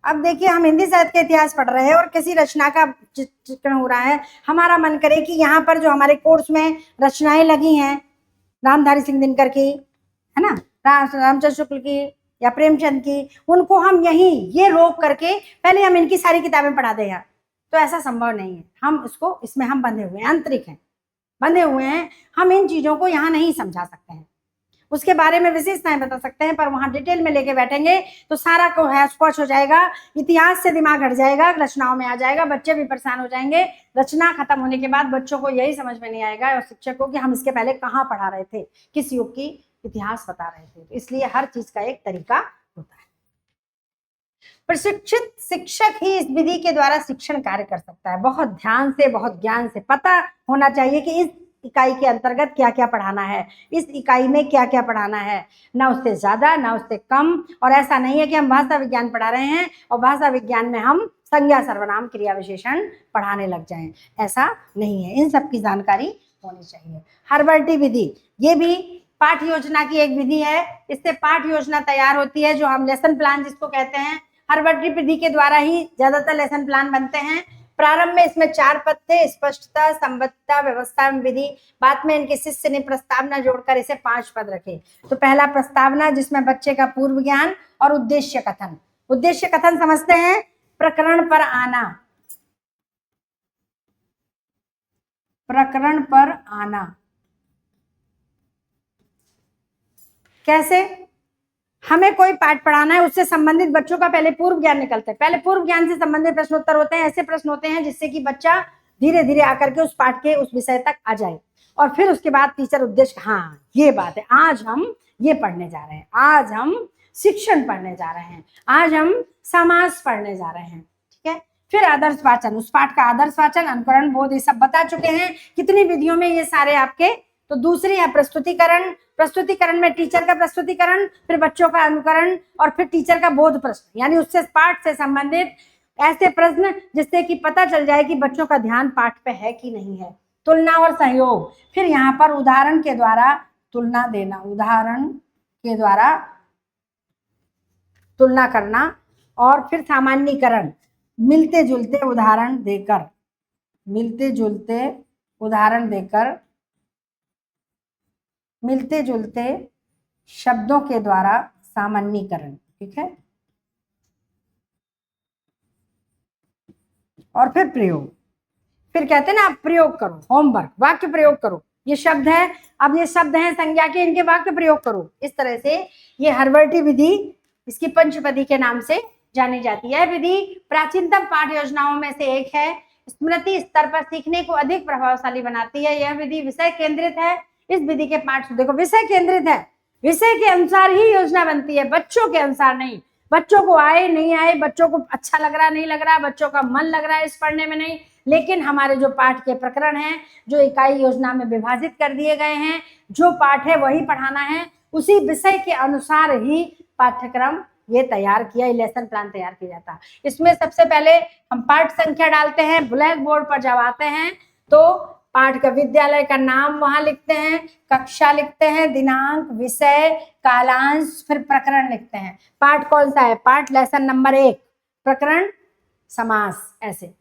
Speaker 1: अब देखिए हम हिंदी साहित्य का इतिहास पढ़ रहे हैं और किसी रचना का चित्रण हो रहा है, हमारा मन करे कि यहाँ पर जो हमारे कोर्स में रचनाएं लगी हैं रामधारी सिंह दिनकर की, है ना, रामचंद्र शुक्ल की या प्रेमचंद की, उनको हम यहीं ये रोक करके पहले हम इनकी सारी किताबें पढ़ा दें यार, तो ऐसा संभव नहीं है। हम इसको, इसमें हम बंधे हुए हैं, आंतरिक हैं, बंधे हुए हैं, हम इन चीजों को यहाँ नहीं समझा सकते हैं। उसके बारे में विशेषताएं बता सकते हैं, पर वहां डिटेल में लेके बैठेंगे तो सारा को हैच पॉच हो जाएगा, इतिहास से दिमाग हट जाएगा, रचनाओं में आ जाएगा, बच्चे भी परेशान हो जाएंगे। रचना खत्म होने के बाद बच्चों को यही समझ में नहीं आएगा और शिक्षक को कि हम इसके पहले कहाँ पढ़ा रहे थे, किस युग की इतिहास बता रहे थे। इसलिए हर चीज का एक तरीका होता है। प्रशिक्षित शिक्षक ही इस विधि के द्वारा शिक्षण कार्य कर सकता है। बहुत ध्यान से, बहुत ज्ञान से पता होना चाहिए कि इस इकाई के अंतर्गत क्या क्या पढ़ाना है, इस इकाई में क्या क्या पढ़ाना है, ना उससे ज्यादा ना उससे कम। और ऐसा नहीं है कि हम भाषा विज्ञान पढ़ा रहे हैं और भाषा विज्ञान में हम संज्ञा सर्वनाम क्रिया विशेषण पढ़ाने लग जाएं, ऐसा नहीं है। इन सब की जानकारी होनी चाहिए। हर्बर्टी विधि, ये भी पाठ योजना की एक विधि है। इससे पाठ योजना तैयार होती है, जो हम लेसन प्लान जिसको कहते हैं। हर्बर्टी विधि के द्वारा ही ज्यादातर लेसन प्लान बनते हैं। प्रारंभ में इसमें 4 पद थे, स्पष्टता, संबद्धता, व्यवस्था एवं विधि। बाद में इनके शिष्य ने प्रस्तावना जोड़कर इसे 5 पद रखे। तो पहला प्रस्तावना, जिसमें बच्चे का पूर्व ज्ञान और उद्देश्य कथन। उद्देश्य कथन समझते हैं, प्रकरण पर आना, प्रकरण पर आना। कैसे? हमें कोई पाठ पढ़ाना है, उससे संबंधित बच्चों का पहले पूर्व ज्ञान निकलता है, पहले पूर्व ज्ञान से संबंधित प्रश्नोत्तर होते हैं। ऐसे प्रश्न होते हैं जिससे कि बच्चा धीरे धीरे आकर के उस पाठ के उस विषय तक आ जाए। और फिर उसके बाद टीचर उद्देश्य, हाँ ये बात है, आज हम ये पढ़ने जा रहे हैं, आज हम शिक्षण पढ़ने जा रहे हैं, आज हम समास पढ़ने जा रहे हैं, ठीक है। फिर आदर्श वाचन, उस पाठ का आदर्श वाचन, अनुकरण, बोध, ये सब बता चुके हैं कितनी विधियों में ये सारे आपके। तो दूसरी है प्रस्तुतिकरण। प्रस्तुतिकरण में टीचर का प्रस्तुतिकरण, फिर बच्चों का अनुकरण और फिर टीचर का बोध प्रश्न, यानी उससे पाठ से संबंधित ऐसे प्रश्न जिससे कि पता चल जाए कि बच्चों का ध्यान पाठ पे है कि नहीं है। तुलना और सहयोग, फिर यहाँ पर उदाहरण के द्वारा तुलना देना, उदाहरण के द्वारा तुलना करना। और फिर सामान्यीकरण, मिलते जुलते उदाहरण देकर, मिलते जुलते उदाहरण देकर, मिलते जुलते शब्दों के द्वारा सामान्यीकरण, ठीक है। और फिर प्रयोग, फिर कहते हैं ना आप प्रयोग करो, होमवर्क, वाक्य प्रयोग करो। ये शब्द है, अब ये शब्द हैं संज्ञा के, इनके वाक्य प्रयोग करो। इस तरह से ये हर्बर्टी विधि, इसकी पंचपदी के नाम से जानी जाती है। विधि प्राचीनतम पाठ योजनाओं में से एक है। स्मृति स्तर पर सीखने को अधिक प्रभावशाली बनाती है। यह विधि विषय केंद्रित है। इस विधि के पाठ, देखो विषय केंद्रित है, विषय के अनुसार ही योजना बनती है, बच्चों के अनुसार नहीं। बच्चों को आए नहीं आए, बच्चों को अच्छा लग रहा नहीं लग रहा, बच्चों का मन लग रहा है इस पढ़ने में नहीं, लेकिन हमारे जो पाठ के प्रकरण हैं, जो इकाई योजना में विभाजित कर दिए गए हैं, जो पाठ है वही पढ़ाना है, उसी विषय के अनुसार ही पाठ्यक्रम ये तैयार किया, लेसन प्लान तैयार किया जाता है। इसमें सबसे पहले हम पाठ संख्या डालते हैं। ब्लैक बोर्ड पर जब आते हैं तो पाठ का विद्यालय का नाम वहां लिखते हैं, कक्षा लिखते हैं, दिनांक, विषय, कालांश, फिर प्रकरण लिखते हैं। पाठ कौन सा है? पाठ लेसन नंबर 1, प्रकरण समास, ऐसे।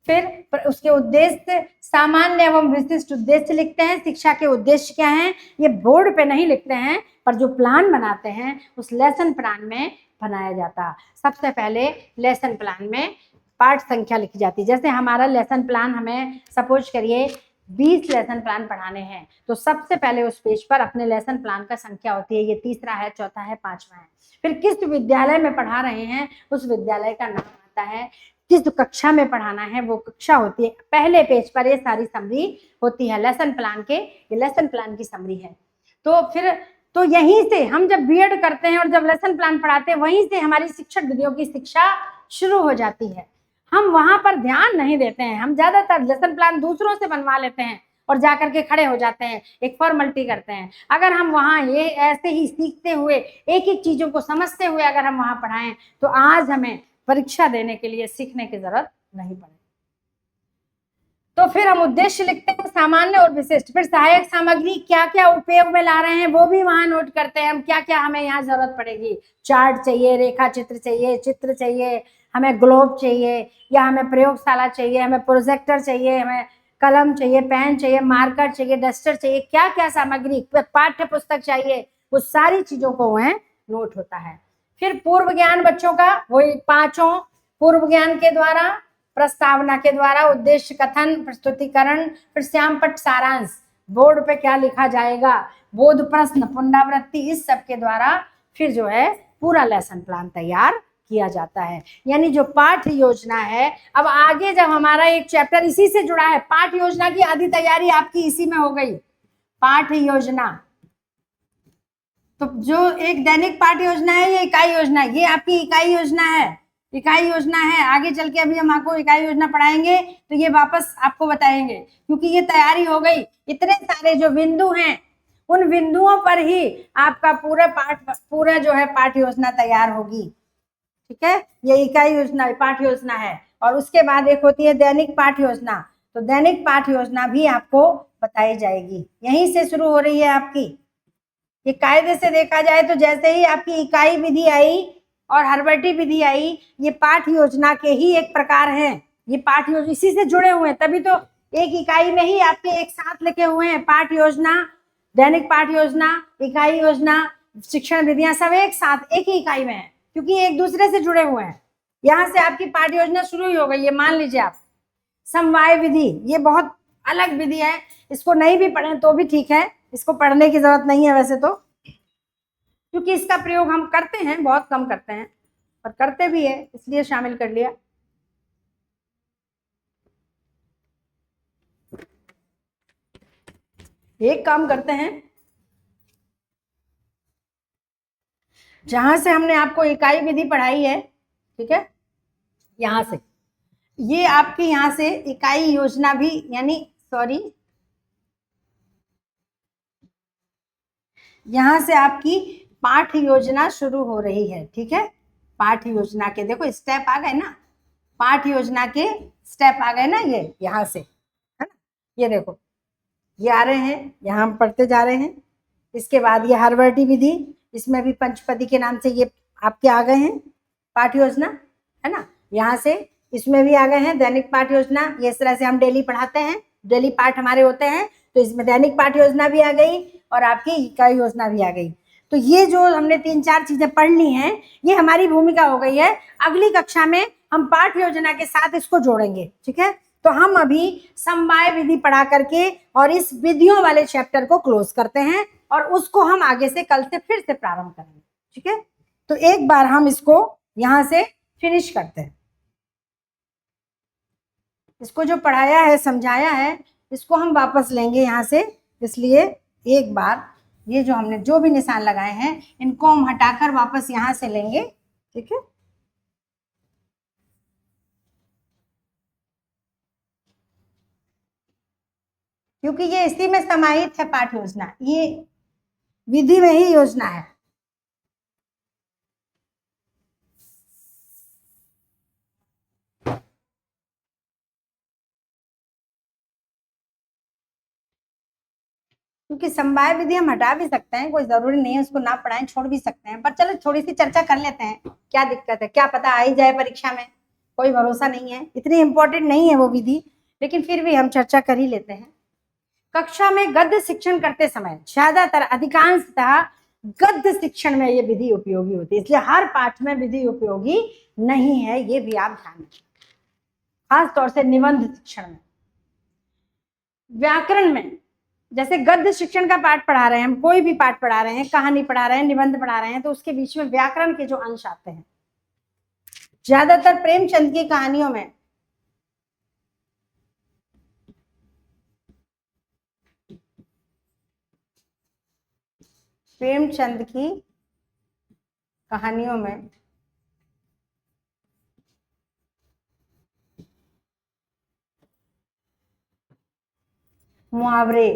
Speaker 1: फिर उसके उद्देश्य, सामान्य एवं विशिष्ट उद्देश्य लिखते हैं। शिक्षा के उद्देश्य क्या हैं ये बोर्ड पे नहीं लिखते हैं, पर जो प्लान बनाते हैं उस लेसन प्लान में बनाया जाता। सबसे पहले लेसन प्लान में पाठ संख्या लिखी जाती है। जैसे हमारा लेसन प्लान, हमें सपोज करिए 20 लेसन प्लान पढ़ाने हैं, तो सबसे पहले उस पेज पर अपने लेसन प्लान का संख्या होती है, ये तीसरा है, चौथा है, 5वां है। फिर किस विद्यालय में पढ़ा रहे हैं उस विद्यालय का नाम आता है, किस कक्षा में पढ़ाना है वो कक्षा होती है। पहले पेज पर ये सारी समरी होती है लेसन प्लान के, ये लेसन प्लान की समरी है। तो फिर तो यहीं से हम जब बीएड करते हैं और जब लेसन प्लान पढ़ाते हैं, वहीं से हमारी शिक्षक विधियों की शिक्षा शुरू हो जाती है। हम वहां पर ध्यान नहीं देते हैं, हम ज्यादातर लेसन प्लान दूसरों से बनवा लेते हैं और जाकर के खड़े हो जाते हैं, एक फॉर्मेलिटी करते हैं। अगर हम वहां ये ऐसे ही सीखते हुए, एक एक चीजों को समझते हुए अगर हम वहां पढ़ाएं, तो आज हमें परीक्षा देने के लिए सीखने की जरूरत नहीं पड़ेगी। तो फिर हम उद्देश्य लिखते हैं, सामान्य और विशिष्ट। फिर सहायक सामग्री क्या क्या उपयोग में ला रहे हैं वो भी वहां नोट करते हैं हम, क्या क्या हमें यहाँ जरूरत पड़ेगी। चार्ट चाहिए, रेखा चित्र चाहिए, चित्र चाहिए, हमें ग्लोब चाहिए, या हमें प्रयोगशाला चाहिए, हमें प्रोजेक्टर चाहिए, हमें कलम चाहिए, पेन चाहिए, मार्कर चाहिए, डस्टर चाहिए, क्या क्या सामग्री, पाठ्य पुस्तक चाहिए, वो सारी चीजों को वह नोट होता है। फिर पूर्व ज्ञान बच्चों का, वही पांचों पूर्व ज्ञान के द्वारा, प्रस्तावना के द्वारा, उद्देश्य कथन, प्रस्तुतिकरण, फिर श्यामपट्ट सारांश, बोर्ड पे क्या लिखा जाएगा, बोध प्रश्न, पुनरावृत्ति, इस सब के द्वारा फिर जो है पूरा लेसन प्लान तैयार किया जाता है। यानी जो पाठ योजना है, अब आगे जब हमारा एक चैप्टर इसी से जुड़ा है, पाठ योजना की आधी तैयारी आपकी इसी में हो गई। पाठ योजना, तो जो एक दैनिक पाठ योजना है, ये इकाई योजना है, ये आपकी इकाई योजना है, इकाई योजना है। आगे चल के अभी हम आपको इकाई योजना पढ़ाएंगे तो ये वापस आपको बताएंगे, क्योंकि ये तैयारी हो गई। इतने सारे जो बिंदु हैं, उन बिंदुओं पर ही आपका पूरा जो है पाठ योजना तैयार होगी। ठीक है, ये इकाई योजना पाठ योजना है। और उसके बाद एक होती है दैनिक पाठ योजना, तो दैनिक पाठ योजना भी आपको बताई जाएगी, यहीं से शुरू हो रही है आपकी। ये कायदे से देखा जाए तो जैसे ही आपकी इकाई विधि आई और हर्बटी विधि आई, ये पाठ योजना के ही एक प्रकार हैं। ये पाठ योजना इसी से जुड़े हुए हैं, तभी तो एक इकाई में ही आपके एक साथ लिखे हुए हैं। पाठ योजना, दैनिक पाठ योजना, इकाई योजना, शिक्षण विधियां सब एक साथ एक ही इकाई में है, क्योंकि एक दूसरे से जुड़े हुए हैं। यहाँ से आपकी पाठ योजना शुरू ही हो गई है। मान लीजिए आप समवाय विधि, ये बहुत अलग विधि है, इसको नहीं भी पढ़ें तो भी ठीक है, इसको पढ़ने की जरूरत नहीं है वैसे तो, क्योंकि इसका प्रयोग हम करते हैं, बहुत कम करते हैं, पर करते भी है, इसलिए शामिल कर लिया। एक काम करते हैं, जहां से हमने आपको इकाई विधि पढ़ाई है, ठीक है, यहां से ये आपकी यहां से इकाई योजना भी, यानी सॉरी, यहां से आपकी पाठ योजना शुरू हो रही है। ठीक है, पाठ योजना के देखो स्टेप आ गए ना, पाठ योजना के स्टेप आ गए ना, ये यहां से है ना, ये देखो ये आ रहे हैं, यहाँ हम पढ़ते जा रहे हैं। इसके बाद ये हर्बटी विधि, इसमें भी पंचपदी के नाम से ये आपके आ गए हैं पाठ योजना, है ना। यहाँ से इसमें भी आ गए हैं दैनिक पाठ योजना, ये इस तरह से हम डेली पढ़ाते हैं, डेली पाठ हमारे होते हैं, तो इसमें दैनिक पाठ योजना भी आ गई और आपकी इकाई योजना भी आ गई। तो ये जो हमने 3-4 चीजें पढ़ ली हैं, ये हमारी भूमिका हो गई है। अगली कक्षा में हम पाठ योजना के साथ इसको जोड़ेंगे। ठीक है, तो हम अभी समवाय विधि पढ़ा करके और इस विधियों वाले चैप्टर को क्लोज करते हैं, और उसको हम आगे से कल से फिर से प्रारंभ करेंगे। ठीक है, तो एक बार हम इसको यहां से फिनिश करते हैं। इसको जो पढ़ाया है, समझाया है, इसको हम वापस लेंगे यहाँ से, इसलिए एक बार ये जो हमने जो भी निशान लगाए हैं, इनको हम हटाकर वापस यहाँ से लेंगे। ठीक है, क्योंकि ये इसी में समाहित है पाठ योजना, ये विधि में ही योजना है। क्योंकि समवाय विधि हम हटा भी सकते हैं, कोई जरूरी नहीं है उसको ना पढ़ाएं, छोड़ भी सकते हैं, पर चलो थोड़ी सी चर्चा कर लेते हैं, क्या दिक्कत है, क्या पता आ ही जाए परीक्षा में, कोई भरोसा नहीं है, इतनी इंपॉर्टेंट नहीं है वो विधि, लेकिन फिर भी हम चर्चा कर ही लेते हैं। कक्षा में गद्य शिक्षण करते समय ज्यादातर अधिकांशतः गद्य शिक्षण में ये विधि उपयोगी होती है, इसलिए हर पाठ में विधि उपयोगी नहीं है, ये भी आप ध्यान रखें, खास तौर से निबंध शिक्षण में। व्याकरण में जैसे गद्य शिक्षण का पाठ पढ़ा रहे हैं हम, कोई भी पाठ पढ़ा रहे हैं, कहानी पढ़ा रहे हैं, निबंध पढ़ा रहे हैं, तो उसके बीच में व्याकरण के जो अंश आते हैं, ज्यादातर प्रेमचंद की कहानियों में प्रेमचंद की कहानियों में मुहावरे,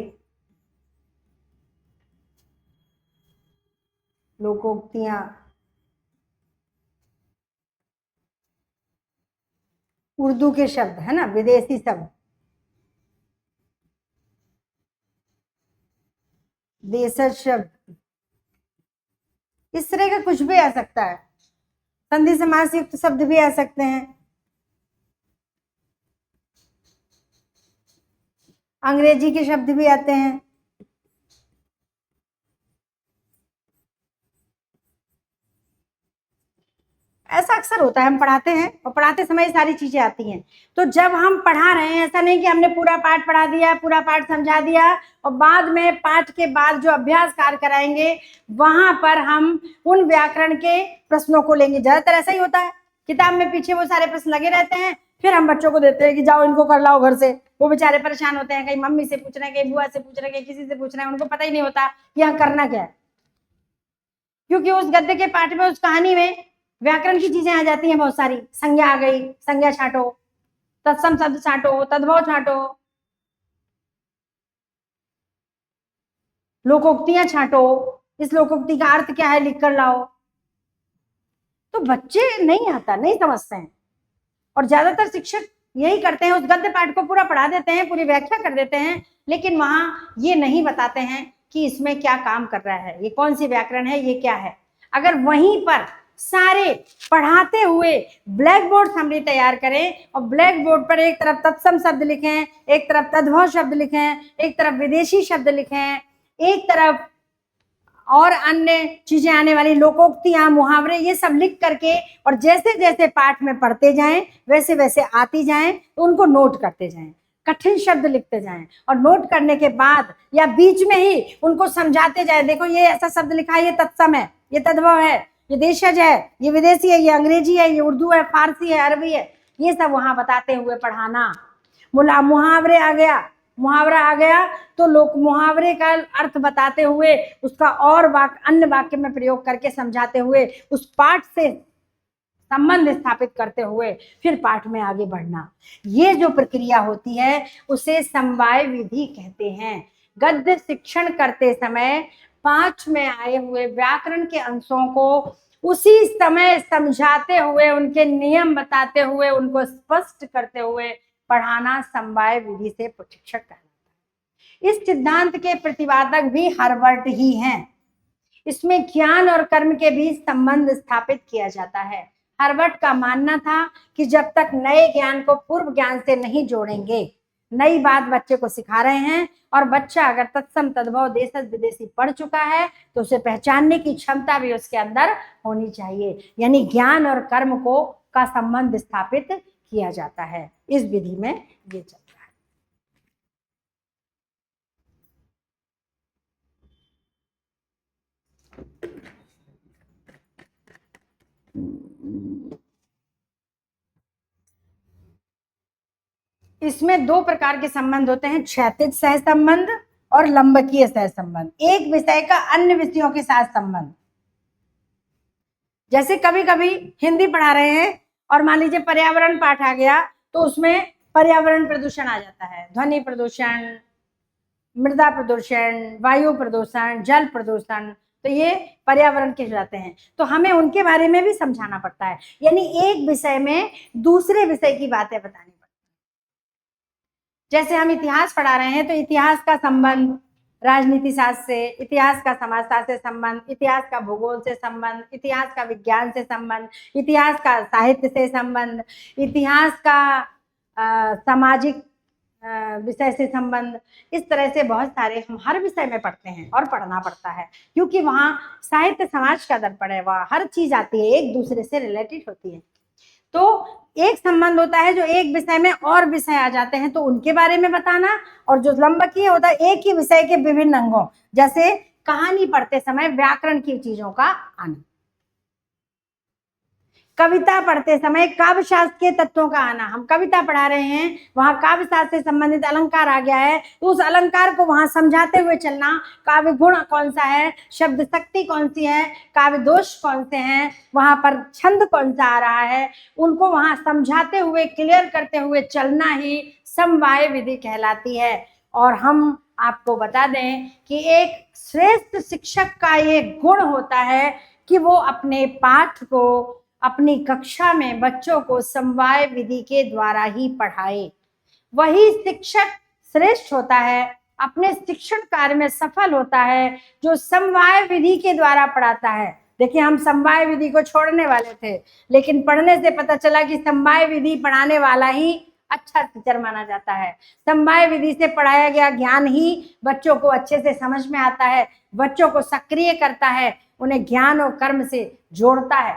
Speaker 1: लोकोक्तियां, उर्दू के शब्द है ना, विदेशी शब्द, देशज शब्द, इस तरह का कुछ भी आ सकता है। संधि समास युक्त शब्द भी आ सकते हैं। अंग्रेजी के शब्द भी आते हैं। ऐसा अक्सर होता है, हम पढ़ाते हैं और पढ़ाते समय सारी चीजें आती हैं। तो जब हम पढ़ा रहे हैं, ऐसा नहीं कि हमने पूरा पाठ पढ़ा दिया, पूरा पाठ समझा दिया और बाद में पाठ के बाद जो अभ्यास कार्य कराएंगे वहां पर हम उन व्याकरण के प्रश्नों को लेंगे। ज्यादातर ऐसा ही होता है, किताब में पीछे वो सारे प्रश्न लगे रहते हैं, फिर हम बच्चों को देते हैं कि जाओ इनको कर लाओ घर से। वो बेचारे परेशान होते हैं, कहीं मम्मी से पूछ रहे हैं, कहीं बुआ से पूछ रहे हैं, कहीं किसी से पूछ रहे हैं, उनको पता ही नहीं होता यहाँ करना क्या है। क्योंकि उस गद्य के पाठ में, उस कहानी में व्याकरण की चीजें आ जाती हैं बहुत सारी। संज्ञा आ गई, संज्ञा छांटो, तत्सम शब्द छांटो, तद्भव छांटो, लोकोक्तियां छांटो, इस लोकोक्ति का अर्थ क्या है लिख कर लाओ। तो बच्चे नहीं आता, नहीं समझते हैं और ज्यादातर शिक्षक यही करते हैं, उस गद्य पाठ को पूरा पढ़ा देते हैं, पूरी व्याख्या कर देते हैं, लेकिन वहां ये नहीं बताते हैं कि इसमें क्या काम कर रहा है, ये कौन सी व्याकरण है, ये क्या है। अगर वहीं पर सारे पढ़ाते हुए ब्लैक बोर्ड समरी तैयार करें और ब्लैक बोर्ड पर एक तरफ तत्सम शब्द लिखें, एक तरफ तद्भव शब्द लिखें, एक तरफ विदेशी शब्द लिखें, एक तरफ और अन्य चीजें आने वाली लोकोक्तियां, मुहावरे, ये सब लिख करके और जैसे जैसे पाठ में पढ़ते जाएं वैसे वैसे आती जाएं, तो उनको नोट करते जाएं, कठिन शब्द लिखते जाएं और नोट करने के बाद या बीच में ही उनको समझाते जाएं, देखो ये ऐसा शब्द लिखा है, ये तत्सम है, ये तद्भव है, ये देशज है, ये विदेशी है, ये अंग्रेजी है, ये उर्दू है, फारसी है, अरबी है, ये सब वहां बताते हुए पढ़ाना। मुहावरे आ गया, मुहावरा आ गया तो लोग मुहावरे का अर्थ बताते हुए उसका और अन्य वाक्य में प्रयोग करके समझाते हुए उस पाठ से संबंध स्थापित करते हुए फिर पाठ में आगे बढ़ना। ये जो प्रक्रिया होती है उसे समवाय विधि कहते हैं। गद्य शिक्षण करते समय पाठ में आए हुए व्याकरण के अंशों को उसी समय समझाते हुए, उनके नियम बताते हुए, उनको स्पष्ट करते हुए पढ़ाना समवाय विधि से प्रशिक्षक कहलाता है। इस सिद्धांत के प्रतिपादक भी हर्बर्ट ही हैं। इसमें ज्ञान और कर्म के बीच संबंध स्थापित किया जाता है। हर्बर्ट का मानना था कि जब तक नए ज्ञान को पूर्व ज्ञान से नहीं जोड़ेंगे, नई बात बच्चे को सिखा रहे हैं और बच्चा अगर तत्सम तद्भव देशज विदेशी पढ़ चुका है तो उसे पहचानने की क्षमता भी उसके अंदर होनी चाहिए। यानी ज्ञान और कर्म को का संबंध स्थापित किया जाता है। इस विधि में ये चलता है। इसमें दो प्रकार के संबंध होते हैं, क्षैतिज सह संबंध और लंबकीय सह संबंध। एक विषय का अन्य विषयों के साथ संबंध। जैसे कभी कभी हिंदी पढ़ा रहे हैं और मान लीजिए पर्यावरण पाठ आ गया तो उसमें पर्यावरण प्रदूषण आ जाता है, ध्वनि प्रदूषण, मृदा प्रदूषण, वायु प्रदूषण, जल प्रदूषण, तो ये पर्यावरण के जाते हैं, तो हमें उनके बारे में भी समझाना पड़ता है। यानी एक विषय में दूसरे विषय की बातें बतानी पड़ती है। जैसे हम इतिहास पढ़ा रहे हैं तो इतिहास का संबंध राजनीति शास्त्र से, इतिहास का समाजशास्त्र से संबंध, इतिहास का भूगोल से संबंध, इतिहास का विज्ञान से संबंध, इतिहास का साहित्य से संबंध, इतिहास का सामाजिक विषय से संबंध, इस तरह से बहुत सारे हम हर विषय में पढ़ते हैं और पढ़ना पड़ता है, क्योंकि वहाँ साहित्य समाज का दर्पण है, वहाँ हर चीज आती है, एक दूसरे से रिलेटेड होती है। तो एक संबंध होता है जो एक विषय में और विषय आ जाते हैं तो उनके बारे में बताना, और जो लंबकीय होता है एक ही विषय के विभिन्न अंगों, जैसे कहानी पढ़ते समय व्याकरण की चीजों का आना, कविता पढ़ते समय काव्य शास्त्र के तत्वों का आना। हम कविता पढ़ा रहे हैं, वहां काव्य शास्त्र से संबंधित अलंकार आ गया है तो उस अलंकार को वहां समझाते हुए चलना, काव्य गुण कौन सा है, शब्द शक्ति कौन सी है, काव्य दोष कौन से हैं, वहां पर छंद कौन सा आ रहा है, उनको वहां समझाते हुए क्लियर करते हुए चलना ही समवाय विधि कहलाती है। और हम आपको बता दें कि एक श्रेष्ठ शिक्षक का ये गुण होता है कि वो अपने पाठ को अपनी कक्षा में बच्चों को समवाय विधि के द्वारा ही पढ़ाए। वही शिक्षक श्रेष्ठ होता है अपने शिक्षण कार्य में सफल होता है जो समवाय विधि के द्वारा पढ़ाता है। देखिए, हम समवाय विधि को छोड़ने वाले थे, लेकिन पढ़ने से पता चला कि समवाय विधि पढ़ाने वाला ही अच्छा टीचर माना जाता है। समवाय विधि से पढ़ाया गया ज्ञान ही बच्चों को अच्छे से समझ में आता है, बच्चों को सक्रिय करता है, उन्हें ज्ञान और कर्म से जोड़ता है,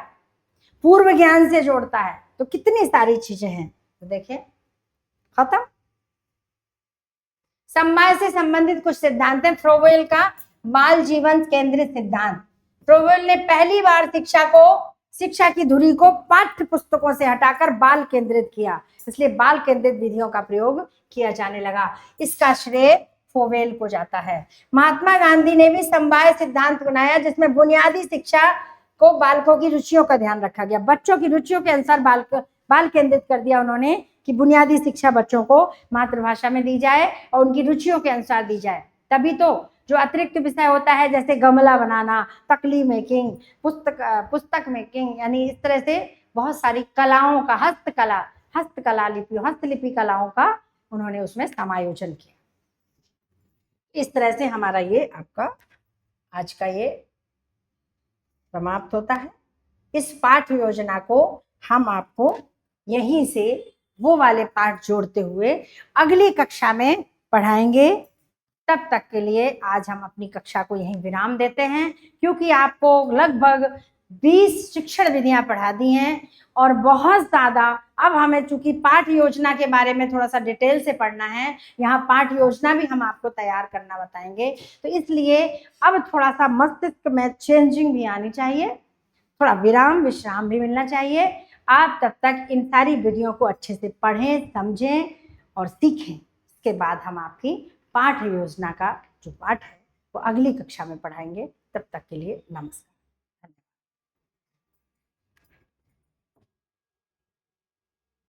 Speaker 1: पूर्व ज्ञान से जोड़ता है। तो कितनी सारी चीजें हैं। तो देखिए, खत्म। समवाय से संबंधित कुछ सिद्धांत है। फ्रोवेल का बाल जीवन केंद्रित सिद्धांत। फ्रोवेल ने पहली बार शिक्षा की धुरी को पाठ्य पुस्तकों से हटाकर बाल केंद्रित किया, इसलिए बाल केंद्रित विधियों का प्रयोग किया जाने लगा। इसका श्रेय फ्रोवेल को जाता है। महात्मा गांधी ने भी समवाय सिद्धांत बनाया, जिसमें बुनियादी शिक्षा को बालकों की रुचियों का ध्यान रखा गया। बच्चों की रुचियों के अनुसार बाल केंद्रित कर दिया उन्होंने कि बुनियादी शिक्षा बच्चों को मातृभाषा में दी जाए और उनकी रुचियों के अनुसार दी जाए। तभी तो जो अतिरिक्त विषय होता है, जैसे गमला बनाना, तकली मेकिंग, पुस्तक मेकिंग, यानी इस तरह से बहुत सारी कलाओं का, हस्तलिपि कलाओं का उन्होंने उसमें समायोजन किया। इस तरह से हमारा ये आपका आज का ये समाप्त होता है। इस पाठ योजना को हम आपको यहीं से वो वाले पाठ जोड़ते हुए अगली कक्षा में पढ़ाएंगे। तब तक के लिए आज हम अपनी कक्षा को यहीं विराम देते हैं, क्योंकि आपको लगभग 20 शिक्षण विधियां पढ़ा दी हैं और बहुत ज़्यादा अब हमें, चूंकि पाठ योजना के बारे में थोड़ा सा डिटेल से पढ़ना है, यहाँ पाठ योजना भी हम आपको तैयार करना बताएंगे, तो इसलिए अब थोड़ा सा मस्तिष्क में चेंजिंग भी आनी चाहिए, थोड़ा विश्राम भी मिलना चाहिए। आप तब तक इन सारी विधियों को अच्छे से पढ़ें, समझें और सीखें। इसके बाद हम आपकी पाठ योजना का जो पाठ है वो अगली कक्षा में पढ़ाएंगे। तब तक के लिए नमस्कार।